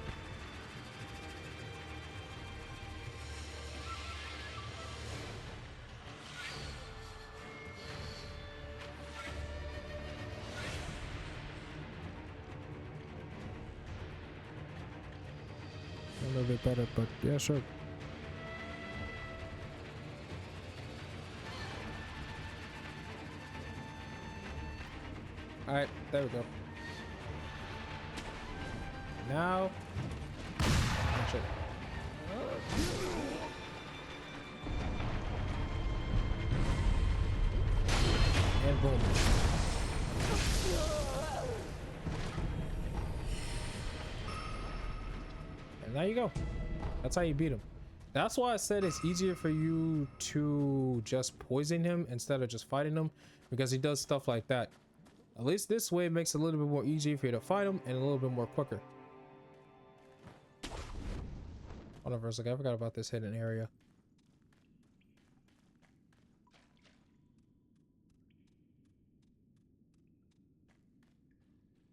A little bit better, but yeah, sure. All right, there we go. Now, watch it. And boom. And there you go. That's how you beat him. That's why I said it's easier for you to just poison him instead of just fighting him, because he does stuff like that. At least this way it makes it a little bit more easier for you to fight him and a little bit more quicker. Hold on for a second, I forgot about this hidden area.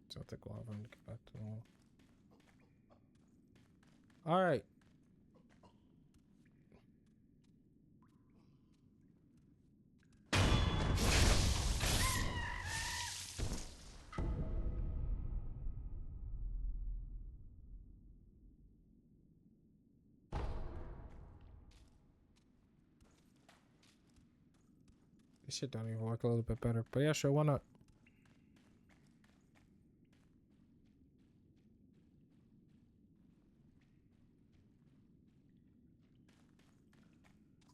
So I'll take a while for him to get back to normal. Alright. This shit don't even work a little bit better, but yeah, sure, why not?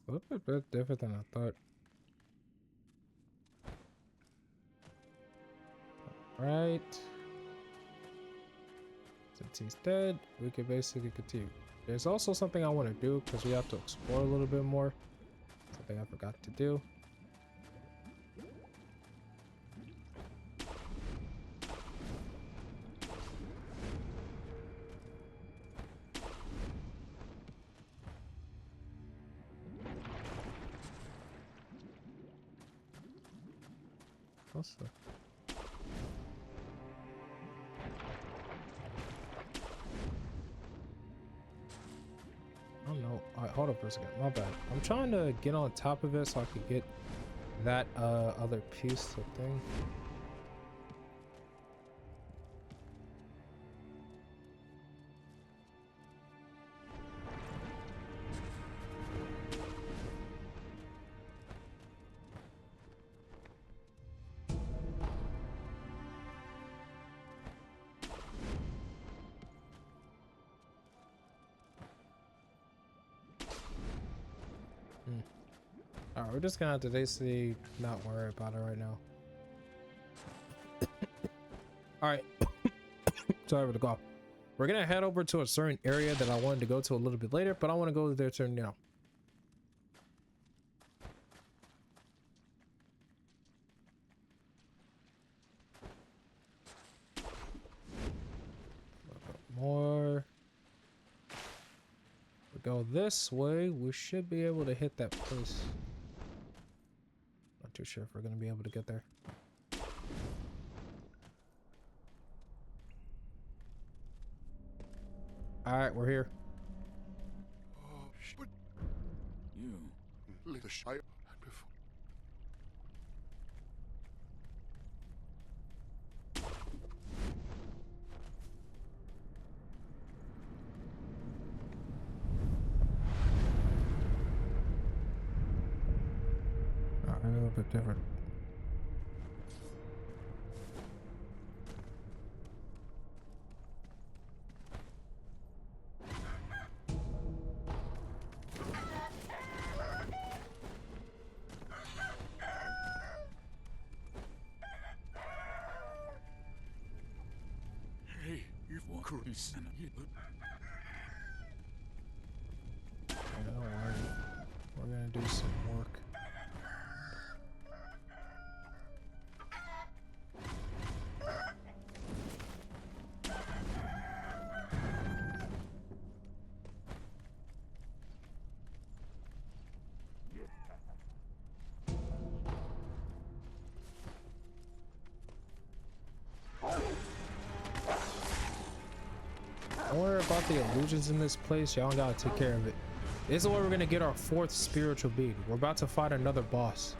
A little bit different than I thought. Right. Since he's dead, we can basically continue. There's also something I want to do because we have to explore a little bit more. Something I forgot to do. What's the... I don't know. Alright, hold up for a second. My bad. I'm trying to get on top of it so I could get that other piece of thing. Alright, we're just gonna have to basically not worry about it right now. Alright. Sorry for the cough. We're gonna head over to a certain area that I wanted to go to a little bit later, but I want to go there to now. More. We go this way, we should be able to hit that place. Not too sure if we're gonna be able to get there. All right, we're here. Oh, shit. You. Little shy before. A little bit different. Hey, you've What could is an- Don't worry. We're gonna do some work. Don't worry about the illusions in this place. Y'all gotta take care of it. This is where we're gonna get our 4th spiritual being. We're about to fight another boss.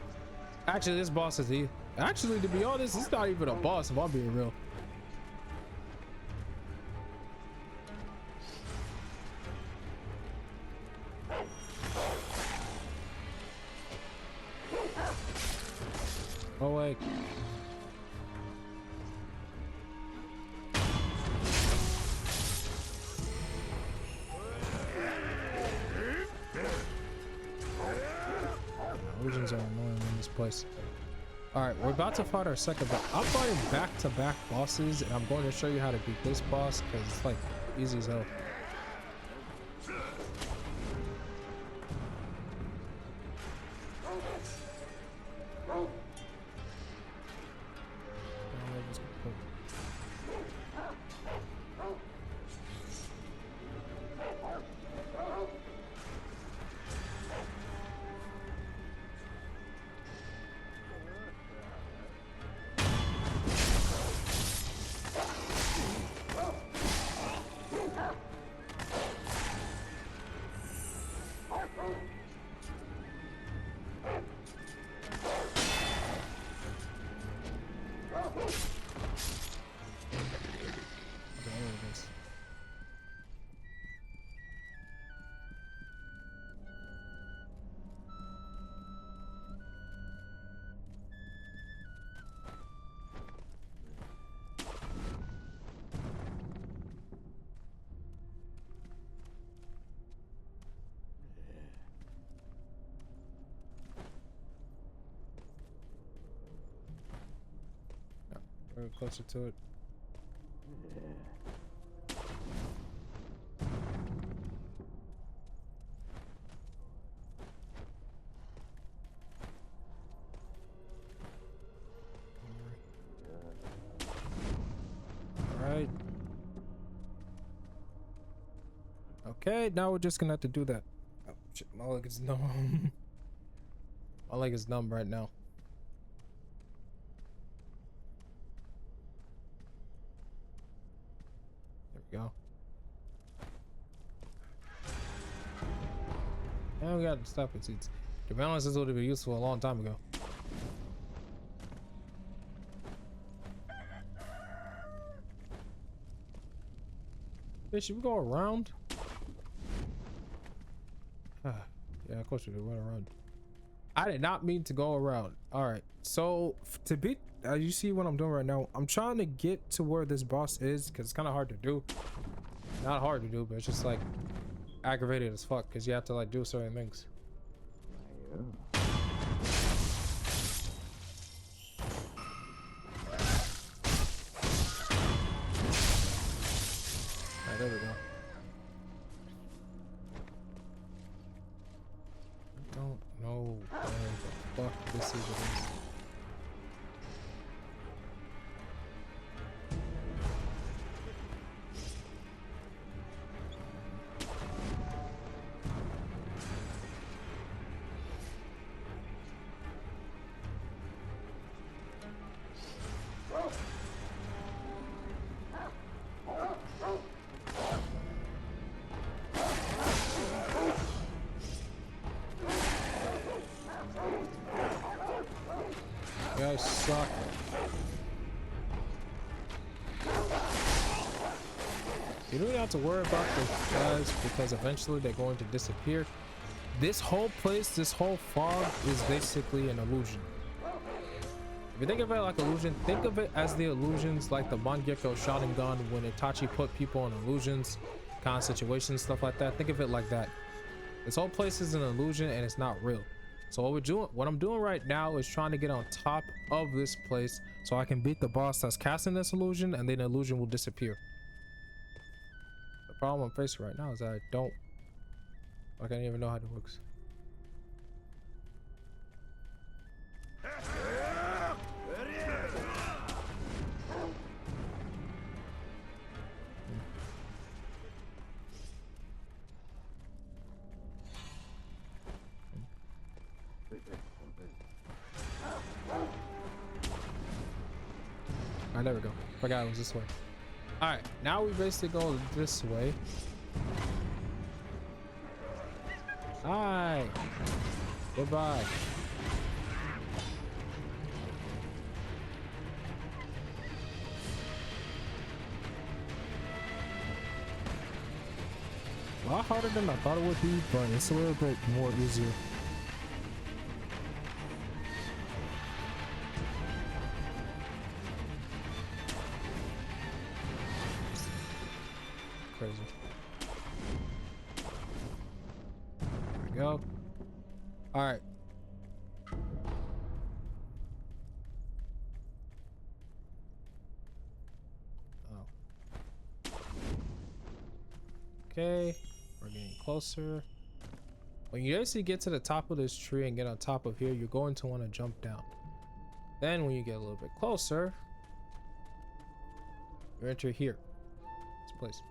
Actually, this boss is actually, to be honest, it's not even a boss if I'm being real. Oh wait. Illusions are annoying in this place. Alright, we're about to fight our second boss. I'm fighting back-to-back bosses, and I'm going to show you how to beat this boss, because it's like easy as hell. We're closer to it. Alright. Okay, now we're just gonna have to do that. Oh shit, my leg is numb. My leg is numb right now. And we got stopping seats. To be honest, this would have been useful a long time ago. Hey, should we go around? Yeah, of course we do. Run around. I did not mean to go around. All right, so to beat, you see what I'm doing right now, I'm trying to get to where this boss is because it's kind of hard to do. Not hard to do, but it's just like aggravated as fuck because you have to like do certain things. Alright, there we go. I don't know where the fuck this is. You guys suck. You don't have to worry about the guys because eventually they're going to disappear. This whole place, this whole fog is basically an illusion. If you think of it like illusion, think of it as the illusions like the Mangekyo Sharingan when Itachi put people in illusions, kind of situations, stuff like that. Think of it like that. This whole place is an illusion and it's not real. So what I'm doing right now is trying to get on top of this place so I can beat the boss that's casting this illusion, and then the illusion will disappear. The problem I'm facing right now is that I don't even know how it works. Alright, there we go. Forgot it was this way. Alright, now we basically go this way. Hi. Goodbye. A lot harder than I thought it would be, but it's a little bit more easier. Crazy. There we go. All right. Oh. Okay, we're getting closer. When you actually get to the top of this tree and get on top of here, you're going to want to jump down. Then when you get a little bit closer, you enter here. This place.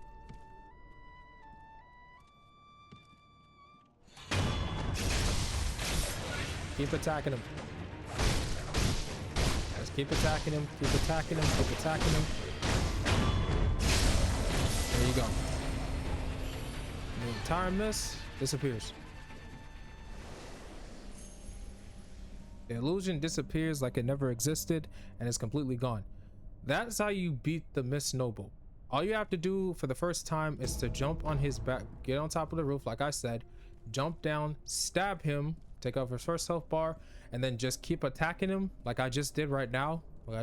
Keep attacking him. Just keep attacking him, keep attacking him, keep attacking him. There you go. The entire miss disappears. The illusion disappears like it never existed and is completely gone. That's how you beat the Miss Noble. All you have to do for the first time is to jump on his back, get on top of the roof, like I said, jump down, stab him, take off his first health bar, and then just keep attacking him like I just did right now. And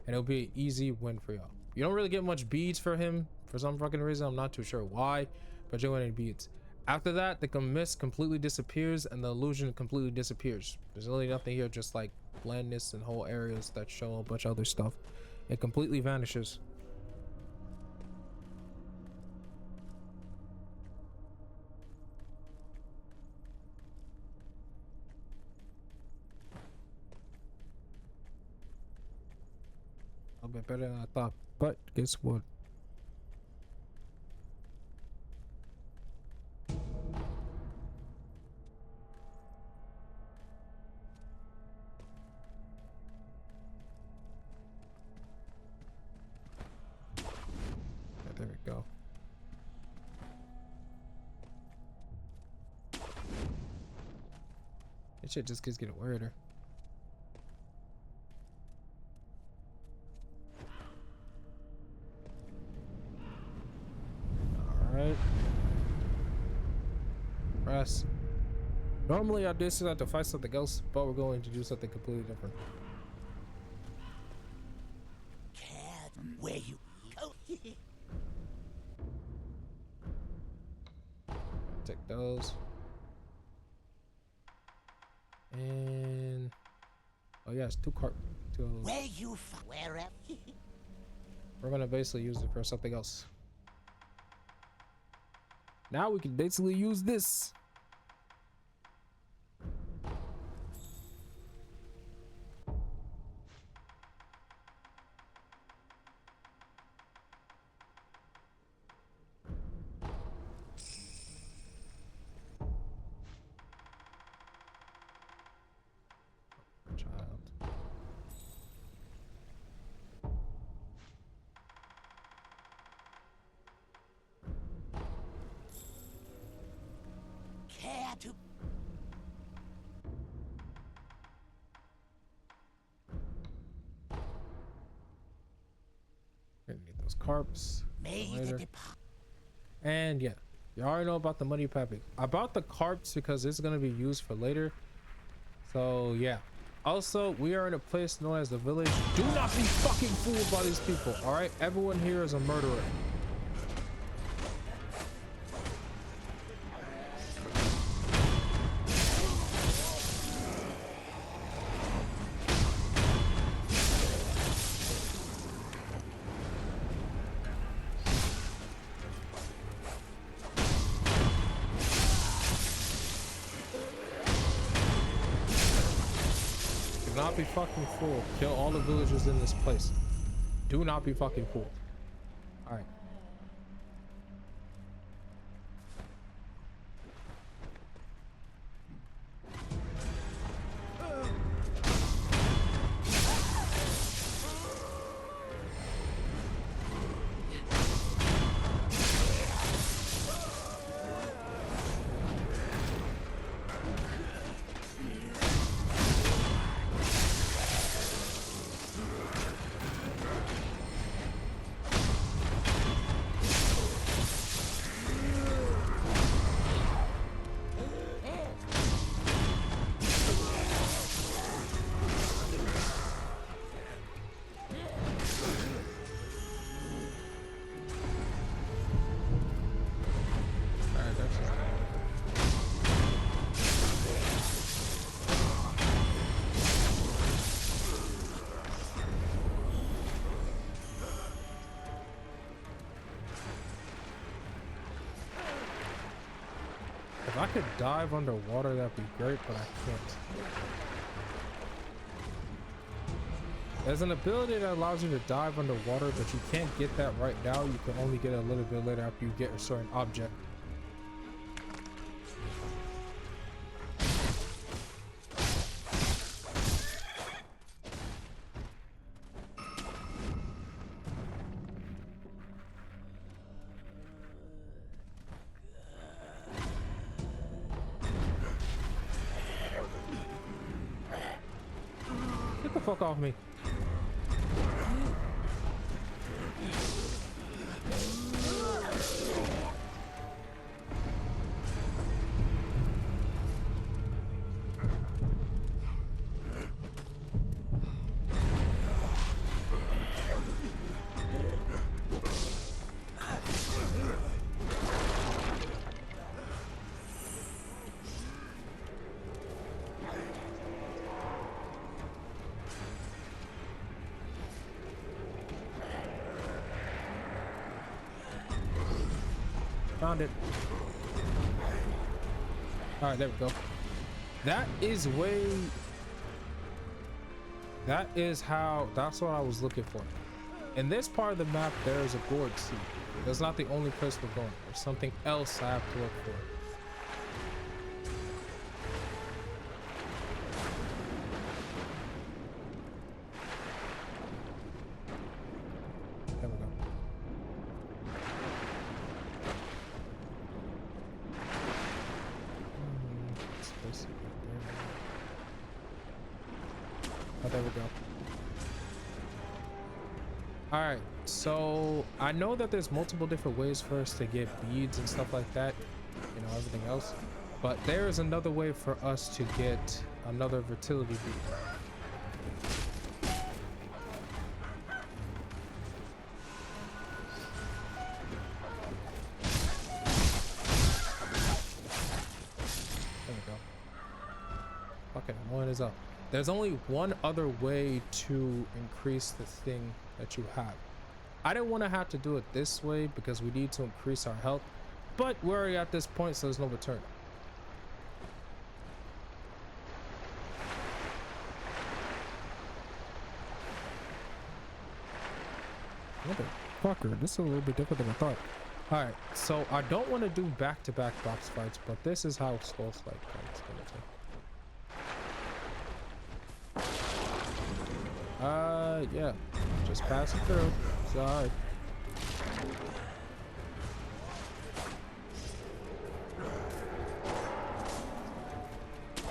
it'll be an easy win for y'all. You don't really get much beads for him for some fucking reason. I'm not too sure why, but you're getting beads. After that, the mist completely disappears and the illusion completely disappears. There's really nothing here, just like blandness and whole areas that show a bunch of other stuff. It completely vanishes. A bit better than I thought, but guess what? There we go. This shit just keeps getting weirder. Alright. Press. Normally I do this to fight something else, but we're going to do something completely different. Cat, where you go? Take those. And oh yeah, it's two of those. Where you wherever? We're gonna basically use it for something else. Now we can basically use this. Child. Cat. Gonna need those carps May later. the depart. And yeah, you already know about the money papping. I bought the carps because it's gonna be used for later. So yeah. Also, we are in a place known as the village. Do not be fucking fooled by these people. All right, everyone here is a murderer. Do not be fucking fooled. Kill all the villagers in this place. Do not be fucking fooled. All right. If I could dive underwater, that'd be great, but I can't. There's an ability that allows you to dive underwater, but you can't get that right now. You can only get it a little bit later after you get a certain object. Get the fuck off me. Found it. All right, there we go. That is way. That is how. That's what I was looking for. In this part of the map, there is a gourd seed. That's not the only place we're going. There's something else I have to look for. There we go. It's basically there. Oh, there we go. All right, so I know that there's multiple different ways for us to get beads and stuff like that, you know, everything else, but there is another way for us to get another fertility bead. There we go. Okay, one is up. There's only one other way to increase the thing that you have. I didn't want to have to do it this way because we need to increase our health, but we're already at this point, so there's no return. Motherfucker, this is a little bit different than I thought. All right, so I don't want to do back-to-back box fights, but this is how Skull Slide fights gonna take. Yeah, just pass it through. Sorry.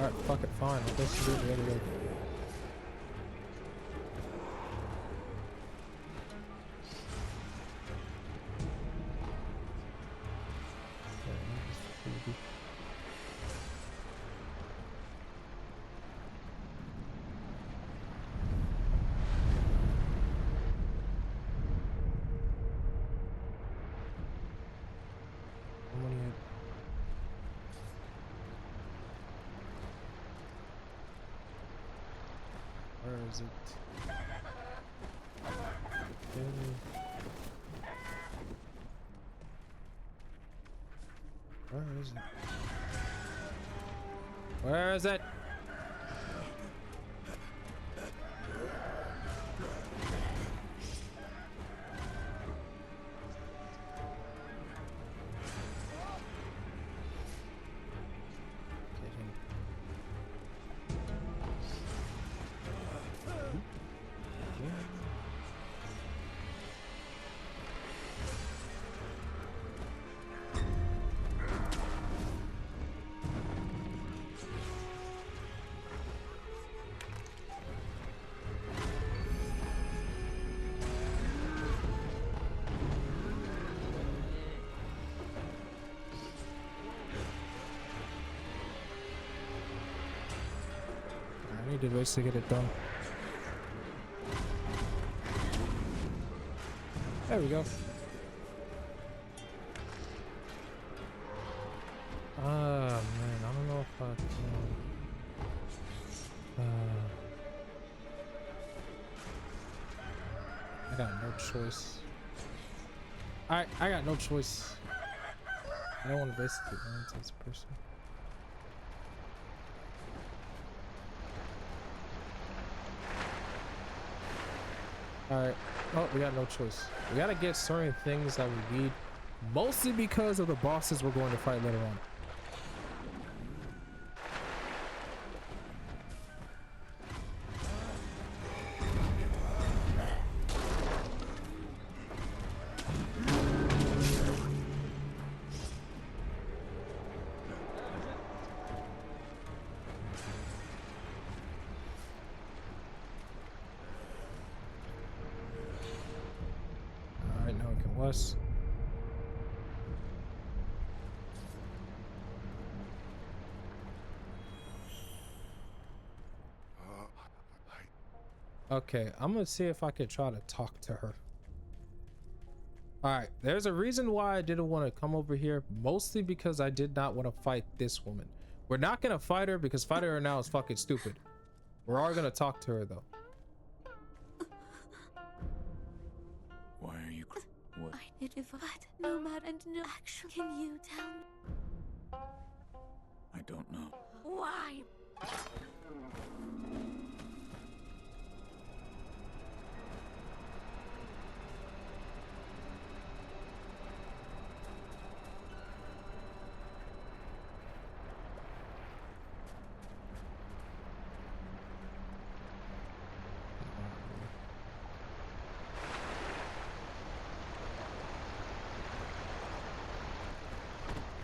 Alright, fuck it, fine. I'll just do it anyway. Where is it? Where is it? Where is it? I need ways to get it done. There we go. Ah, man, I don't know if I can. I got no choice. I got no choice. I don't want to basically run into this person. Alright, oh, we got no choice. We gotta get certain things that we need, mostly because of the bosses we're going to fight later on. West. Okay, I'm gonna see if I can try to talk to her. All right, there's a reason why I didn't want to come over here, mostly because I did not want to fight this woman. We're not gonna fight her because fighting her now is fucking stupid. We're all gonna talk to her though. Why are you what? I did it, but no matter and no action. Can you tell me I don't know. why?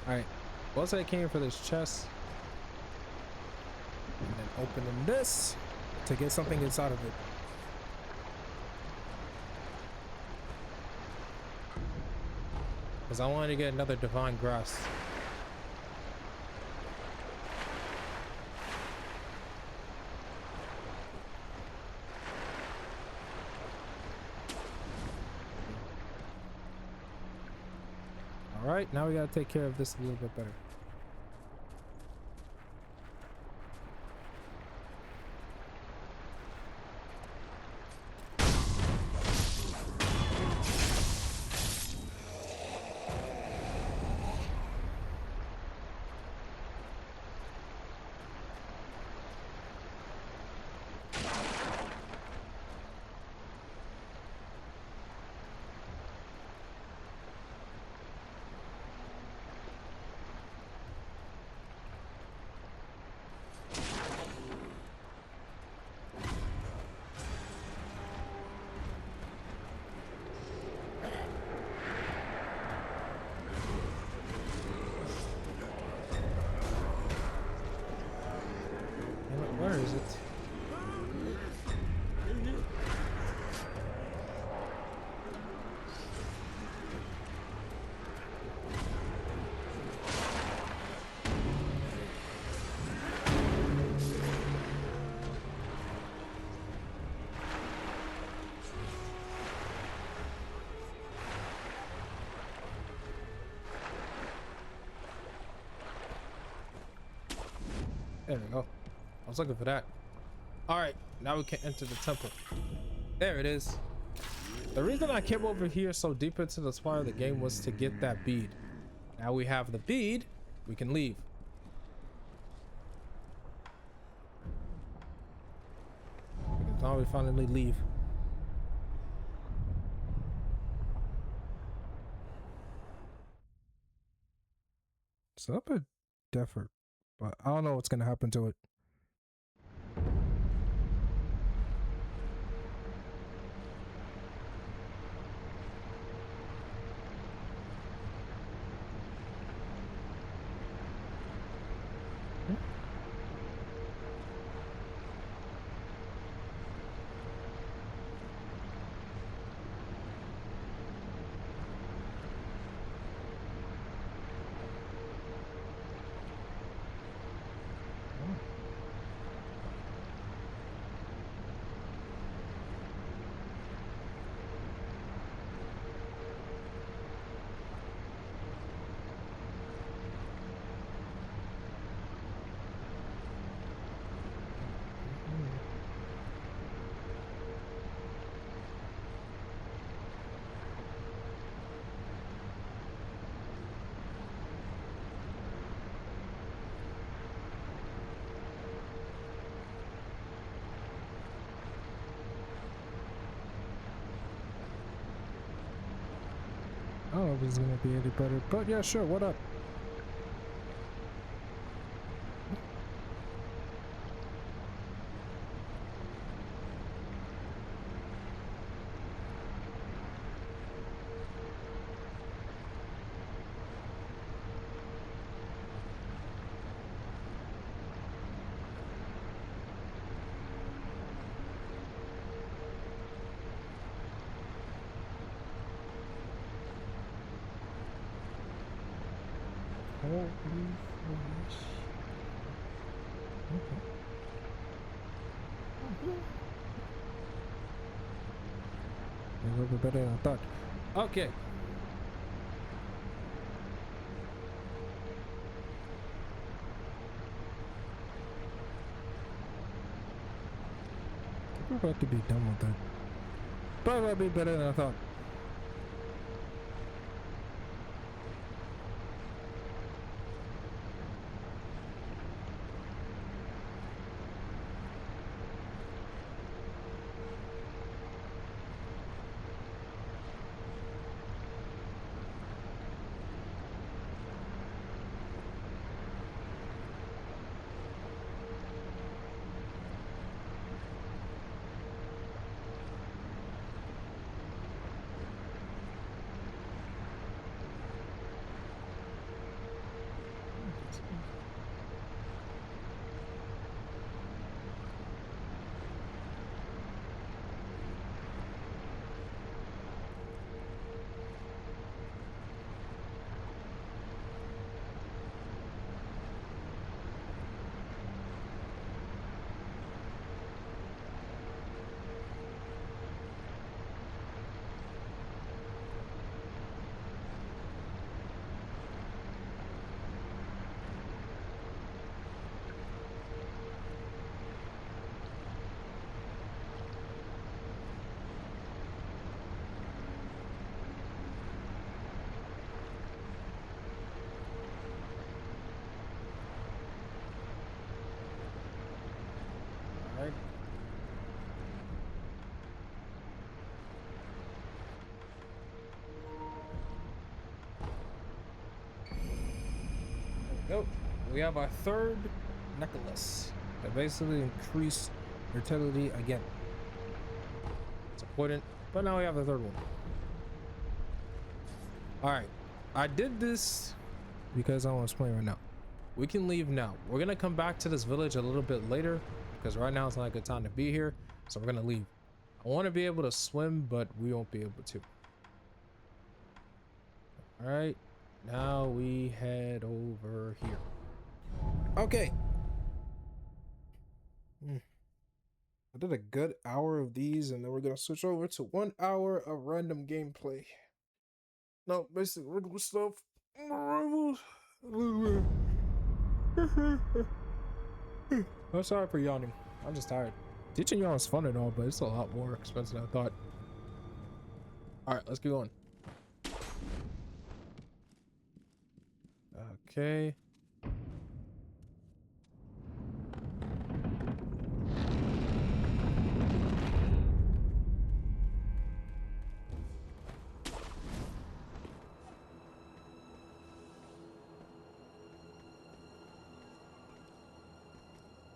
Alright, once I came for this chest, and then opening this, to get something inside of it. Because I wanted to get another divine grass. All right, now we gotta take care of this a little bit better. Where is it? There we go. I was looking for that. All right, now we can enter the temple. There it is. The reason I came over here so deep into the spire of the game was to get that bead. Now we have the bead, we can leave. Now we finally leave. It's up a effort, but I don't know what's gonna happen to it. I don't know if it's gonna be any better, but yeah, sure, what up? Holy flash. Okay. A little bit better than I thought. Okay. We're about to be done with that. But it'll be better than I thought. go. We have our third necklace that basically increased fertility again. It's important, but now we have the third one. All right, I did this because I want to explain right now. We can leave now. We're gonna come back to this village a little bit later because right now it's not a good time to be here, so we're gonna leave. I want to be able to swim, but we won't be able to. All right, now we head over here. Okay. I did a good hour of these, and then we're gonna switch over to 1 hour of random gameplay. No, basically regular stuff. I'm sorry for yawning. I'm just tired. Teaching y'all is fun and all, but it's a lot more expensive than I thought. All right, let's get going. Okay.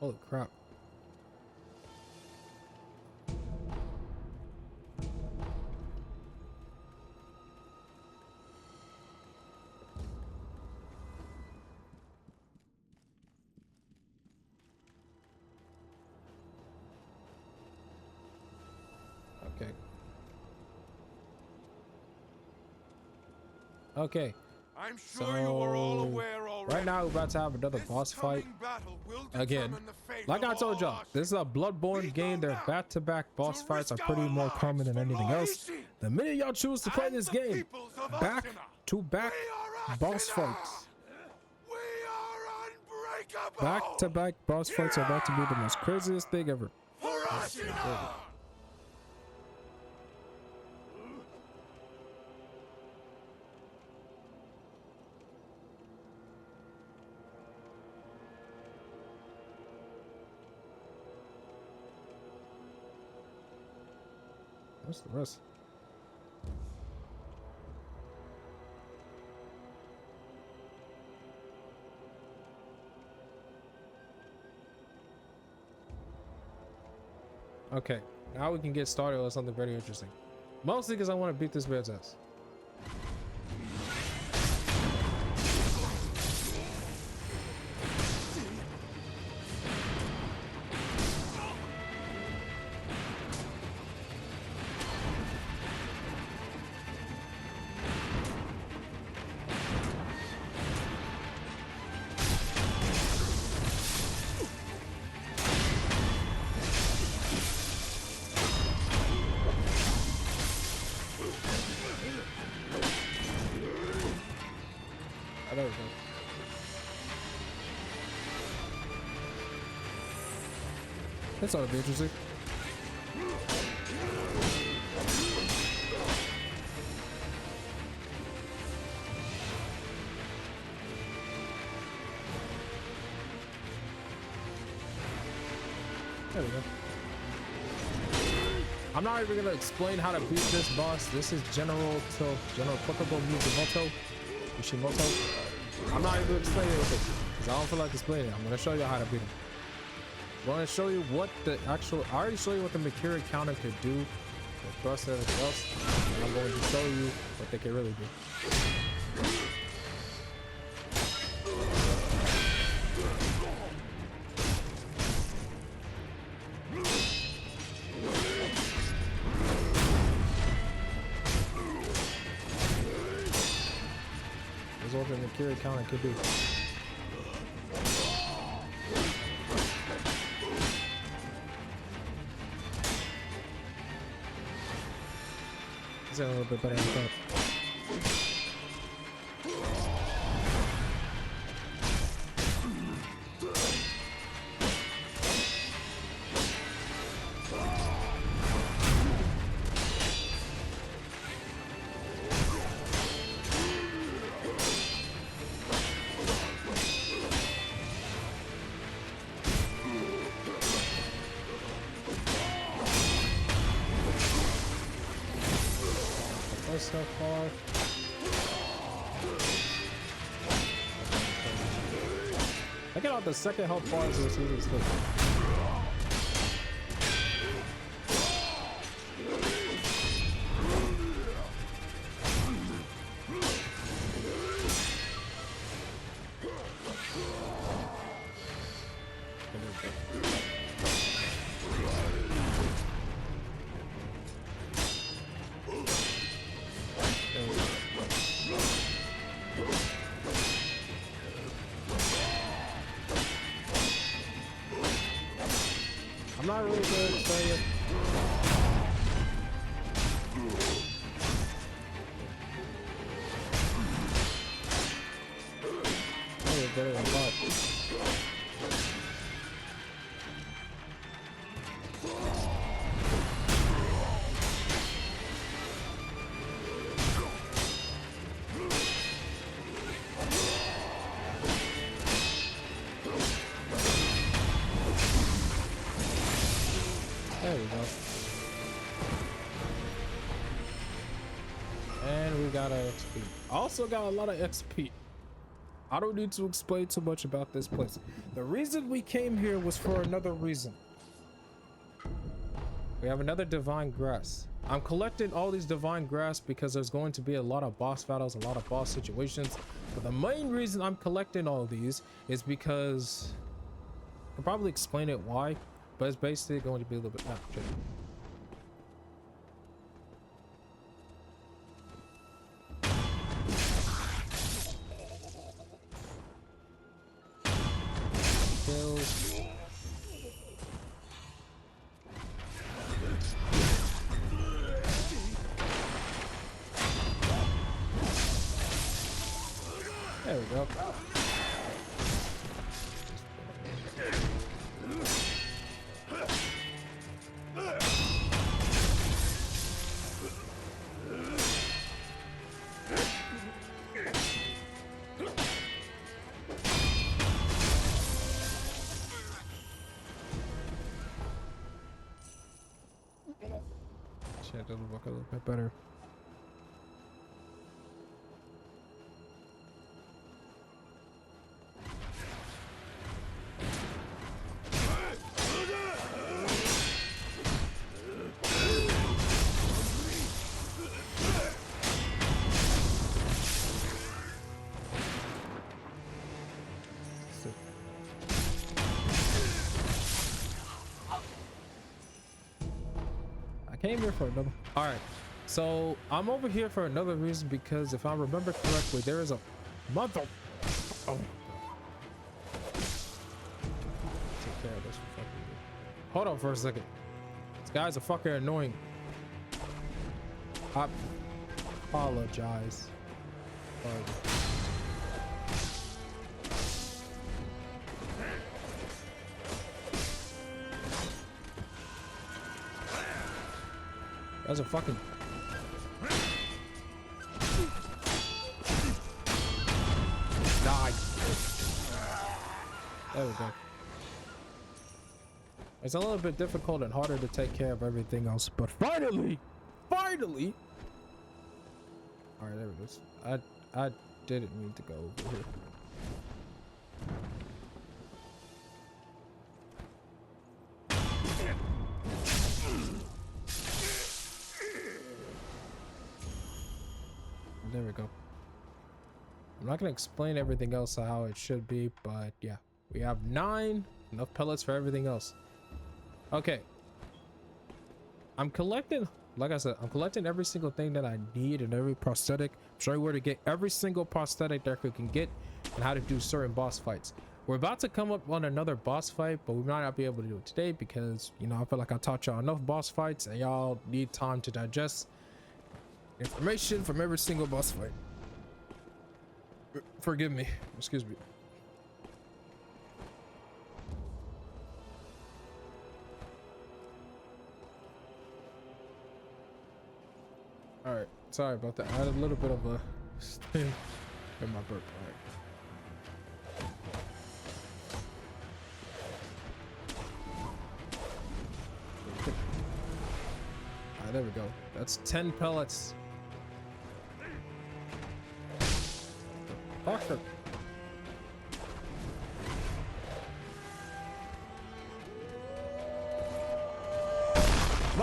Holy crap. Okay. Okay. I'm sure you are all aware already. Right now we're about to have another boss fight. Again, like I told y'all, this is a Bloodborne game. Their back-to-back boss fights are pretty more common than anything else. The minute y'all choose to play this game, back-to-back boss fights. Back-to-back boss fights are about to be the most craziest thing ever. What's the rest? Okay, now we can get started with something very interesting. Mostly because I want to beat this man's ass. There we go. That's ought to be interesting. There we go. I'm not even gonna explain how to beat this boss. This is General Potable Mishimoto. I'm not even explaining anything because I don't feel like explaining it. I'm gonna show you how to beat him. I'm gonna show you what the actual. I already showed you what the Mercury counter could do with thrust and everything else. And I'm going to show you what they can really do. This is what the Mercury counter could do. A little bit better than I thought. So far. I get out the second health bars and see this thing. I'm not really good at saying it. Oh, better than that. There we go. And we got a XP. Also got a lot of XP. I don't need to explain too much about this place. The reason we came here was for another reason. We have another divine grass. I'm collecting all these divine grass because there's going to be a lot of boss battles, a lot of boss situations. But the main reason I'm collecting all these is because I can probably explain it why. But it's basically going to be a little bit tricky. Kills. There we go. Shit, that'll work a little bit better. Came here for another. All right, so I'm over here for another reason because if I remember correctly, there is a mother. Oh, take care of this. Hold on for a second. This guy's a fucking annoying. I apologize. That's a fucking. Die. There we go. It's a little bit difficult and harder to take care of everything else, but finally! All right, there it is. I didn't mean to go over here. There we go. I'm not gonna explain everything else how it should be, but yeah, we have 9, enough pellets for everything else. Okay, I'm collecting, like I said, I'm collecting every single thing that I need and every prosthetic. I'm showing where to get every single prosthetic that we can get and how to do certain boss fights. We're about to come up on another boss fight, but we might not be able to do it today because, you know, I feel like I taught y'all enough boss fights and y'all need time to digest information from every single boss fight. Forgive me. Excuse me. All right. Sorry about that. I had a little bit of a sting in my burp. All right. There we go. That's 10 pellets. Fucker.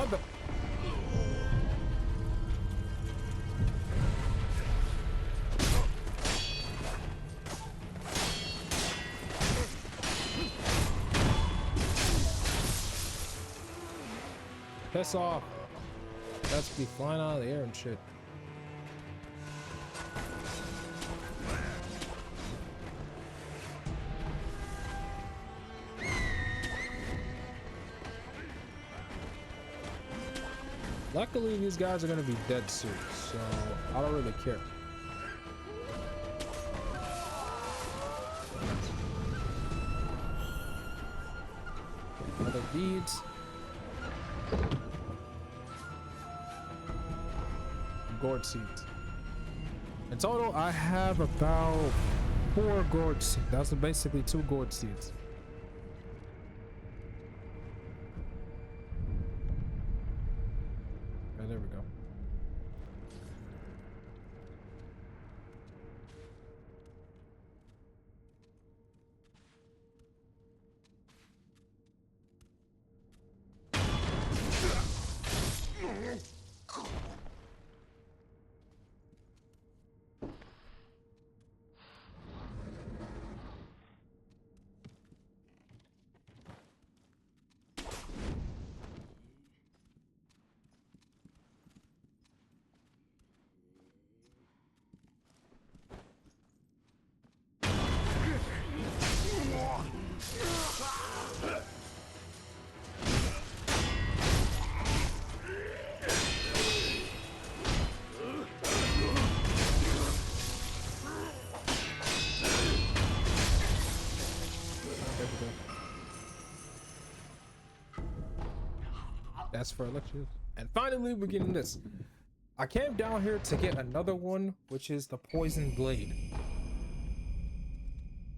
What the? Piss off. That's be flying out of the air and shit. Luckily, these guys are gonna be dead soon, so I don't really care. Other beads. Gourd seeds. In total, I have about 4 gourd seeds. That's basically 2 gourd seeds. Right, there we go. That's for elections. And finally, we're getting this. I came down here to get another one, which is the poison blade.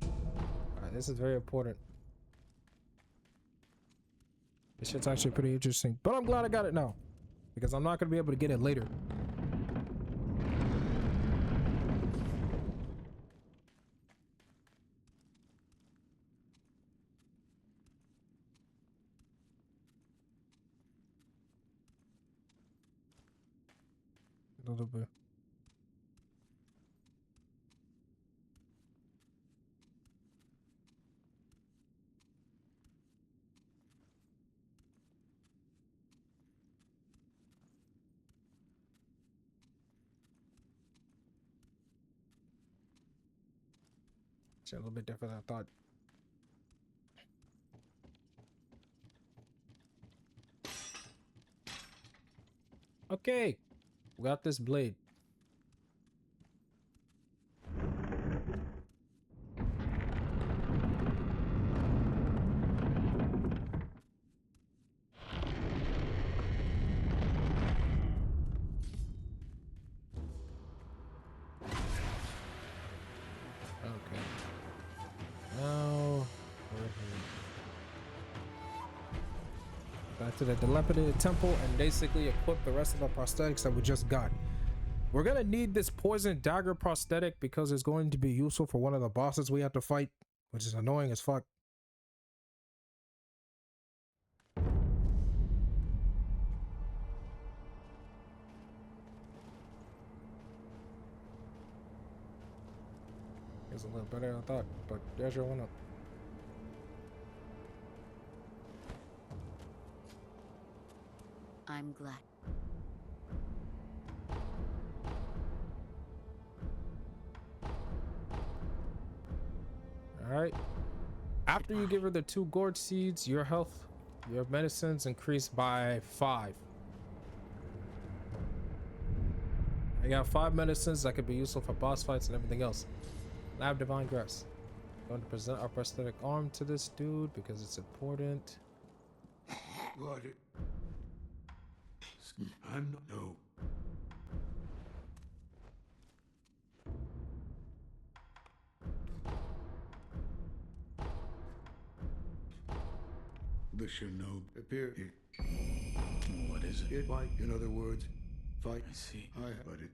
Alright, this is very important. This shit's actually pretty interesting, but I'm glad I got it now because I'm not gonna be able to get it later. A little bit. It's a little bit different than I thought. Okay, we got this blade. Okay. Now we're here. Back to the dilapidated temple and basically equip the rest of the prosthetics that we just got. We're gonna need this poison dagger prosthetic because it's going to be useful for one of the bosses we have to fight, which is annoying as fuck. It's a little better than I thought, but there's your one up. I'm glad. Alright. After you give her the 2 gourd seeds, your health, your medicines increase by 5. I got 5 medicines that could be useful for boss fights and everything else. Lab Divine Grass. Going to present our prosthetic arm to this dude because it's important. What? I'm not. No. The Shinobi appear. What is it? It fight. In other words, fight. I see. But it.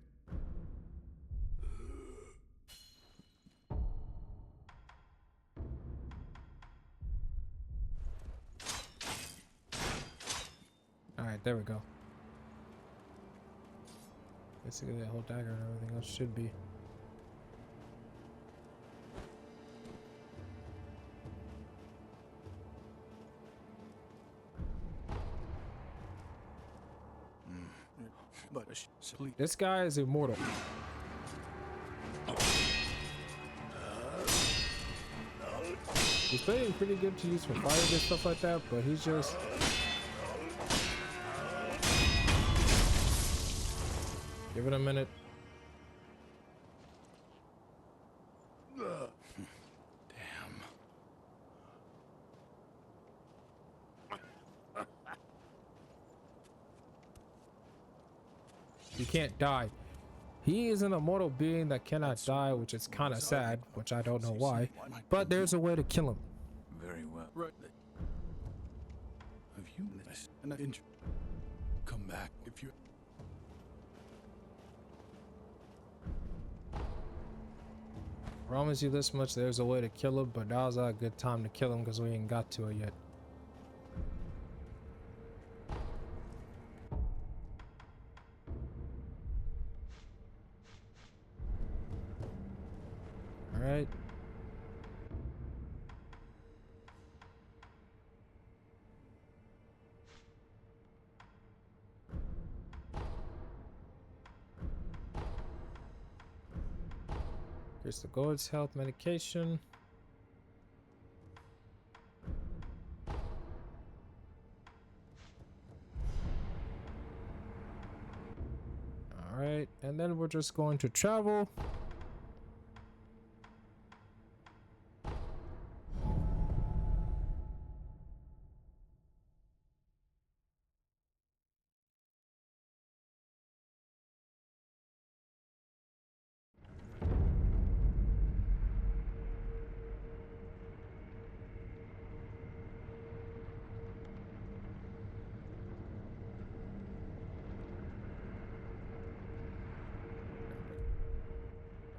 Alright, there we go. Basically, that whole dagger and everything else should be. This guy is immortal. He's pretty good to use for fire and stuff like that, but he's just... Give it a minute. Damn. You can't die. He is an immortal being that cannot die, which is kind of sad, which I don't know why. But there's a way to kill him. Very well. Right. Have you come back if you... Promise you this much, there's a way to kill him, but now's not a good time to kill him because we ain't got to it yet. Alright. Here's the Gold's health medication. Alright, and then we're just going to travel.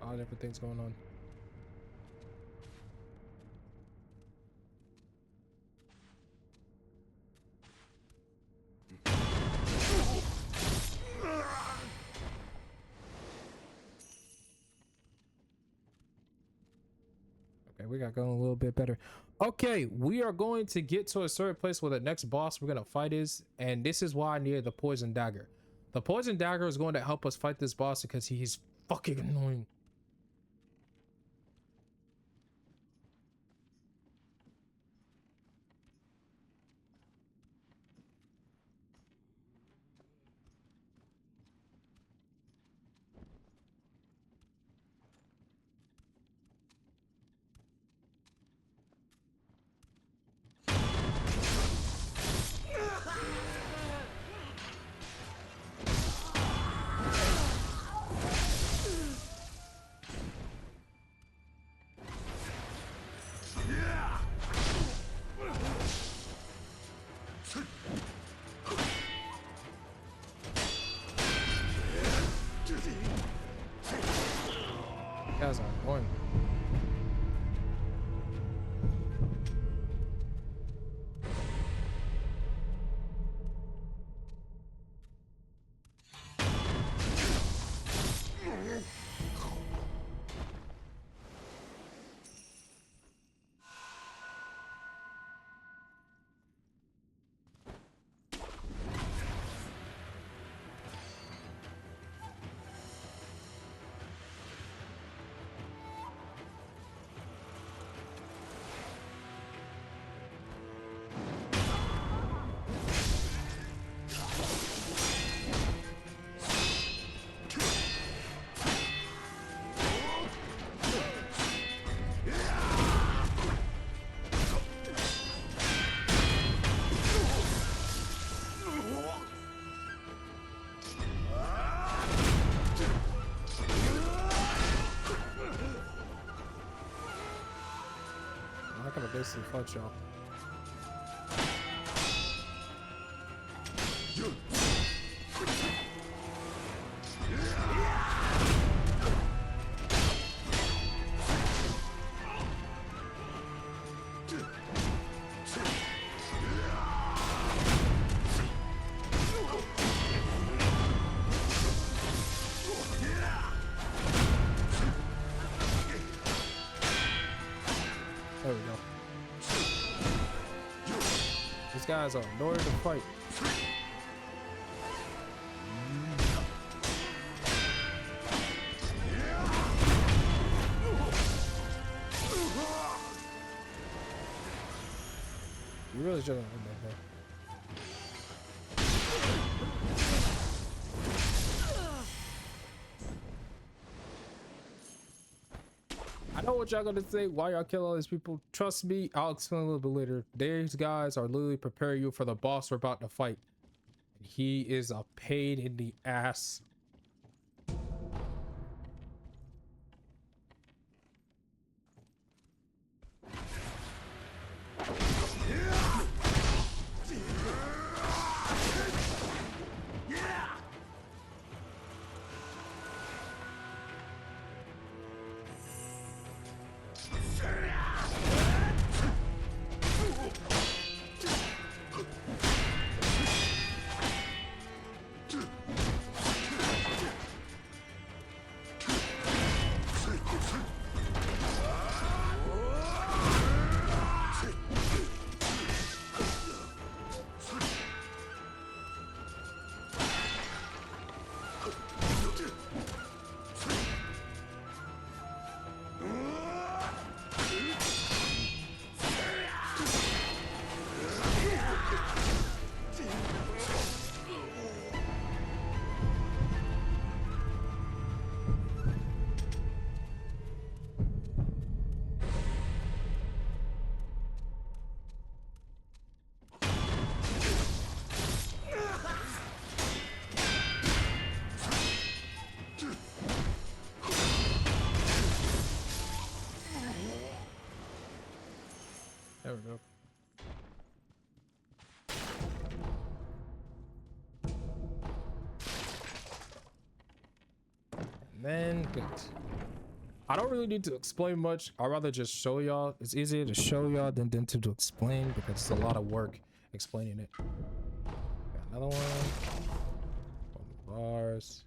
All different things going on. Okay, we got going a little bit better. Okay, we are going to get to a certain place where the next boss we're gonna fight is, and this is why I needed the poison dagger. The poison dagger is going to help us fight this boss because he's fucking annoying. Guys are annoying. I'm not gonna basically fight y'all. These guys are annoying to fight. You really shouldn't have done that. I know what y'all gonna say. Why y'all kill all these people? Trust me, I'll explain a little bit later. These guys are literally preparing you for the boss we're about to fight. He is a pain in the ass. There we go. And then good. I don't really need to explain much. I'd rather just show y'all. It's easier to show y'all than to explain because it's a lot of work explaining it. Got another one. Bars.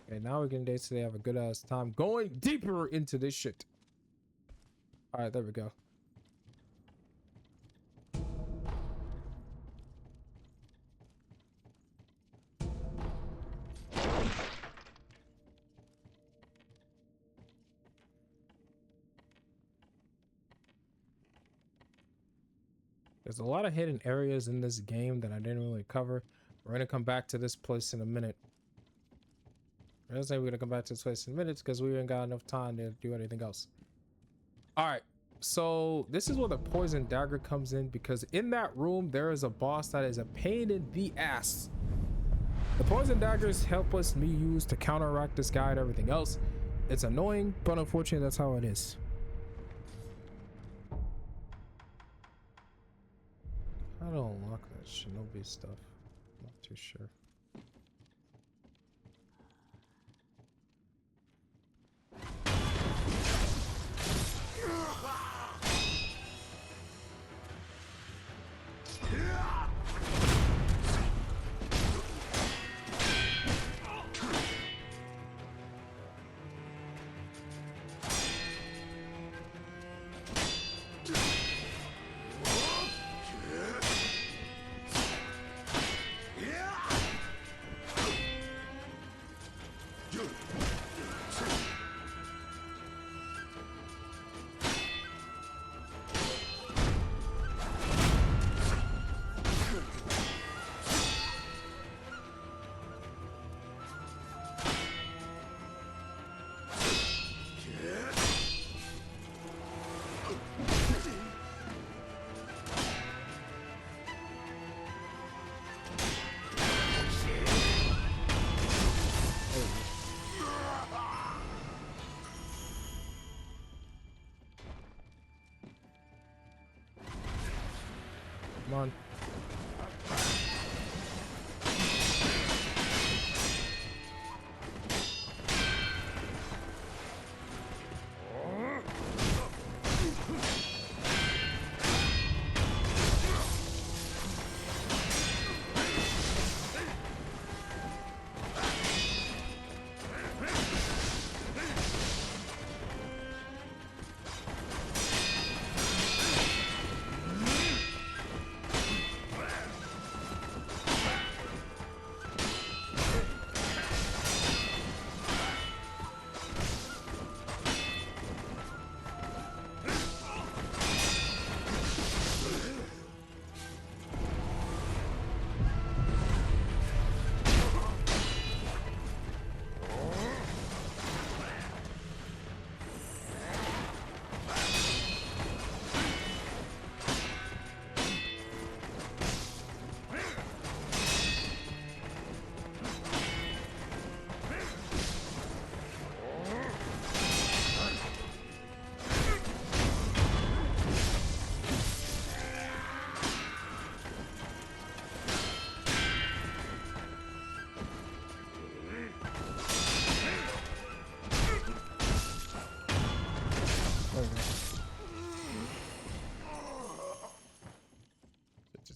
Okay, now we can basically have a good ass time going deeper into this shit. All right, there we go. There's a lot of hidden areas in this game that I didn't really cover. We're gonna come back to this place in a minute. I don't say we're gonna come back to this place in minutes because we ain't got enough time to do anything else. All right, so this is where the poison dagger comes in because in that room there is a boss that is a pain in the ass. The poison daggers help us be used to counteract this guy and everything else. It's annoying, but unfortunately that's how it is. How to unlock that shinobi stuff? I'm not too sure. Come on.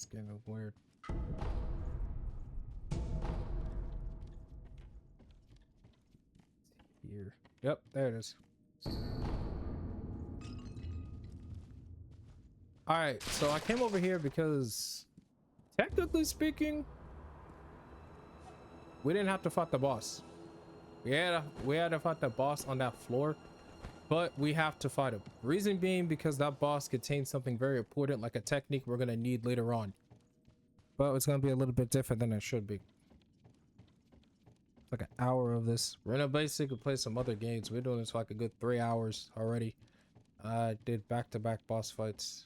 is getting weird. Here. Yep, there it is. Alright, so I came over here because technically speaking, we didn't have to fight the boss. We had to fight the boss on that floor, but we have to fight him. Reason being because that boss contains something very important, like a technique we're gonna need later on. But it's gonna be a little bit different than it should be. It's like an hour of this. We're gonna basically play some other games. We're doing this for like a good 3 hours already. I did back-to-back boss fights.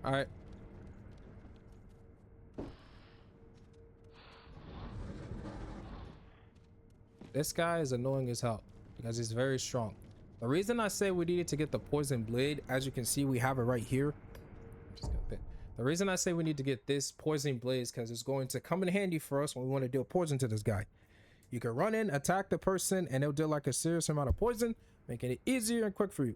All right. This guy is annoying as hell because he's very strong. The reason I say we needed to get the poison blade, as you can see, we have it right here. The reason I say we need to get this poison blade is because it's going to come in handy for us when we want to deal poison to this guy. You can run in, attack the person, and they'll deal like a serious amount of poison, making it easier and quick for you.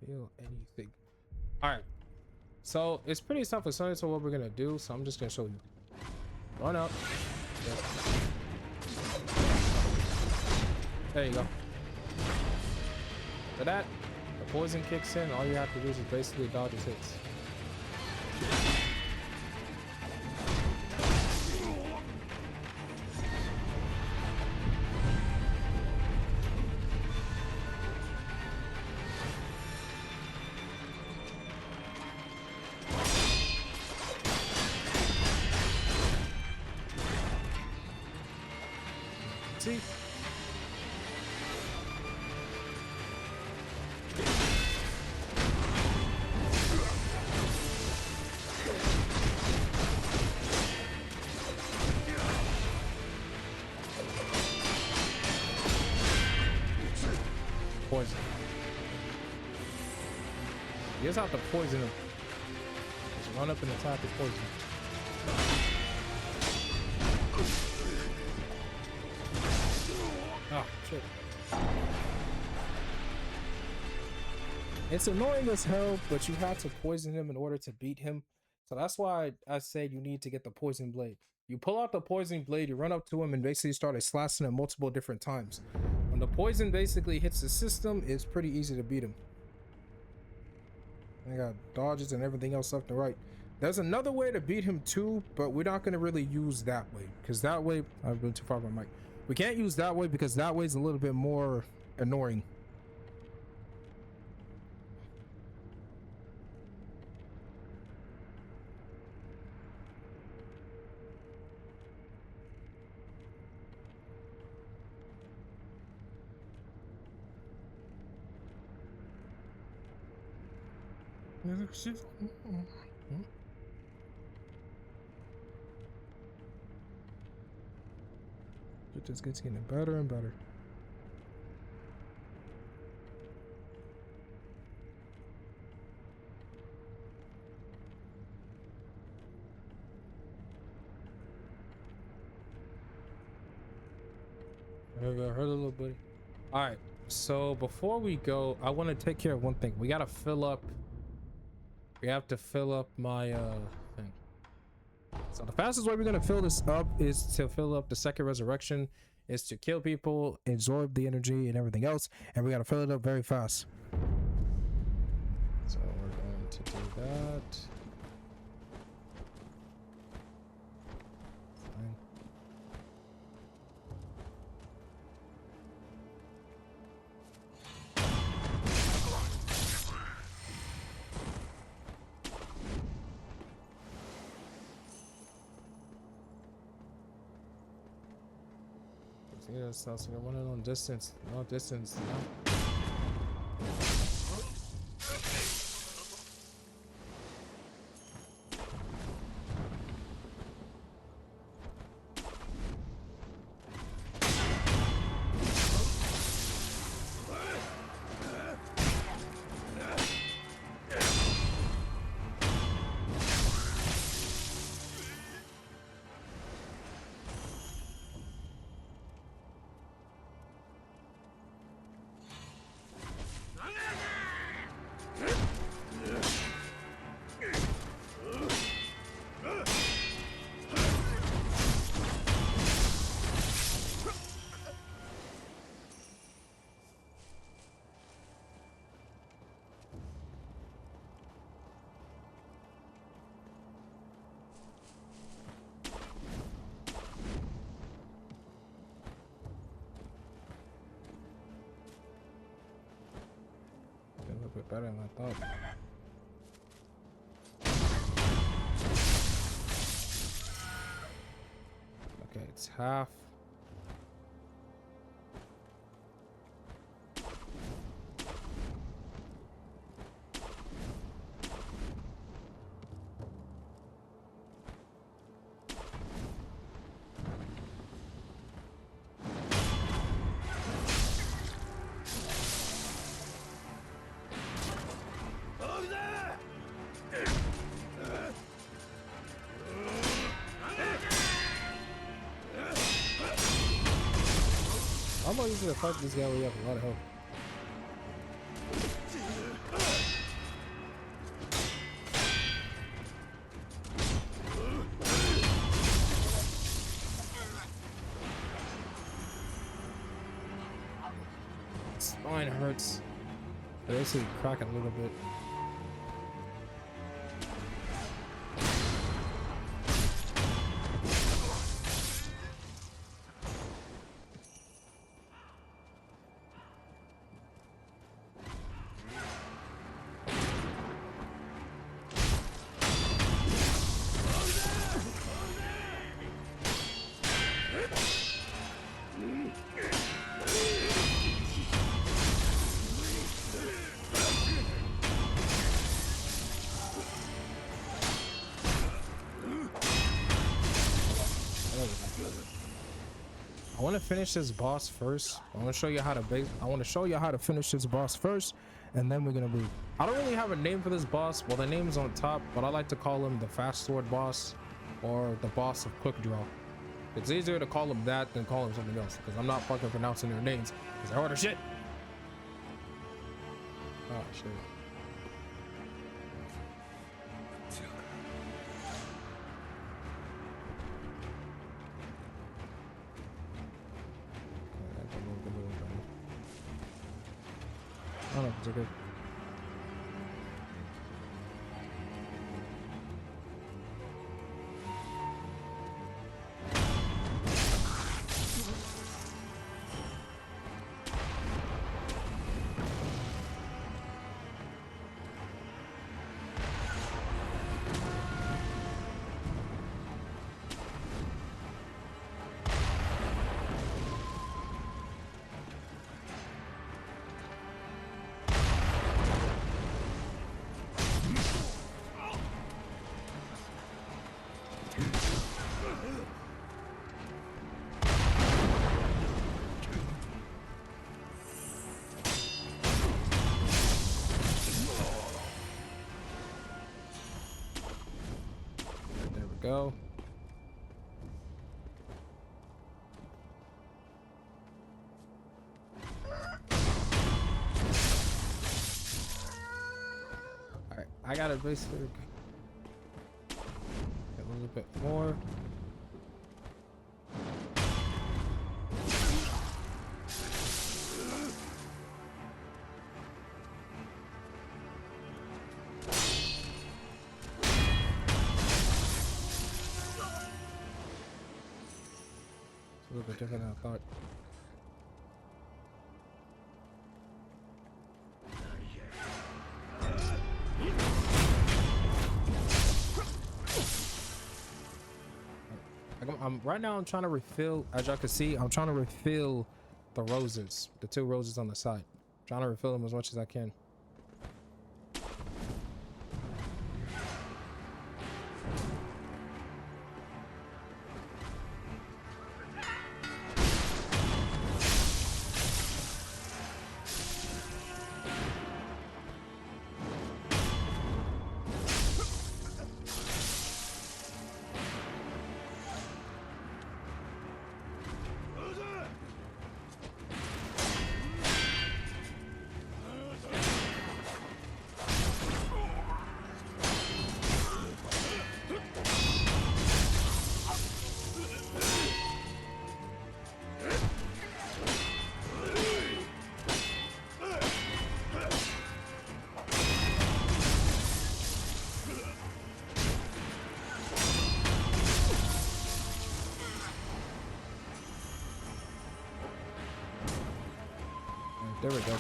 Feel anything. All right, so it's pretty self-explanatory to what we're gonna do, so I'm just gonna show you. Run up. Yes. There you go. For that, the poison kicks in. All you have to do is basically dodge his hits. See? Poison. You just have to poison him. Just run up and attack the poison. Ah, shit. It's annoying as hell, but you have to poison him in order to beat him. So that's why I said you need to get the poison blade. You pull out the poison blade, you run up to him and basically start slashing him multiple different times. When the poison basically hits the system, it's pretty easy to beat him. I got dodges and everything else left and right. There's another way to beat him too, but we're not going to really use that way. Because that way, I've been too far from my mic. We can't use that way because that way is a little bit more annoying. It just gets getting better and better. I heard a little buddy. All right, So before we go, I want to take care of one thing. We gotta fill up. We have to fill up my thing. So the fastest way we're gonna fill this up is to fill up the second resurrection, is to kill people, absorb the energy and everything else, and we gotta fill it up very fast. So we're going to do that. Fine. Yeah, so I want it on distance. No distance. No. A little bit better than I thought. Okay, it's half. I'm not using to fight this guy when you have a lot of health. Spine hurts. But this is cracking a little bit. I want to finish this boss first. I want to show you how to finish this boss first, and then we're gonna move. I don't really have a name for this boss. Well, the name's on top, but I like to call him the fast sword boss, or the boss of quick draw. It's easier to call him that than call him something else, because I'm not fucking pronouncing their names because I order shit. Oh shit. Oh no, it's okay. Go. I gotta basically get a little bit more. It's a little bit different than I thought. Right now I'm trying to refill, as y'all can see, I'm trying to refill the roses, the 2 roses on the side. Trying to refill them as much as I can. There we go.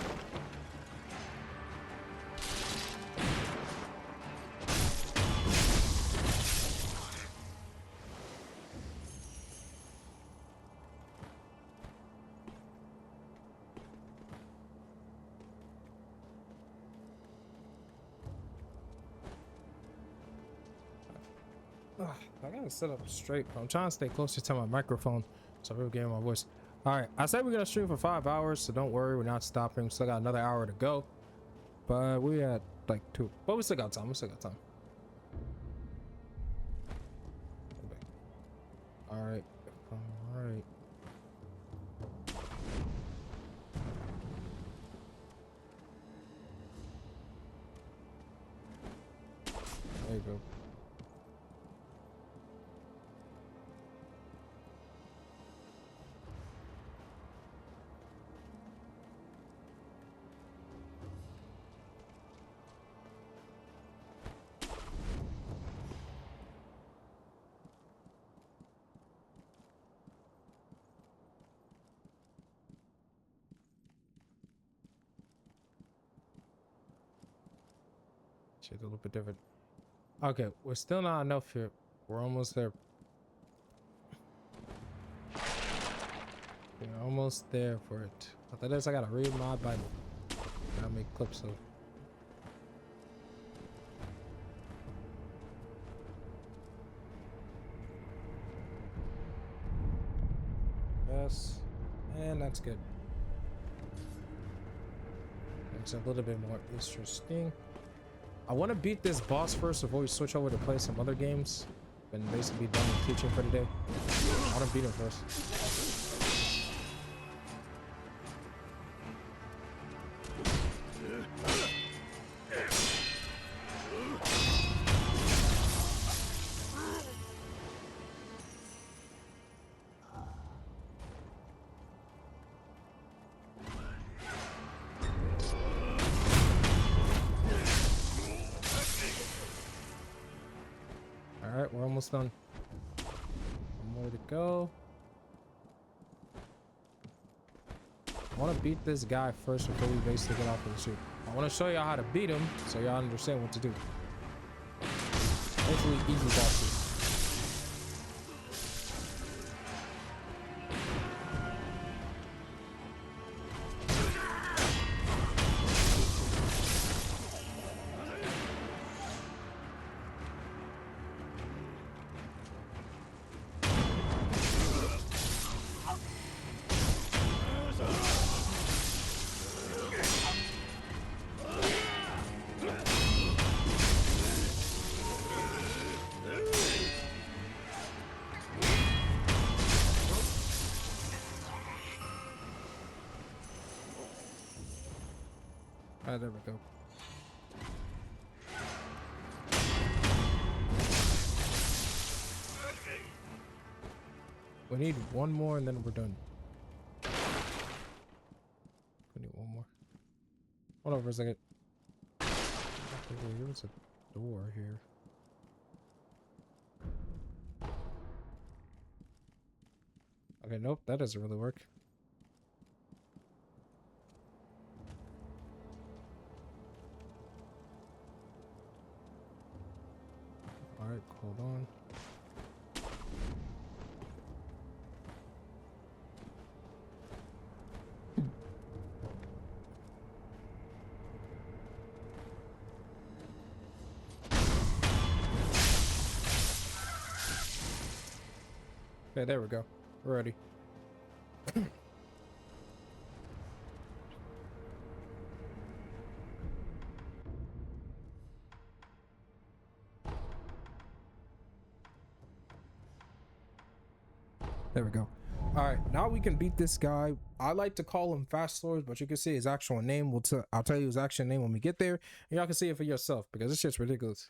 I gotta sit up straight, but I'm trying to stay closer to my microphone so I'm really getting my voice. All right, I said we're gonna stream for 5 hours, so don't worry, we're not stopping. Still got another hour to go, but we at like 2, but we still got time. All right, all right. There you go. Shit, a little bit different. Okay, we're still not enough here. We're almost there. We're almost there for it. After this, I gotta read my Bible. Gotta make clips of. Yes, and that's good. It's a little bit more interesting. I want to beat this boss first before we switch over to play some other games. And basically be done with teaching for the day. I want to beat him first. Alright, we're almost done. One more to go. I want to beat this guy first before we basically get off of the ship. I want to show y'all how to beat him so y'all understand what to do. Hopefully easy bosses. There we go. We need one more and then we're done. We need one more. Hold on for a second. There was a door here. Okay, nope, that doesn't really work. Alright, hold on. Okay, there we go. We're ready. There we go. All right, now we can beat this guy. I like to call him Fast Swords, but you can see his actual name. I'll tell you his actual name when we get there, and y'all can see it for yourself because this shit's ridiculous.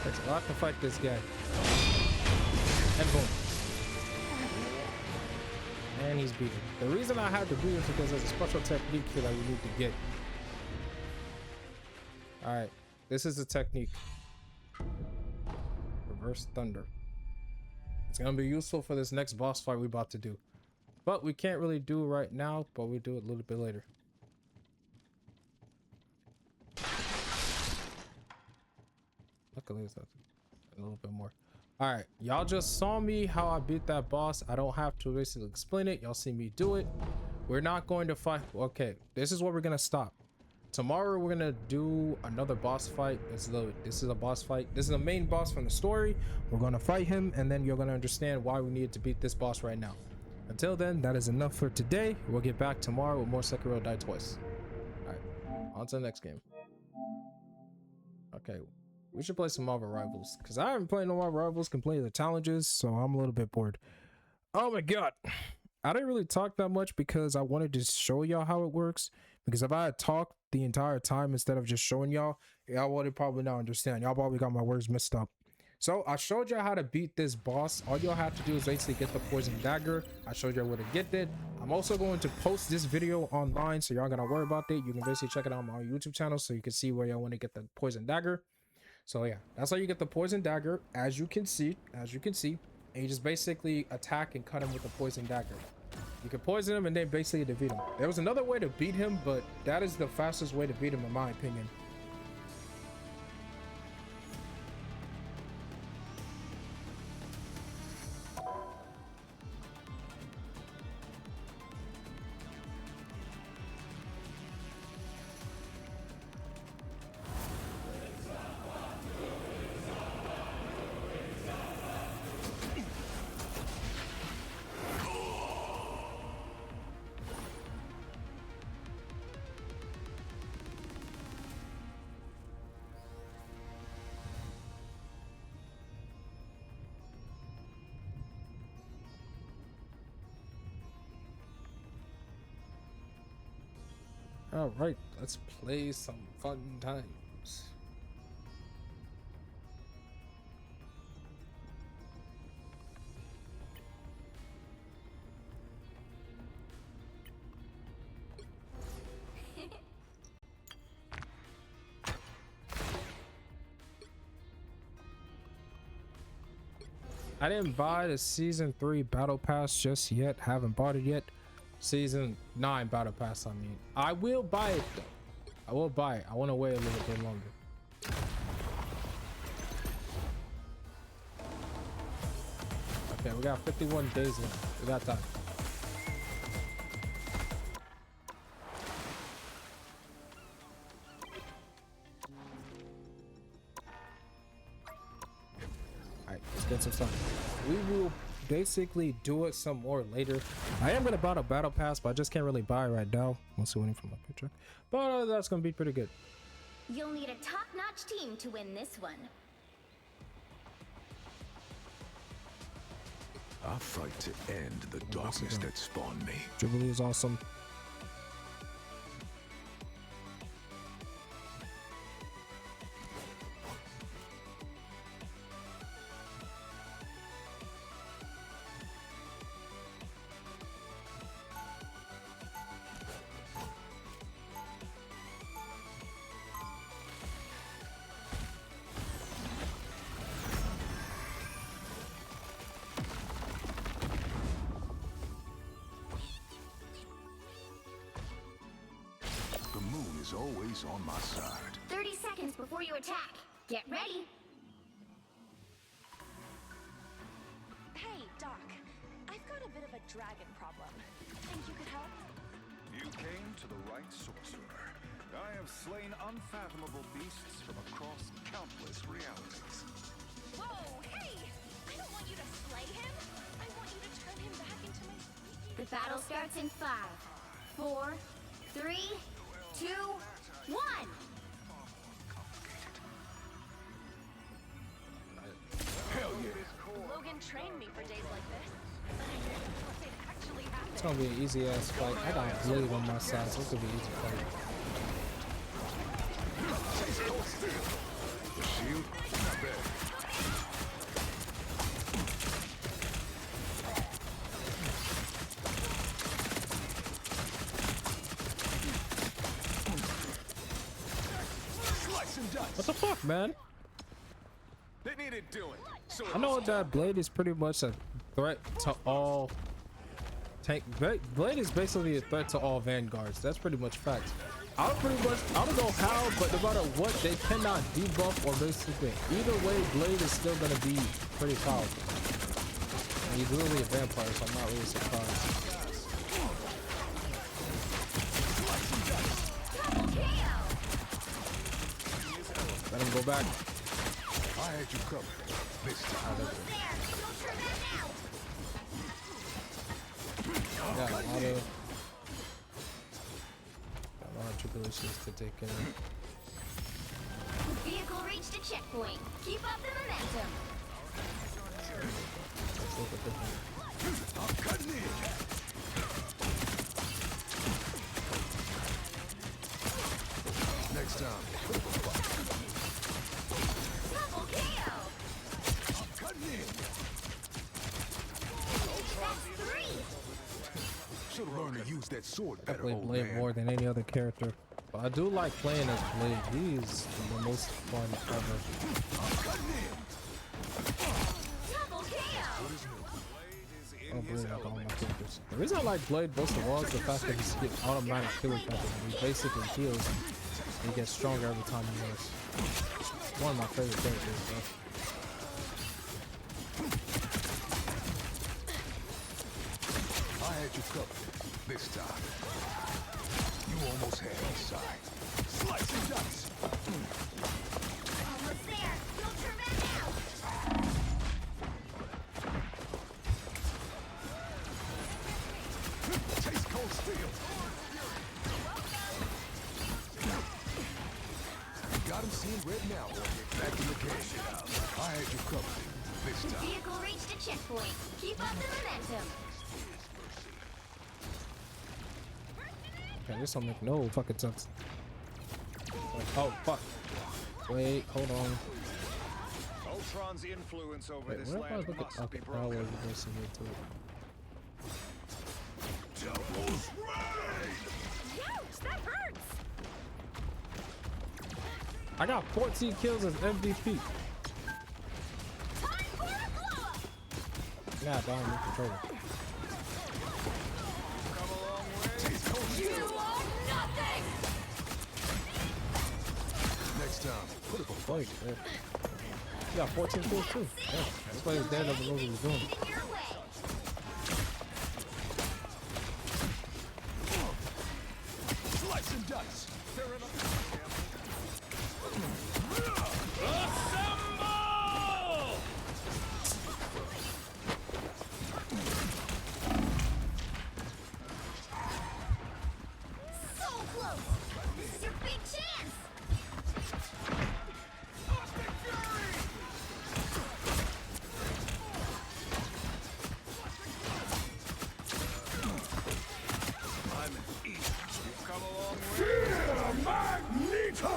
Takes a lot to fight this guy. And boom. And he's beaten. The reason I had to beat him is because there's a special technique here that we need to get. Alright, this is the technique. Reverse Thunder. It's gonna be useful for this next boss fight we're about to do. But we can't really do it right now, but we'll do it a little bit later. Luckily, it's a little bit more. All right, y'all just saw me how I beat that boss. I don't have to basically explain it. Y'all see me do it. We're not going to fight. Okay, this is where we're gonna stop. Tomorrow we're gonna do another boss fight. This is a boss fight. This is the main boss from the story. We're gonna fight him, and then you're gonna understand why we needed to beat this boss right now. Until then, that is enough for today. We'll get back tomorrow with more Sekiro Die Twice. All right, on to the next game. Okay. We should play some Marvel Rivals because I haven't played no Marvel Rivals, can play the challenges, so I'm a little bit bored. Oh my god, I didn't really talk that much because I wanted to show y'all how it works. Because if I had talked the entire time instead of just showing y'all would probably not understand. Y'all probably got my words messed up. So I showed y'all how to beat this boss. All y'all have to do is basically get the poison dagger. I showed y'all where to get it. I'm also going to post this video online, so y'all gotta worry about it. You can basically check it out on my YouTube channel so you can see where y'all want to get the poison dagger. So yeah, that's how you get the poison dagger. As you can see, and you just basically attack and cut him with the poison dagger. You can poison him and then basically defeat him. There was another way to beat him, but that is the fastest way to beat him in my opinion. All right, let's play some fun times. I didn't buy the season 3 battle pass just yet. Haven't bought it yet. Season 9 battle pass, I mean. I will buy it though. I will buy it. I want to wait a little bit longer. Okay, we got 51 days left. We got time. Alright, let's get some stuff. We will basically do it some more later. I am gonna buy a battle pass, but I just can't really buy it right now. Once waiting for my picture, but that's gonna be pretty good. You'll need a top-notch team to win this one. I'll fight to end the darkness that spawned me. Jubilee is awesome. Is always on my side. 30 seconds before you attack. Get ready. Hey, Doc. I've got a bit of a dragon problem. Think you could help? You came to the right sorcerer. I have slain unfathomable beasts from across countless realities. Whoa, hey! I don't want you to slay him. I want you to turn him back into my... The battle starts in 5, 4, 3, 2, 1. Hell yeah. Logan trained me for days like this. But I never thought they'd actually happen. It's gonna be an easy ass fight. I got Blade on my side, so it's gonna be an easy fight. The shield, not bad. What the fuck, man? It needed doing. So I know that Blade is pretty much a threat to all tank. Blade is basically a threat to all vanguards. That's pretty much fact. I don't know how, but no matter what, they cannot debuff or basically either way, Blade is still gonna be pretty powerful. And he's literally a vampire, so I'm not really surprised. Let him go back. I had you covered. This time. Got a lot of tribulations to take in. Vehicle reached a checkpoint. Keep up the momentum. Let's look at this one. I'm cutting in. Next time. Double KO. I'm cutting in. That's 3. Should have learned to use that sword I better, play old Blade man. more than any other character, but I do like playing as Blade. He's the most fun ever. I'm cutting in. Double KO. What is new? I Blade like all my characters. The reason I like Blade most of all is the fact that he's get automatic healing factor. He basically heals and he gets stronger every time he heals. One of my favorite characters, bro. I had you covered this time. You almost had me side. Slice and dice. Almost there. Don't turn back now. Taste cold steel. Got him seeing red now. Back in the game. I had you covered this time. Vehicle reached a checkpoint. Keep up the momentum. Okay, this don't make no fucking sense. Oh fuck. Wait, hold on. Ultron's influence over Wait, this where am I land looking? must Okay, be probably broken. reversing it to it. Devil's Rage! Ouch, that hurts! I got 14 kills as MVP. Time for a blow-up. Yeah, down in controller. Come a long way. Taste cold You steel. are nothing. Next time, put up a Fight, man. You got 14 kills too. Yeah, that's why his dad never knows what he's doing. Your way. slice and dice. Fair enough. So close. This is your big chance. I'm east. You've come a long way. Magneto!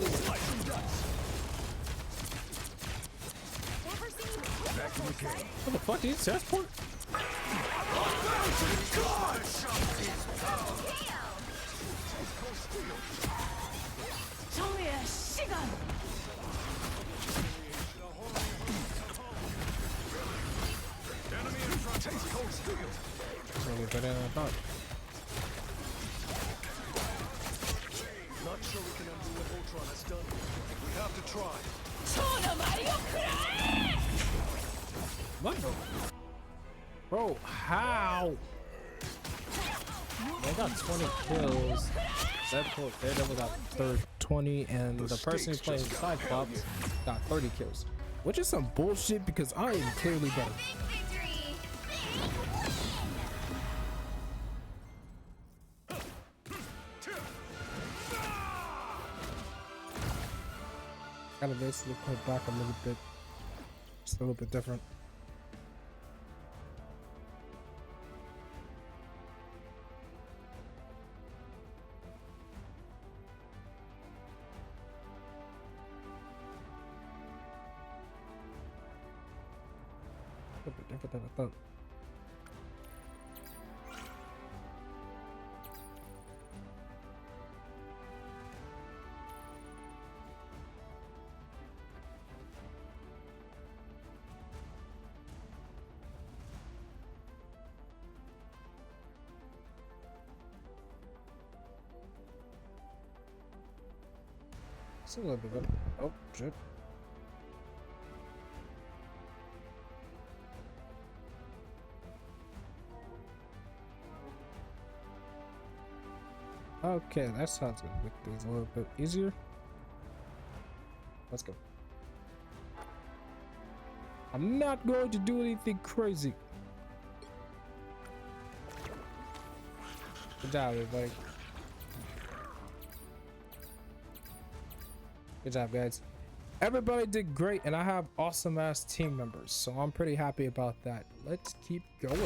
Slice and dice. Never seen Back in the game. What the fuck is transport? Enemy in front. Taste cold steel. It's gonna be better than I thought. Not sure we can undo what Ultron has done. We have to try. What the? Bro, how? They got 20 kills. Daredevil got 20, and the person who's playing Cyclops got 30 kills. Which is some bullshit because I am clearly better. Big victory. Gotta basically put back a little bit. Just a little bit different. A little bit different than I thought. It's a little bit better. Oh, shit. Okay, that sounds gonna make things a little bit easier. Let's go. I'm not going to do anything crazy. Good job, everybody. Good job, guys. Everybody did great, and I have awesome ass team members, so I'm pretty happy about that. Let's keep going.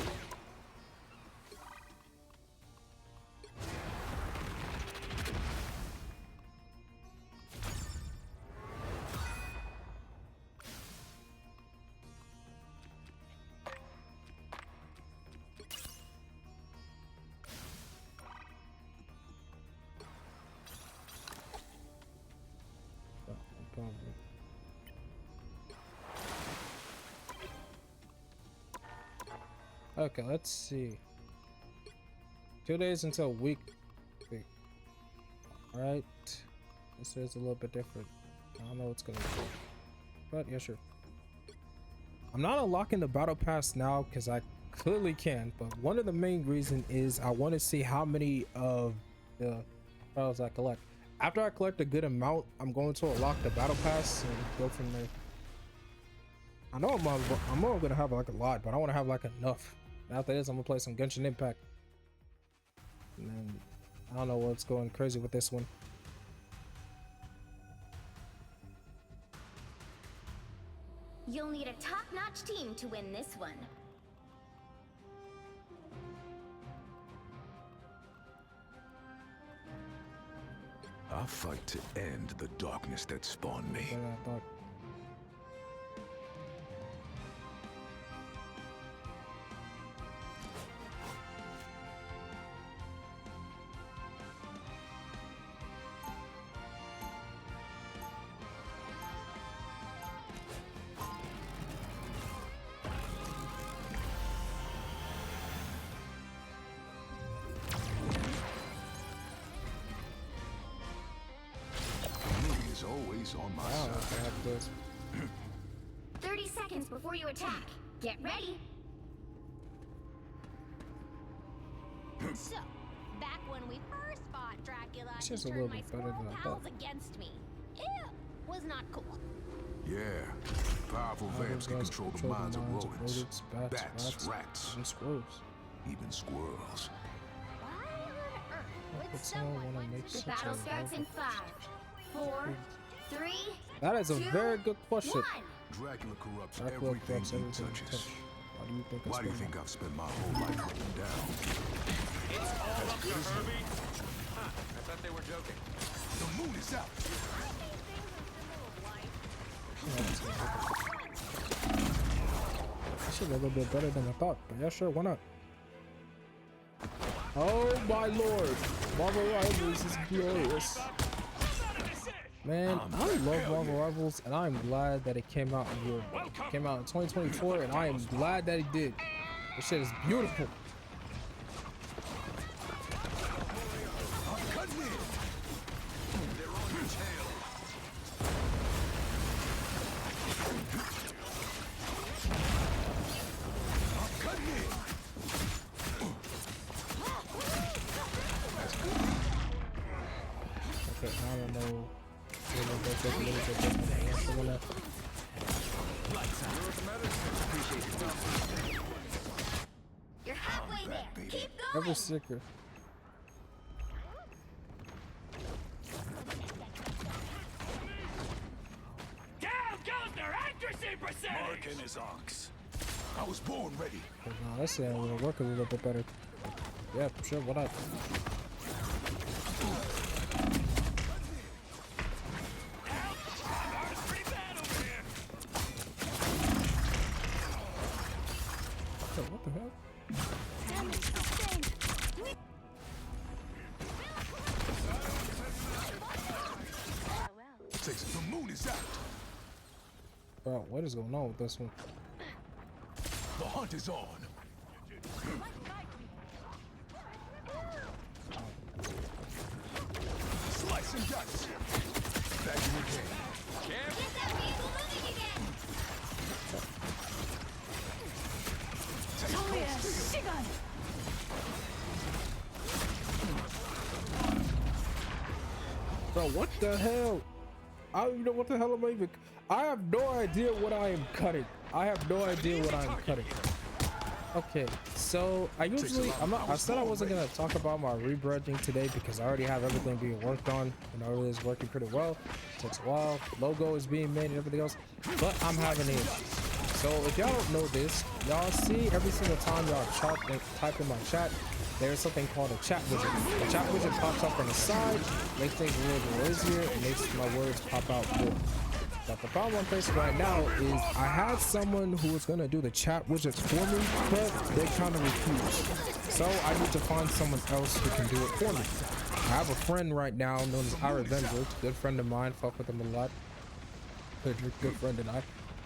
Okay, let's see. 2 days until week. Alright. This is a little bit different. I don't know what's gonna be. But yeah, sure. I'm not unlocking the battle pass now because I clearly can, but one of the main reasons is I want to see how many of the battles I collect. After I collect a good amount, I'm going to unlock the battle pass and go from there. I know I'm only gonna have like a lot, but I want to have like enough. After this, I'm gonna play some Genshin Impact, and then I don't know what's going crazy with this one. You'll need a top-notch team to win this one. I'll fight to end the darkness that spawned me. Better than I thought. On my Wow, side. I have this. 30 seconds before you attack. Get ready. So, back when we first fought Dracula, It's he just a turned little my bit better squirrel than I pals thought. against me. Ew, was not cool. Yeah, powerful vamps can control the minds of rodents, bats, rats, and squirrels. even squirrels. Why on earth would That's all I someone wanna want make to The such battle a starts in 5, 4, 3, That is a 2, very good question. 1. Dracula corrupts Dracula everything corrupts he everything he touches. touches. Why do you think? Why do you think I've spent my whole life looking down? It's all up to Herbie. I thought they were joking. The moon is out. This is a little bit better than I thought, but yeah, sure, why not? Oh my lord, Marvel Rivals is glorious. Man, I love Marvel Rivals, and I'm glad that it came out in here. It came out in 2024, and I am glad that it did. This shit is beautiful. Okay, I don't know. You're halfway there. Keep going. Ever sicker. Down goes their accuracy percentage! Mark and his ox. I was born ready. Nah, that's gonna work a little bit better. Yeah, sure, why not? What the hell? The moon is out. Bro, what is going on with this one? The hunt is on. Slice and dice. Back in the game. Get that vehicle moving again. Bro, what the hell? I don't even know what the hell I'm even. I have no idea what I am cutting. I have no idea what I'm cutting. Okay, so I said I wasn't gonna talk about my rebranding today because I already have everything being worked on and everything is working pretty well. It takes a while. Logo is being made and everything else, but I'm having it. So if y'all don't know this, y'all see every single time y'all type in my chat, there's something called a chat widget. The chat widget pops up on the side, makes things a little bit easier, and makes my words pop out more. But the problem I'm facing right now is I had someone who was going to do the chat widgets for me, but they kind of refused. So I need to find someone else who can do it for me. I have a friend right now known as Ira Venver, good friend of mine, fuck with him a lot. Good friend and I.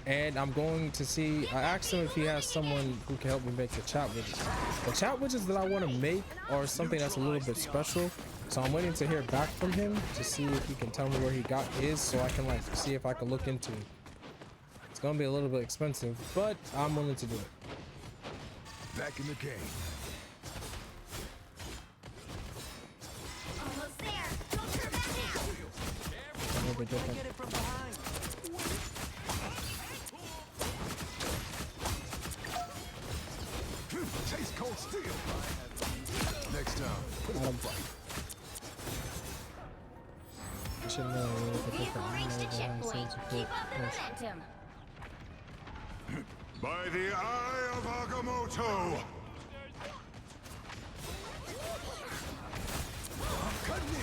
and I'm going to see. I asked him if he has someone who can help me make the chat widgets. The chat widgets that I want to make are something that's a little bit special, so I'm waiting to hear back from him to see if he can tell me where he got his, so I can like see if I can look into it. It's gonna be a little bit expensive, but I'm willing to do it. Back in the game. Almost there. Don't turn back now. A little bit different. Get it from behind. Taste cold steel. Next time, put it Um, on fight. I should know a little bit Vehicle different. reached the I don't know checkpoint. how to Keep up the yes. momentum. By the eye of Agamotto. I'm cutting in.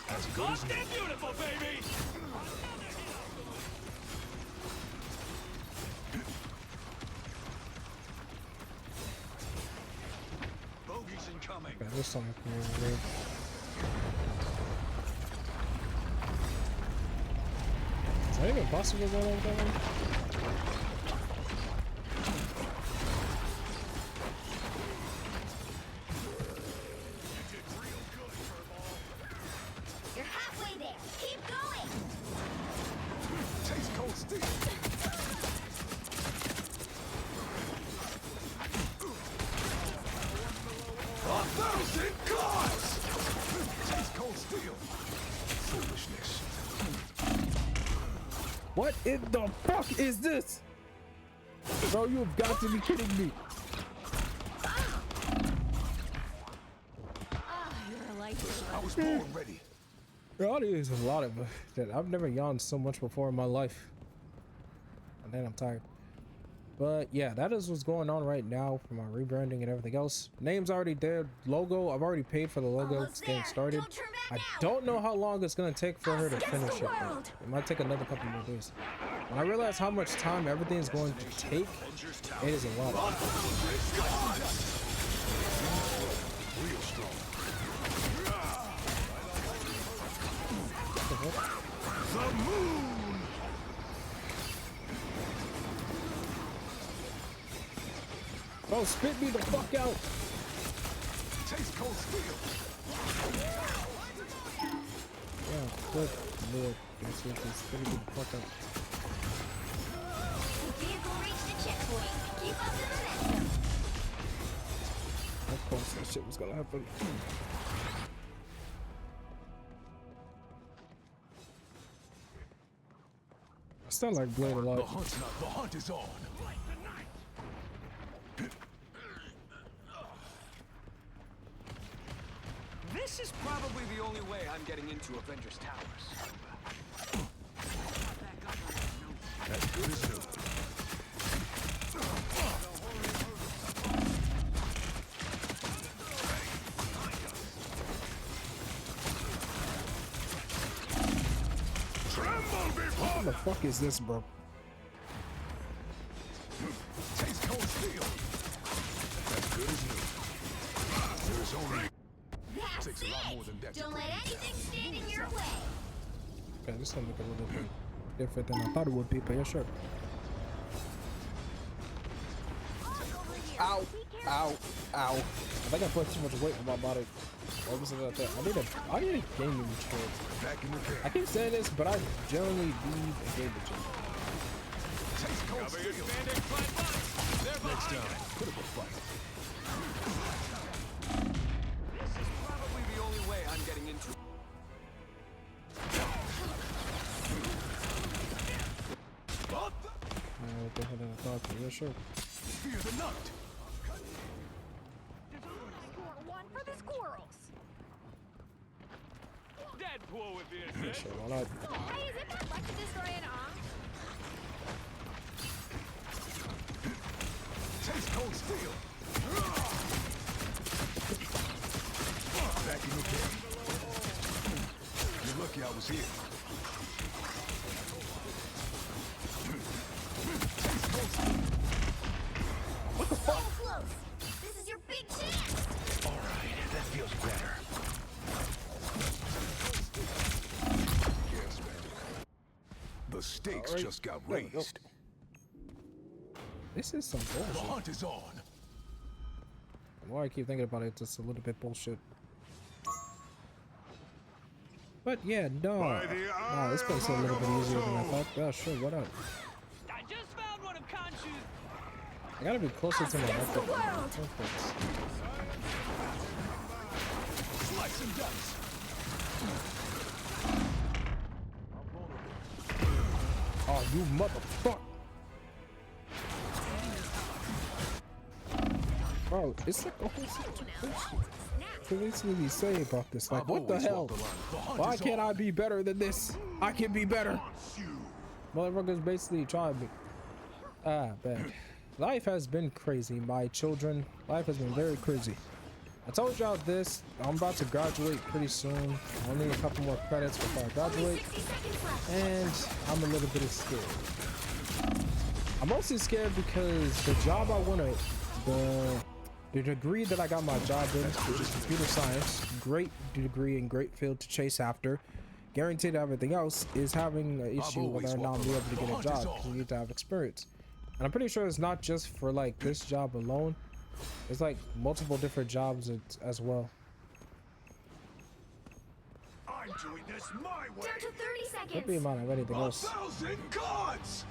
As good as new. Beautiful, baby. Bogeys incoming. Okay, this song can be weird. Is that even possible to go over that one? You're halfway there. Keep going. Taste cold steel. A thousand gods! Taste cold steel. Foolishness. What in the fuck is this? Bro, you've got to be kidding me. You're a lifesaver. I was born ready. There is a lot of that. I've never yawned so much before in my life. And then I'm tired. But yeah, that is what's going on right now for my rebranding and everything else. Name's already there. Logo, I've already paid for the logo. Almost It's getting there. started. Don't turn back I now. don't know how long it's gonna take for her to finish it. But it might take another couple more days. When I realize how much time everything is going to take, it is a lot. Real strong. The moon! Bro, spit me the fuck out. Taste cold steel. Yeah, good lord. That's what this spit me the fuck out. Vehicle reached the checkpoint. Keep up the momentum. Of course that shit was gonna happen. I still like Blade a The lot. hunt is on. This is probably the only way I'm getting into Avengers Towers. As good as new. Tremble before What the fuck is this, bro? taste cold steel. As good as new. There's only That's takes a lot more than that to Don't bring let me down. anything stand in your way. Okay, this gonna look a little bit different than I thought it would be, but yeah, sure. Ow, ow, ow. I think I put too much weight on my body. What was it like that? I need a gaming chair. Back in the game. I keep saying this, but I generally need a gaming chair. Taste cold steel. Next time, put up a fight. This is probably the only way I'm getting into. What the hell did I thought? Yeah, sure. Fear the night. One for the squirrels. Deadpool with the Yeah, sure, why not? Hey, is it bad luck to destroy an arm? Taste cold steel. Back in the game. You're lucky I was here. Taste cold steel. So close. This is your big chance. All right, that feels better. stakes just got raised. This is some bullshit. The hunt is on. The more I keep thinking about it, it's just a little bit bullshit. But yeah, no. Nah, this place is a little bit easier than I thought. Yeah, sure, what up? I just found one of Khonshu's. I gotta be closer to my weapon. Slice and dice. Oh, you motherfucker! Bro, it's like a whole situation to say about this. Like, what the hell? Why can't I be better than this? I can be better. Motherfuckers basically tried me. Ah, bad. Life has been crazy, my children. Life has been very crazy. I told y'all this. I'm about to graduate pretty soon. I only need a couple more credits before I graduate. And I'm a little bit scared. I'm mostly scared because the job I want to, the degree that I got my job in, which is computer science, great degree and great field to chase after, guaranteed everything else, is having an issue whether or not I'll be able to get a job because you need to have experience. And I'm pretty sure it's not just for like this job alone. There's like multiple different jobs as well. I'm doing this my way. Down to 30 seconds. Could be a amount of anything else. 1,000 gods.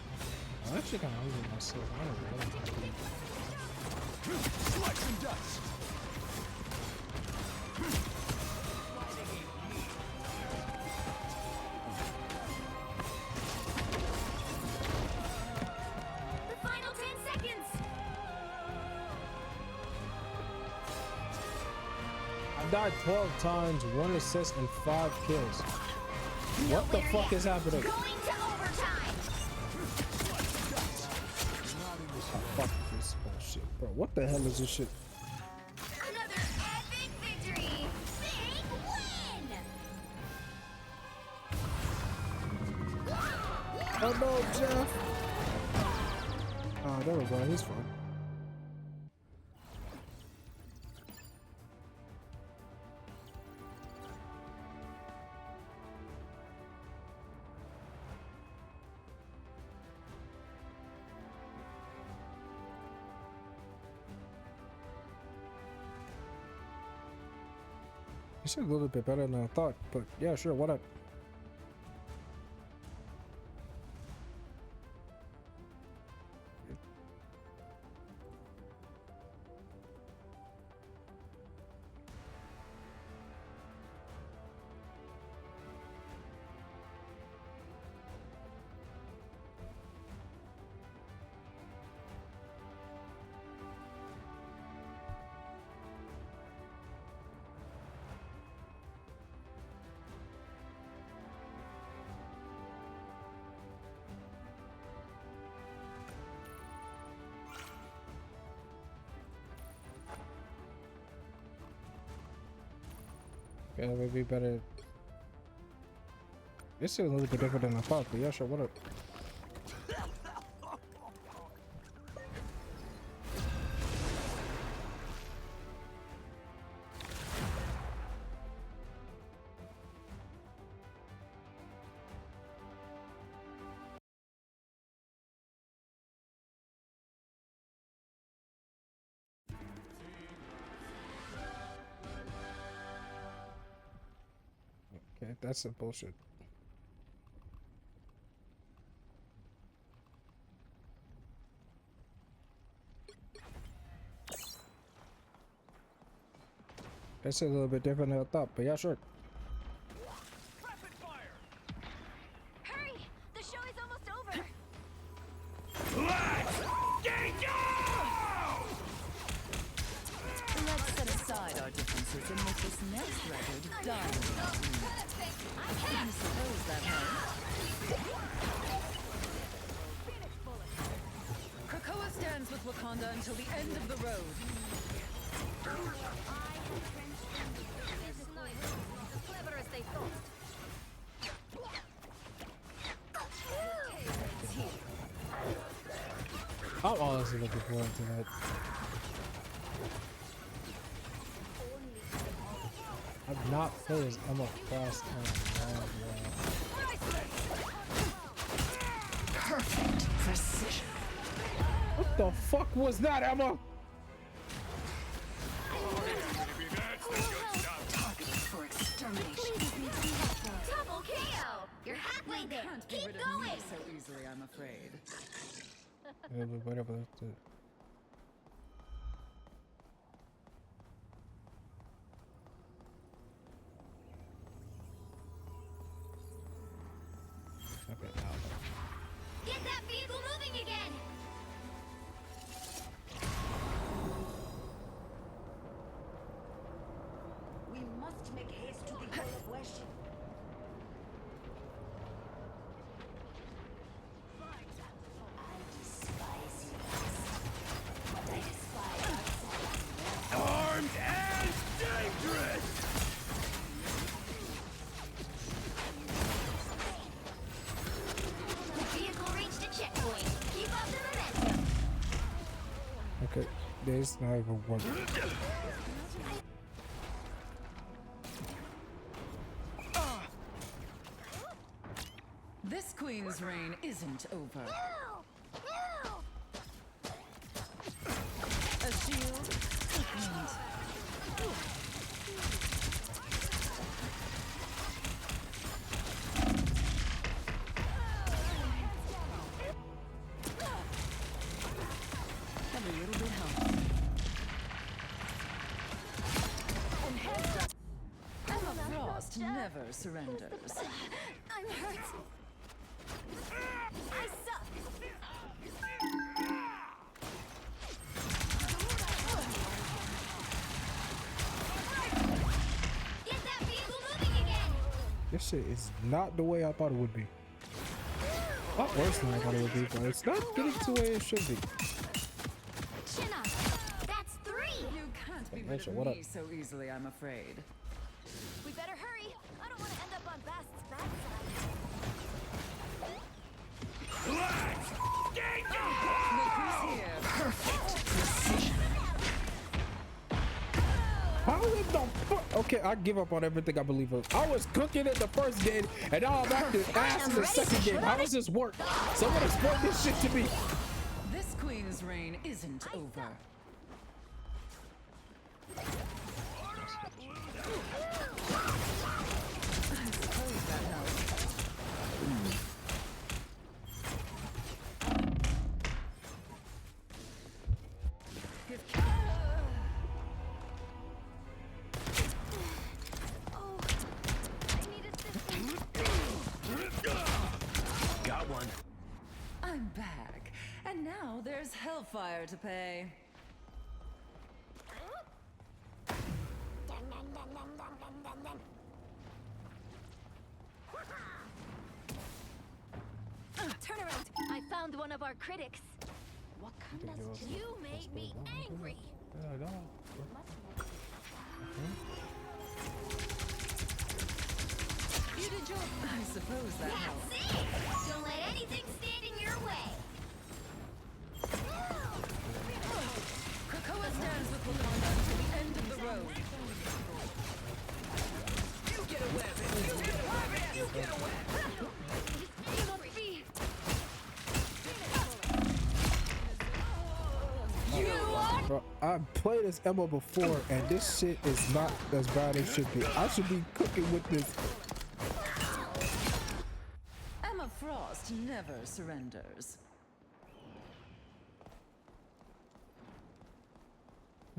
I'm actually kind of hungry myself. I don't really Slice and dice. The final 10 seconds. I died 12 times, 1 assist, and 5 kills. What the fuck is happening? Going to overtime. Oh, fuck this bullshit, bro. What the hell is this shit? Another epic victory. Big win. Oh no, Jeff. Oh, there we go. He's fine. It's a little bit better than I thought, but yeah, sure, what up? Yeah, maybe better. This is a little bit different than I thought, but yeah, sure, what up? Okay, that's some bullshit. That's a little bit different than I thought, but yeah, sure. Rapid fire. Hurry! The show is almost over. Let's Let's set aside our differences and make this next record diamond. I suppose that helps. Krakoa stands with Wakanda until the end of the road. Clever as they thought. I'm honestly looking forward to that. I've not played as Emma Frost in a long while. the fuck was that, Emma? For extermination. Double KO! You're halfway there! Can't be Keep rid of going! me so easily, I'm afraid. Yeah, but whatever. That's it. Okay, now. Get that vehicle moving again! We must make haste to the goal of worship. Armed and dangerous! The vehicle reached a checkpoint. Keep up the momentum. Okay, there's not even one. This queen's reign isn't over. A shield, segment. Every little bit helps. Emma Frost never surrenders. I'm hurt. I suck. Get that vehicle moving again. This shit is not the way I thought it would be. A lot worse than I thought it would be, but it's not getting to where it should be. Chin up. That's 3. You can't be rid Rachel, of what me up? so easily, I'm afraid. We better hurry. I don't want to end up on Bast's bad side. Look who's here. Perfect precision. How in the fuck? Okay, I give up on everything I believe in. I was cooking it the first game, and now I'm acting ass in the second game. How does this work? Someone explain this shit to me. This queen's reign isn't over. I suppose that helps. Give Oh, I need assistance. Got one. I'm back, and now there's hellfire to pay. Turn around. I found one of our critics. Wakanda's you made me angry. You did your... I suppose that helps. That's it. Don't let anything stand in your way. Krakoa stands with Wakanda to the end of the road. You get away, bitch. You get away, bitch. You get away. Bro, I played as Emma before, and this shit is not as bad as it should be. I should be cooking with this. Emma Frost never surrenders.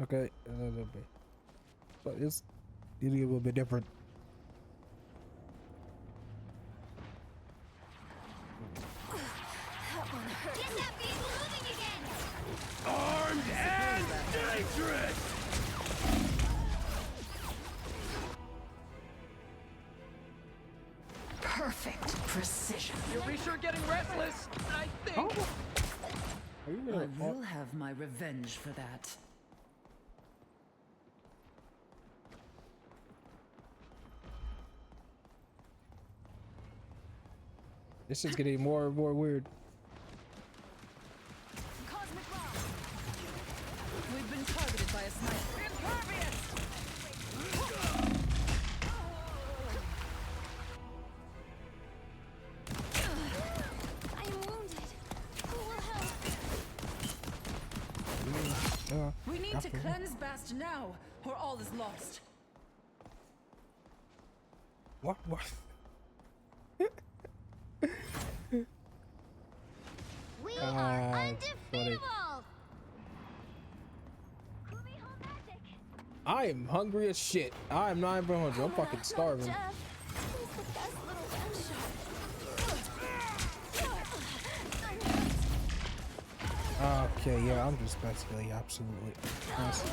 Okay, a little bit, but it's really a little bit different. Get that vehicle moving again. Armed and dangerous! Perfect precision. You're sure getting restless, I think. Oh. Are you I gonna? will have my revenge for that. This is getting more and more weird. Cosmic Rock. We've been targeted by a sniper. Impervious! I am wounded. Who will help? need to cleanse Bast now, or all is lost. What? We are undefeatable. I am hungry as shit. I am not even hungry. I'm fucking starving. Okay, yeah, I'm just basically absolutely awesome.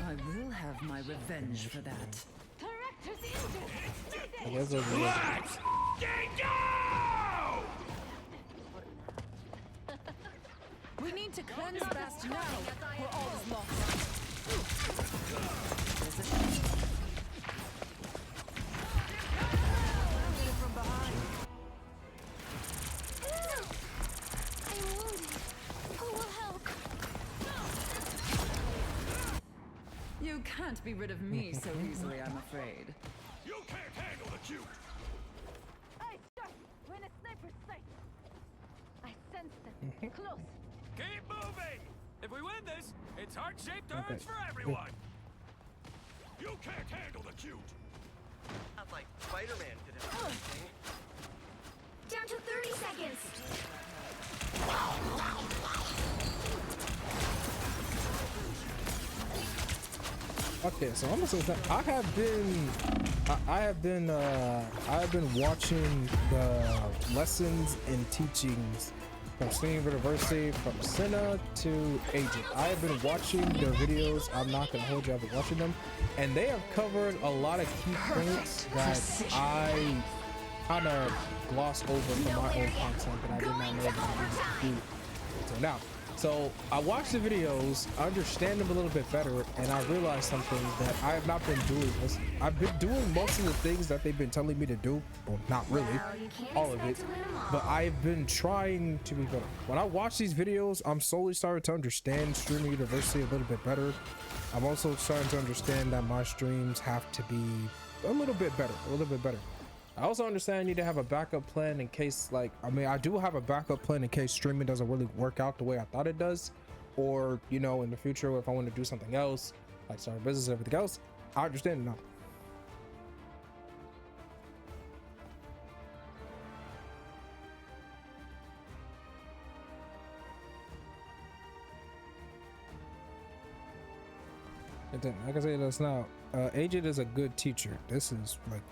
I will have my revenge for that. I guess those are Let's go! We need to cleanse Bast now, or all is lost. From behind. I'm wounded. Who will help? You can't be rid of me so easily, I'm afraid. You can't handle the cute! Hey, stop! We're in a sniper's sight. I sense them. Close. Keep moving! If we win this, it's heart-shaped turns for everyone! You can't handle the cute! Not like Spider-Man did it or anything. Down to 30 seconds. Okay, so I'm gonna say that I have been watching the lessons and teachings from Steam University from Senna to Agent. I have been watching their videos. I'm not gonna hold you. I've been watching them, and they have covered a lot of key points that I kind of glossed over from my own content that I did not know that I needed to do until now. So I watched the videos, understand them a little bit better, and I realized something that I have not been doing. I've been doing most of the things that they've been telling me to do. Well, not really, all of it, but I've been trying to be better. When I watch these videos, I'm slowly starting to understand Streaming University a little bit better. I'm also starting to understand that my streams have to be a little bit better, I also understand I need to have a backup plan in case, like, I mean, I do have a backup plan in case streaming doesn't really work out the way I thought it does, or, you know, in the future if I want to do something else, like start a business and everything else. I understand it now. Like I say this now, Agent is a good teacher. This is like,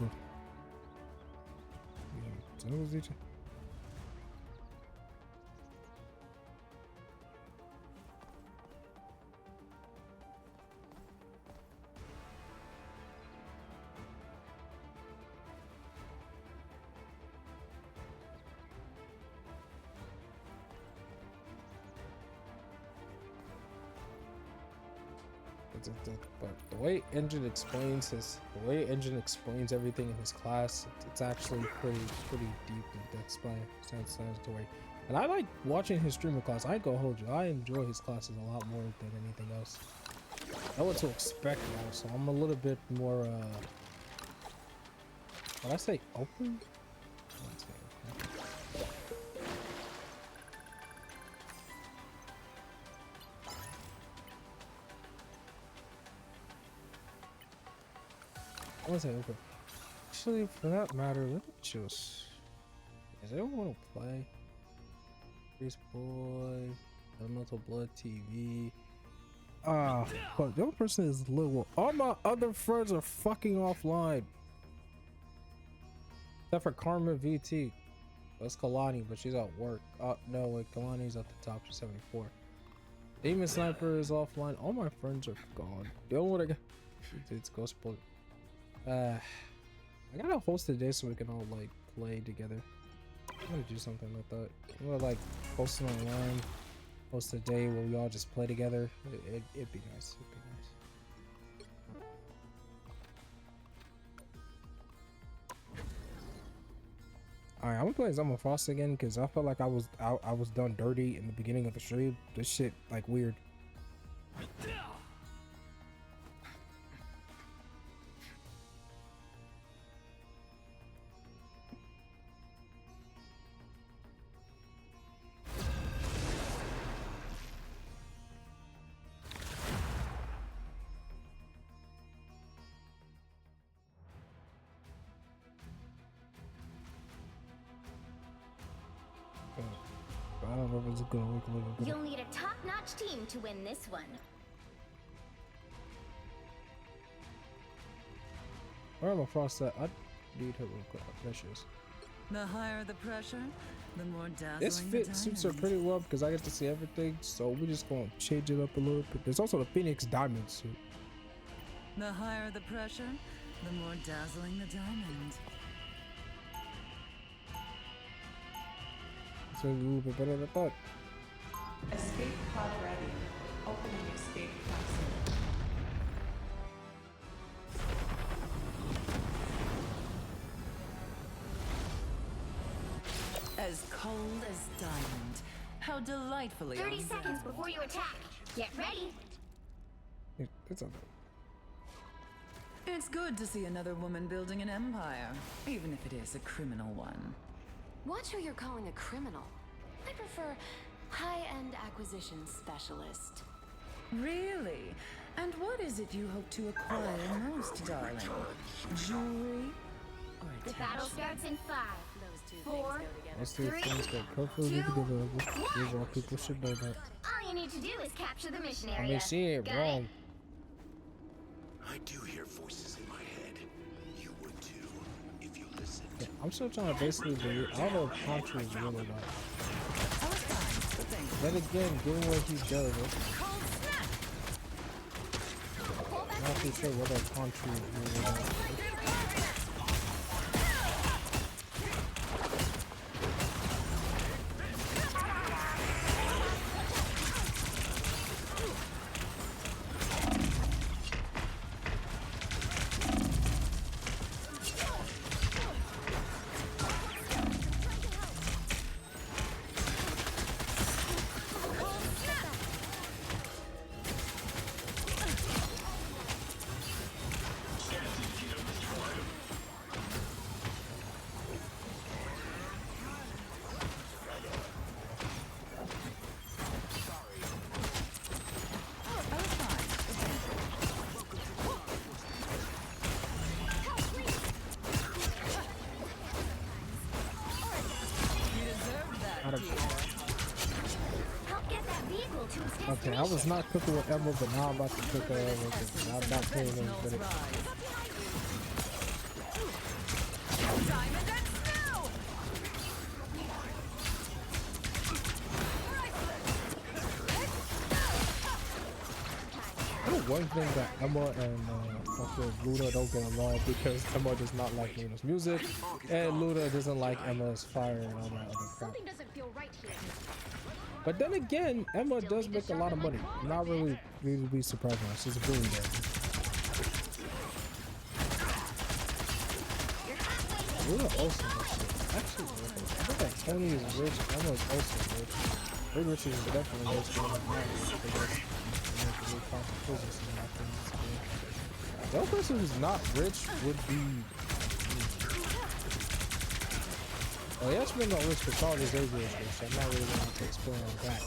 but the way Engine explains everything in his class, it's actually pretty deep and explanatory. And I like watching his streamer class. I ain't gonna hold you. I enjoy his classes a lot more than anything else. I know what to expect now, so I'm a little bit more would I say open? I want to say open. Actually, for that matter, let me choose. Does anyone want to play? Grease Boy, Elemental Blood TV. But the other person is little. All my other friends are fucking offline. Except for Karma VT. That's Kalani, but she's at work. No, wait, Kalani's at the top. She's 74. Demon Sniper is offline. All my friends are gone. The only one I got. It's Ghost Boy. I gotta host a day so we can all like play together. I'm gonna do something like that. I'm gonna like post it online, host a day where we all just play together. It'd be nice. It'd be nice. All right, I'm gonna play Zama Frost again because I felt like I was done dirty in the beginning of the stream. This shit like weird. it's gonna look a little better. You'll need a top-notch team to win this one. Where am I frost at? I need her real quick. There she is. The higher the pressure, the more dazzling This fit suits her pretty well because I get to see everything, so we're just gonna change it up a little bit. There's also the Phoenix Diamond suit. The higher the pressure, the more dazzling the diamond. It's a little bit better than I thought. Escape pod ready. Opening escape capsule. As cold as diamond. How delightfully 30 seconds before you attack. Get ready. It's okay. It's good to see another woman building an empire, even if it is a criminal one. Watch who you're calling a criminal. I prefer high-end acquisition specialist. Really? And what is it you hope to acquire most, darling? Jewelry? Or The battle starts in 5, 4, Let's do things that perfectly available. These all people should know that. all you need to do is capture the mission area. I mean, she ain't Got wrong. it? I do hear voices in my head. You would too, if you listened. Yeah, I'm still trying to basically believe. I don't know if Contra is really like. Then again, given what he does, I'm not too sure whether Contra is really like. Okay, I was not cooking with Emma, but now I'm about to cook her with I'm not playing any better. One thing that Emma and fucking Luda don't get along because Emma does not like Luda's music and Luda doesn't like Emma's fire and all that other crap. But then again, Emma does make a lot of money. I'm not really be surprised now. She's a bully there. Luda also does shit. Actually, I think that Tony is rich. Emma's also rich. Big Richard is definitely rich. The only person who's not rich would be. Well, Yashman not rich because Charles Xavier is rich, so I'm not really going to explain on that.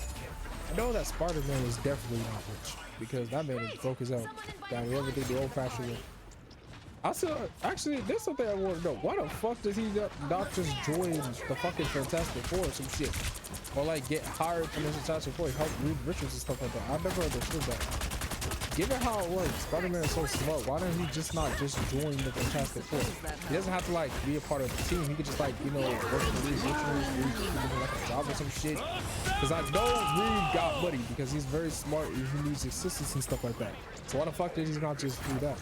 I know that Spider-Man is definitely not rich because that man is broke as hell. That we ever did the old-fashioned way. I still, actually, there's something I want to know. Why the fuck does he not just join the fucking Fantastic Four or some shit? Or like get hired from the Fantastic Four, help Reed Richards and stuff like that. I never understood that. Given how it works, Spider-Man is so smart, why don't he just not just join the Fantastic Four? He doesn't have to like be a part of the team. He could just like, you know, work for Reed Richards, like a job or some shit. Because I know Reed got money because he's very smart and he needs assistance and stuff like that. So why the fuck did he not just do that?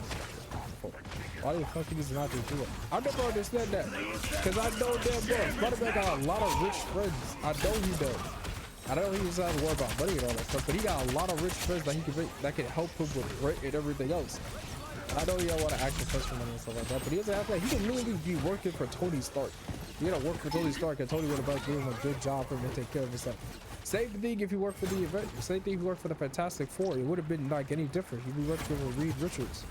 Why the fuck did he not just do it? I never understood that. Because I know damn well, Spider-Man got a lot of rich friends. I know he does. I know he doesn't have to worry about money and all that stuff, but he got a lot of rich friends that that can help him with rent and everything else. And I know he don't want to act for money and stuff like that, but he doesn't have that. He can literally be working for Tony Stark. You gotta work for Tony Stark, and Tony would have doing a good job for him to take care of himself. Same thing if you work for the event. Same thing if you work for the Fantastic Four. It would have been like any different. You'd be working with Reed Richards.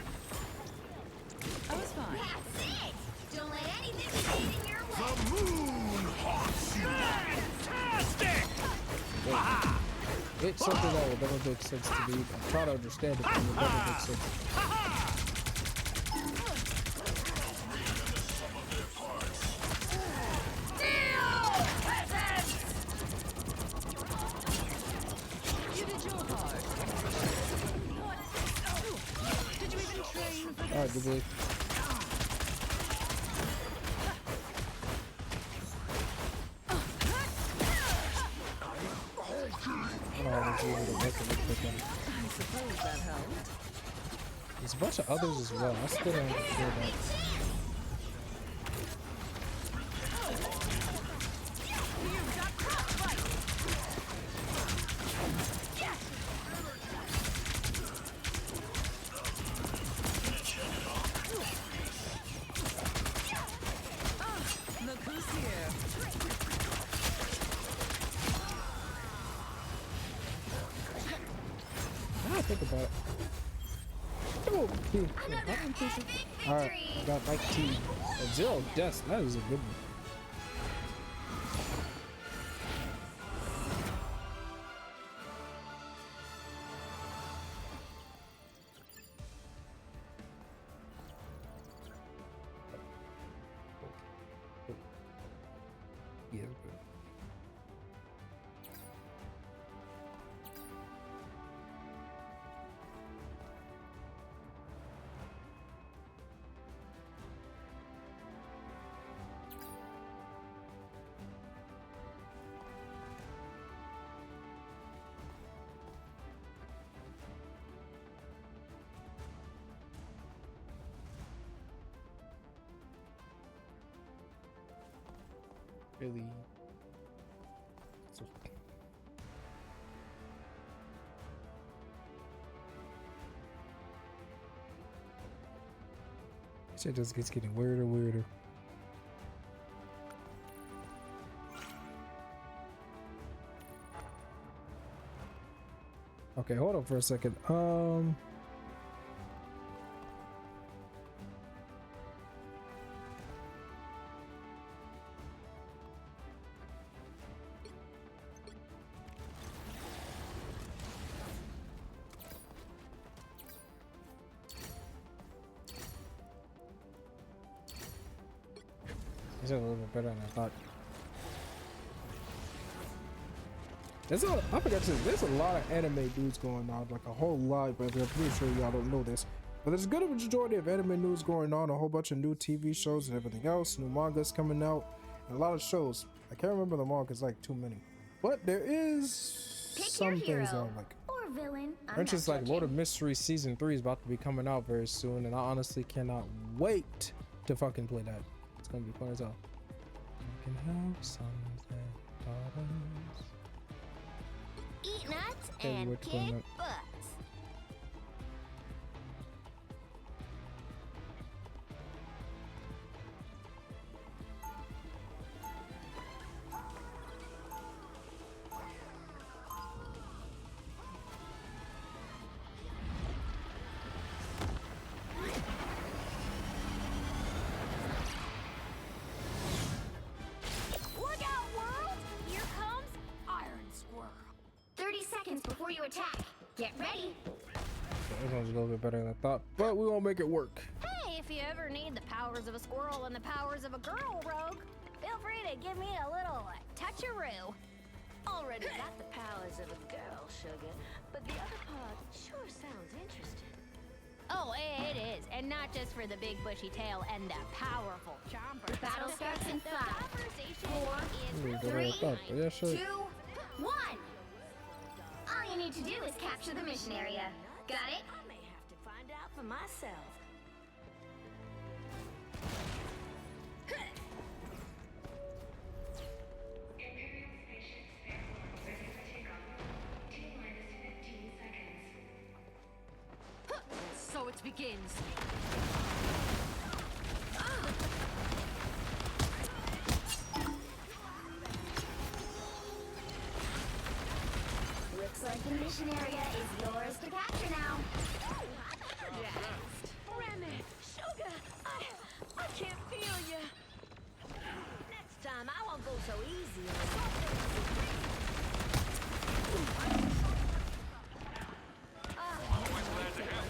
I was fine. That's it! Don't let anything get in your way! The moon haunts you! Fantastic! Aha! It's something that would never make sense to me. I'm trying to understand it, but it would never make sense. I do believe. I suppose that helped. There's a bunch of others as well. I still don't feel that. Look who's here. I don't think about it. Alright, got 19. And 0 deaths, that is a good one. Yeah, good. Really. So shit just keeps getting weirder and weirder. Okay, hold on for a second. These are a little bit better than I thought. I forgot to say, there's a lot of anime news going on, like a whole lot, but I'm pretty sure y'all don't know this. But there's a good majority of anime news going on, a whole bunch of new TV shows and everything else, new mangas coming out, and a lot of shows. I can't remember them all because like too many. But there is some things I like. Or villain. For instance, like Lord of Mystery Season 3 is about to be coming out very soon, and I honestly cannot wait to fucking play that. It's gonna be fun as hell. You can have something. Eat nuts Okay, and kick butts. Look out, world! Here comes Iron Squirrel. 30 seconds before you attack. Get ready. This one's a little bit better than I thought, but we won't make it work. Hey, if you ever need the powers of a squirrel and the powers of a girl, Rogue, feel free to give me a little touch-a-roo. Already got the powers of a girl, sugar, but the other part sure sounds interesting. Oh, it is, and not just for the big bushy tail and the powerful chomper. Battle starts in 5, 4, 3, 2, 1. All you need to do is capture the mission area. Got it? I may have to find out for myself. So it begins. Looks like the mission area is yours to capture now. Remy, sugar, I can't feel you. Next time I won't go so easy. Always glad to help.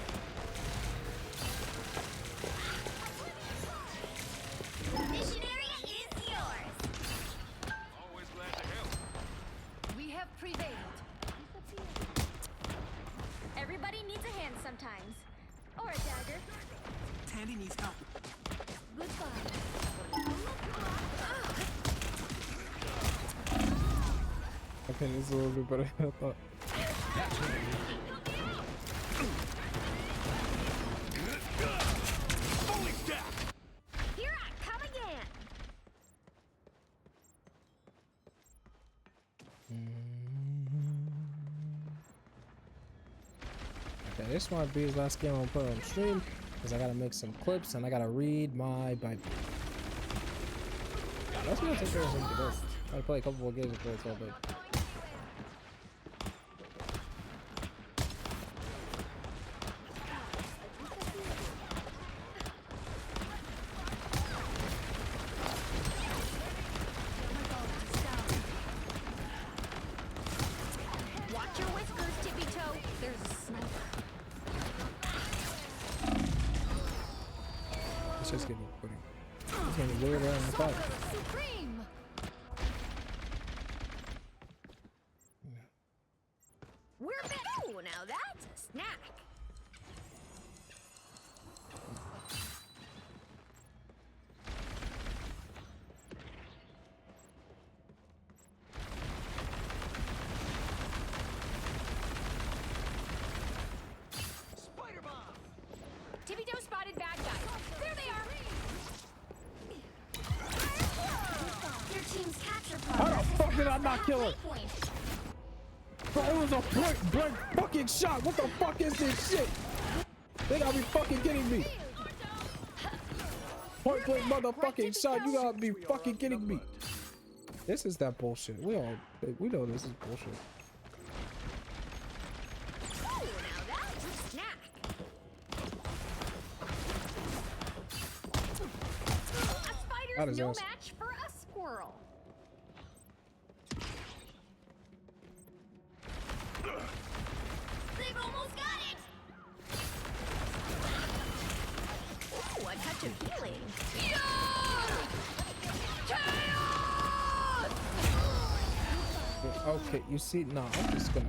Mission area is yours. Always glad to help. We have prevailed. Everybody needs a hand sometimes. Or a dagger. Tandy needs help. Goodbye. Okay, this is a little bit better than I thought. Here I come again. Okay, this might be his last game I'll put on stream because I gotta make some clips and I gotta read my Bible. That's gonna take care of something else. I gotta play a couple more games before it's all day. Watch your whiskers, Tippy Toe. There's a sniper. It's just getting pretty. It's getting weirder than I thought. Supreme. We're back. Oh, now that's a snack. Spider bomb. Tippy Toe spotted bad guys. There they are. Your team's capture How the fuck did I not kill her? Bro, it was a point blank fucking shot. What the fuck is this shit? They gotta be fucking kidding me. Point blank motherfucking shot. You gotta be fucking kidding me. This is that bullshit. We know this is bullshit. Oh, now that's a snack. A That is spider's no awesome. match for a squirrel. They've almost got it. Ooh, a touch of healing. Okay, you see, nah, I'm just gonna.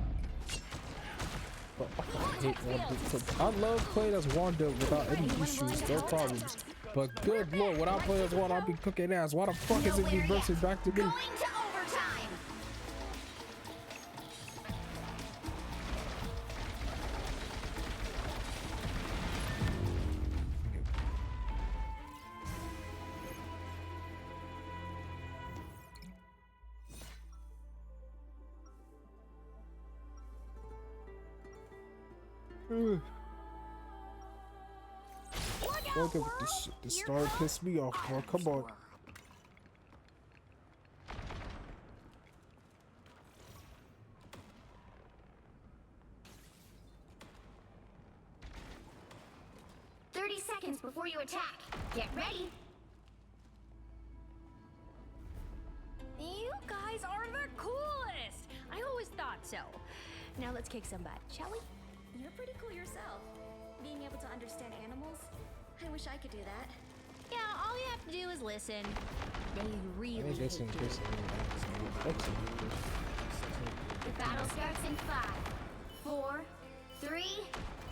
Bro, I hate Wanda. I love playing as Wanda without any issues, no problems. But good lord, when I play as Wanda, I'll be cooking ass. Why the fuck is it reversing back to me? Going to overtime. Look at this shit. This star pissed me off, bro. Come on. Seconds before you attack. Get ready. You guys are the coolest. I always thought so. Now let's kick some butt, shall we? You're pretty cool yourself. Being able to understand animals. I wish I could do that. Yeah, all you have to do is listen. They really I think hate this you. The battle starts in 5, 4, 3,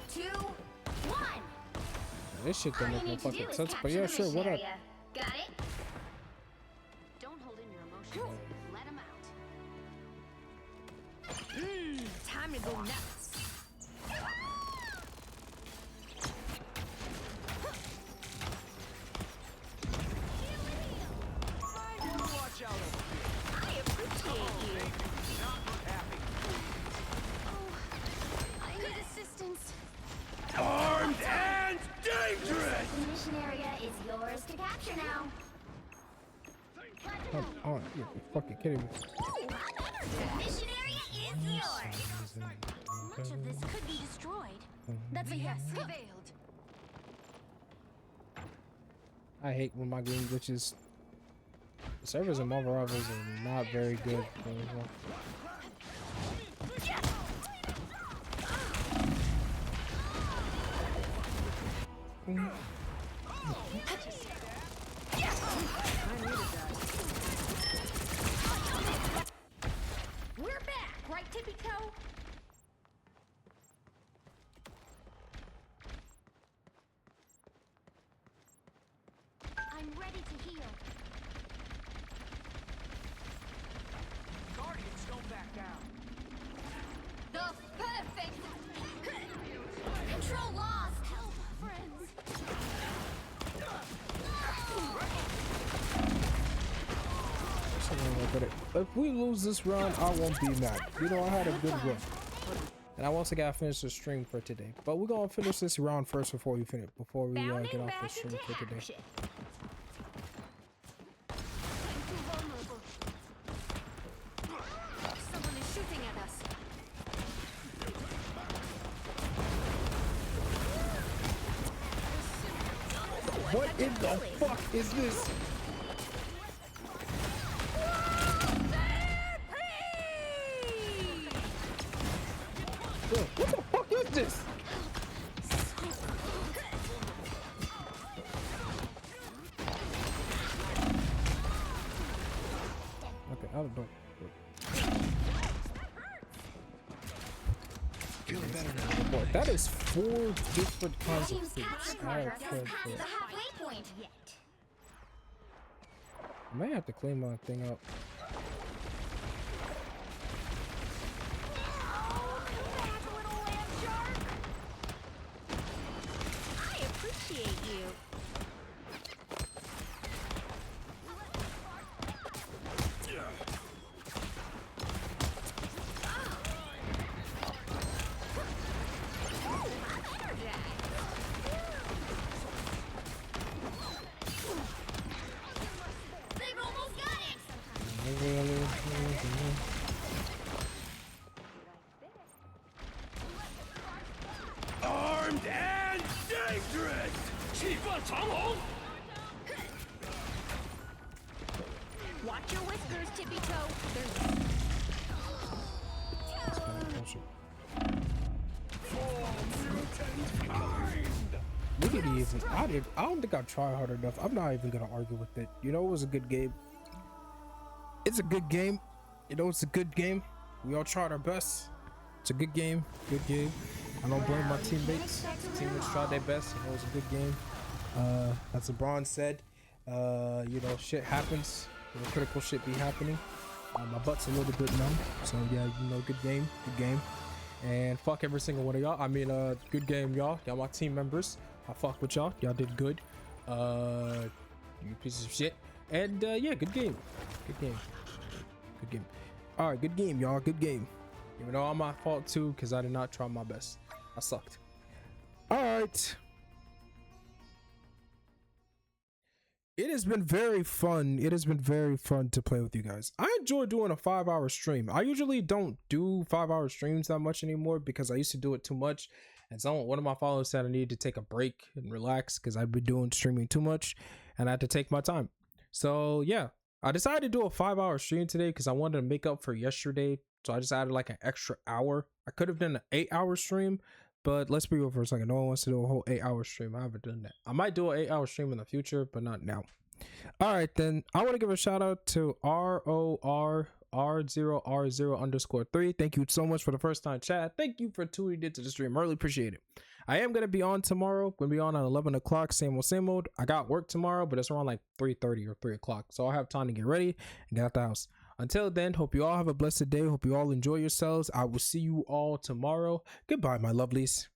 2, 1. This shit don't All make you no need to do fucking is sense, but capture yeah, the sure, mission what up? area. Got it? Don't hold in your emotions. Let them out. Time to go nuts. Watch out over here. I appreciate you. Not happy. Oh, I need assistance. Armed and dangerous! The mission area is yours to capture now. Come on, you're fucking kidding me. The mission area is yours. Much of this could be destroyed. That's a yes. Prevailed. I hate when my game glitches. The servers in Marvel Rivals are not very good. We're back, right, Tippy Toe? I'm ready to heal. Guardians don't back down. The perfect control lost. Help, friends. If we lose this round, I won't be mad. You know, I had a good run. And I also gotta finish the stream for today. But we're gonna finish this round first before we finish, get off the stream for today. Someone is shooting at us. What in the fuck is this? Bro, what the fuck is this? Okay, I don't know. Feel better now. Boy, that is 4 different kinds of things. I may have to clean my thing up. Armed and dangerous! Watch your whiskers, Tippy Toe. We didn't even. I don't think I tried hard enough. I'm not even gonna argue with it. You know, it was a good game. It's a good game. You know, it's a good game. We all tried our best. It's a good game. Good game. I don't blame my teammates. Teammates tried their best. You know, it was a good game. As LeBron said, you know, shit happens. You know, critical shit be happening. My butt's a little bit numb. So yeah, you know, good game. Good game. And fuck every single one of y'all. I mean, good game, y'all. Y'all my team members. I fuck with y'all. Y'all did good. You pieces of shit. And yeah, good game. Good game. Good game. All right, good game, y'all. Good game. Even though I'm my fault too, because I did not try my best. I sucked. All right. It has been very fun. It has been very fun to play with you guys. I enjoy doing a 5-hour stream. I usually don't do 5-hour streams that much anymore because I used to do it too much. And one of my followers said I needed to take a break and relax because I've been doing streaming too much and I had to take my time. So yeah, I decided to do a 5-hour stream today because I wanted to make up for yesterday. So I just added like an extra hour. I could have done an 8-hour stream, but let's be real for a second. No one wants to do a whole 8-hour stream. I haven't done that. I might do an 8-hour stream in the future, but not now. All right, then I want to give a shout out to RORR0R0_3. Thank you so much for the first time chat. Thank you for tuning into the stream. I really appreciate it. I am going to be on tomorrow. Going to be on at 11 o'clock. Same old. I got work tomorrow, but it's around like 3:30 or 3 o'clock. So I'll have time to get ready and get out the house. Until then, hope you all have a blessed day. Hope you all enjoy yourselves. I will see you all tomorrow. Goodbye, my lovelies.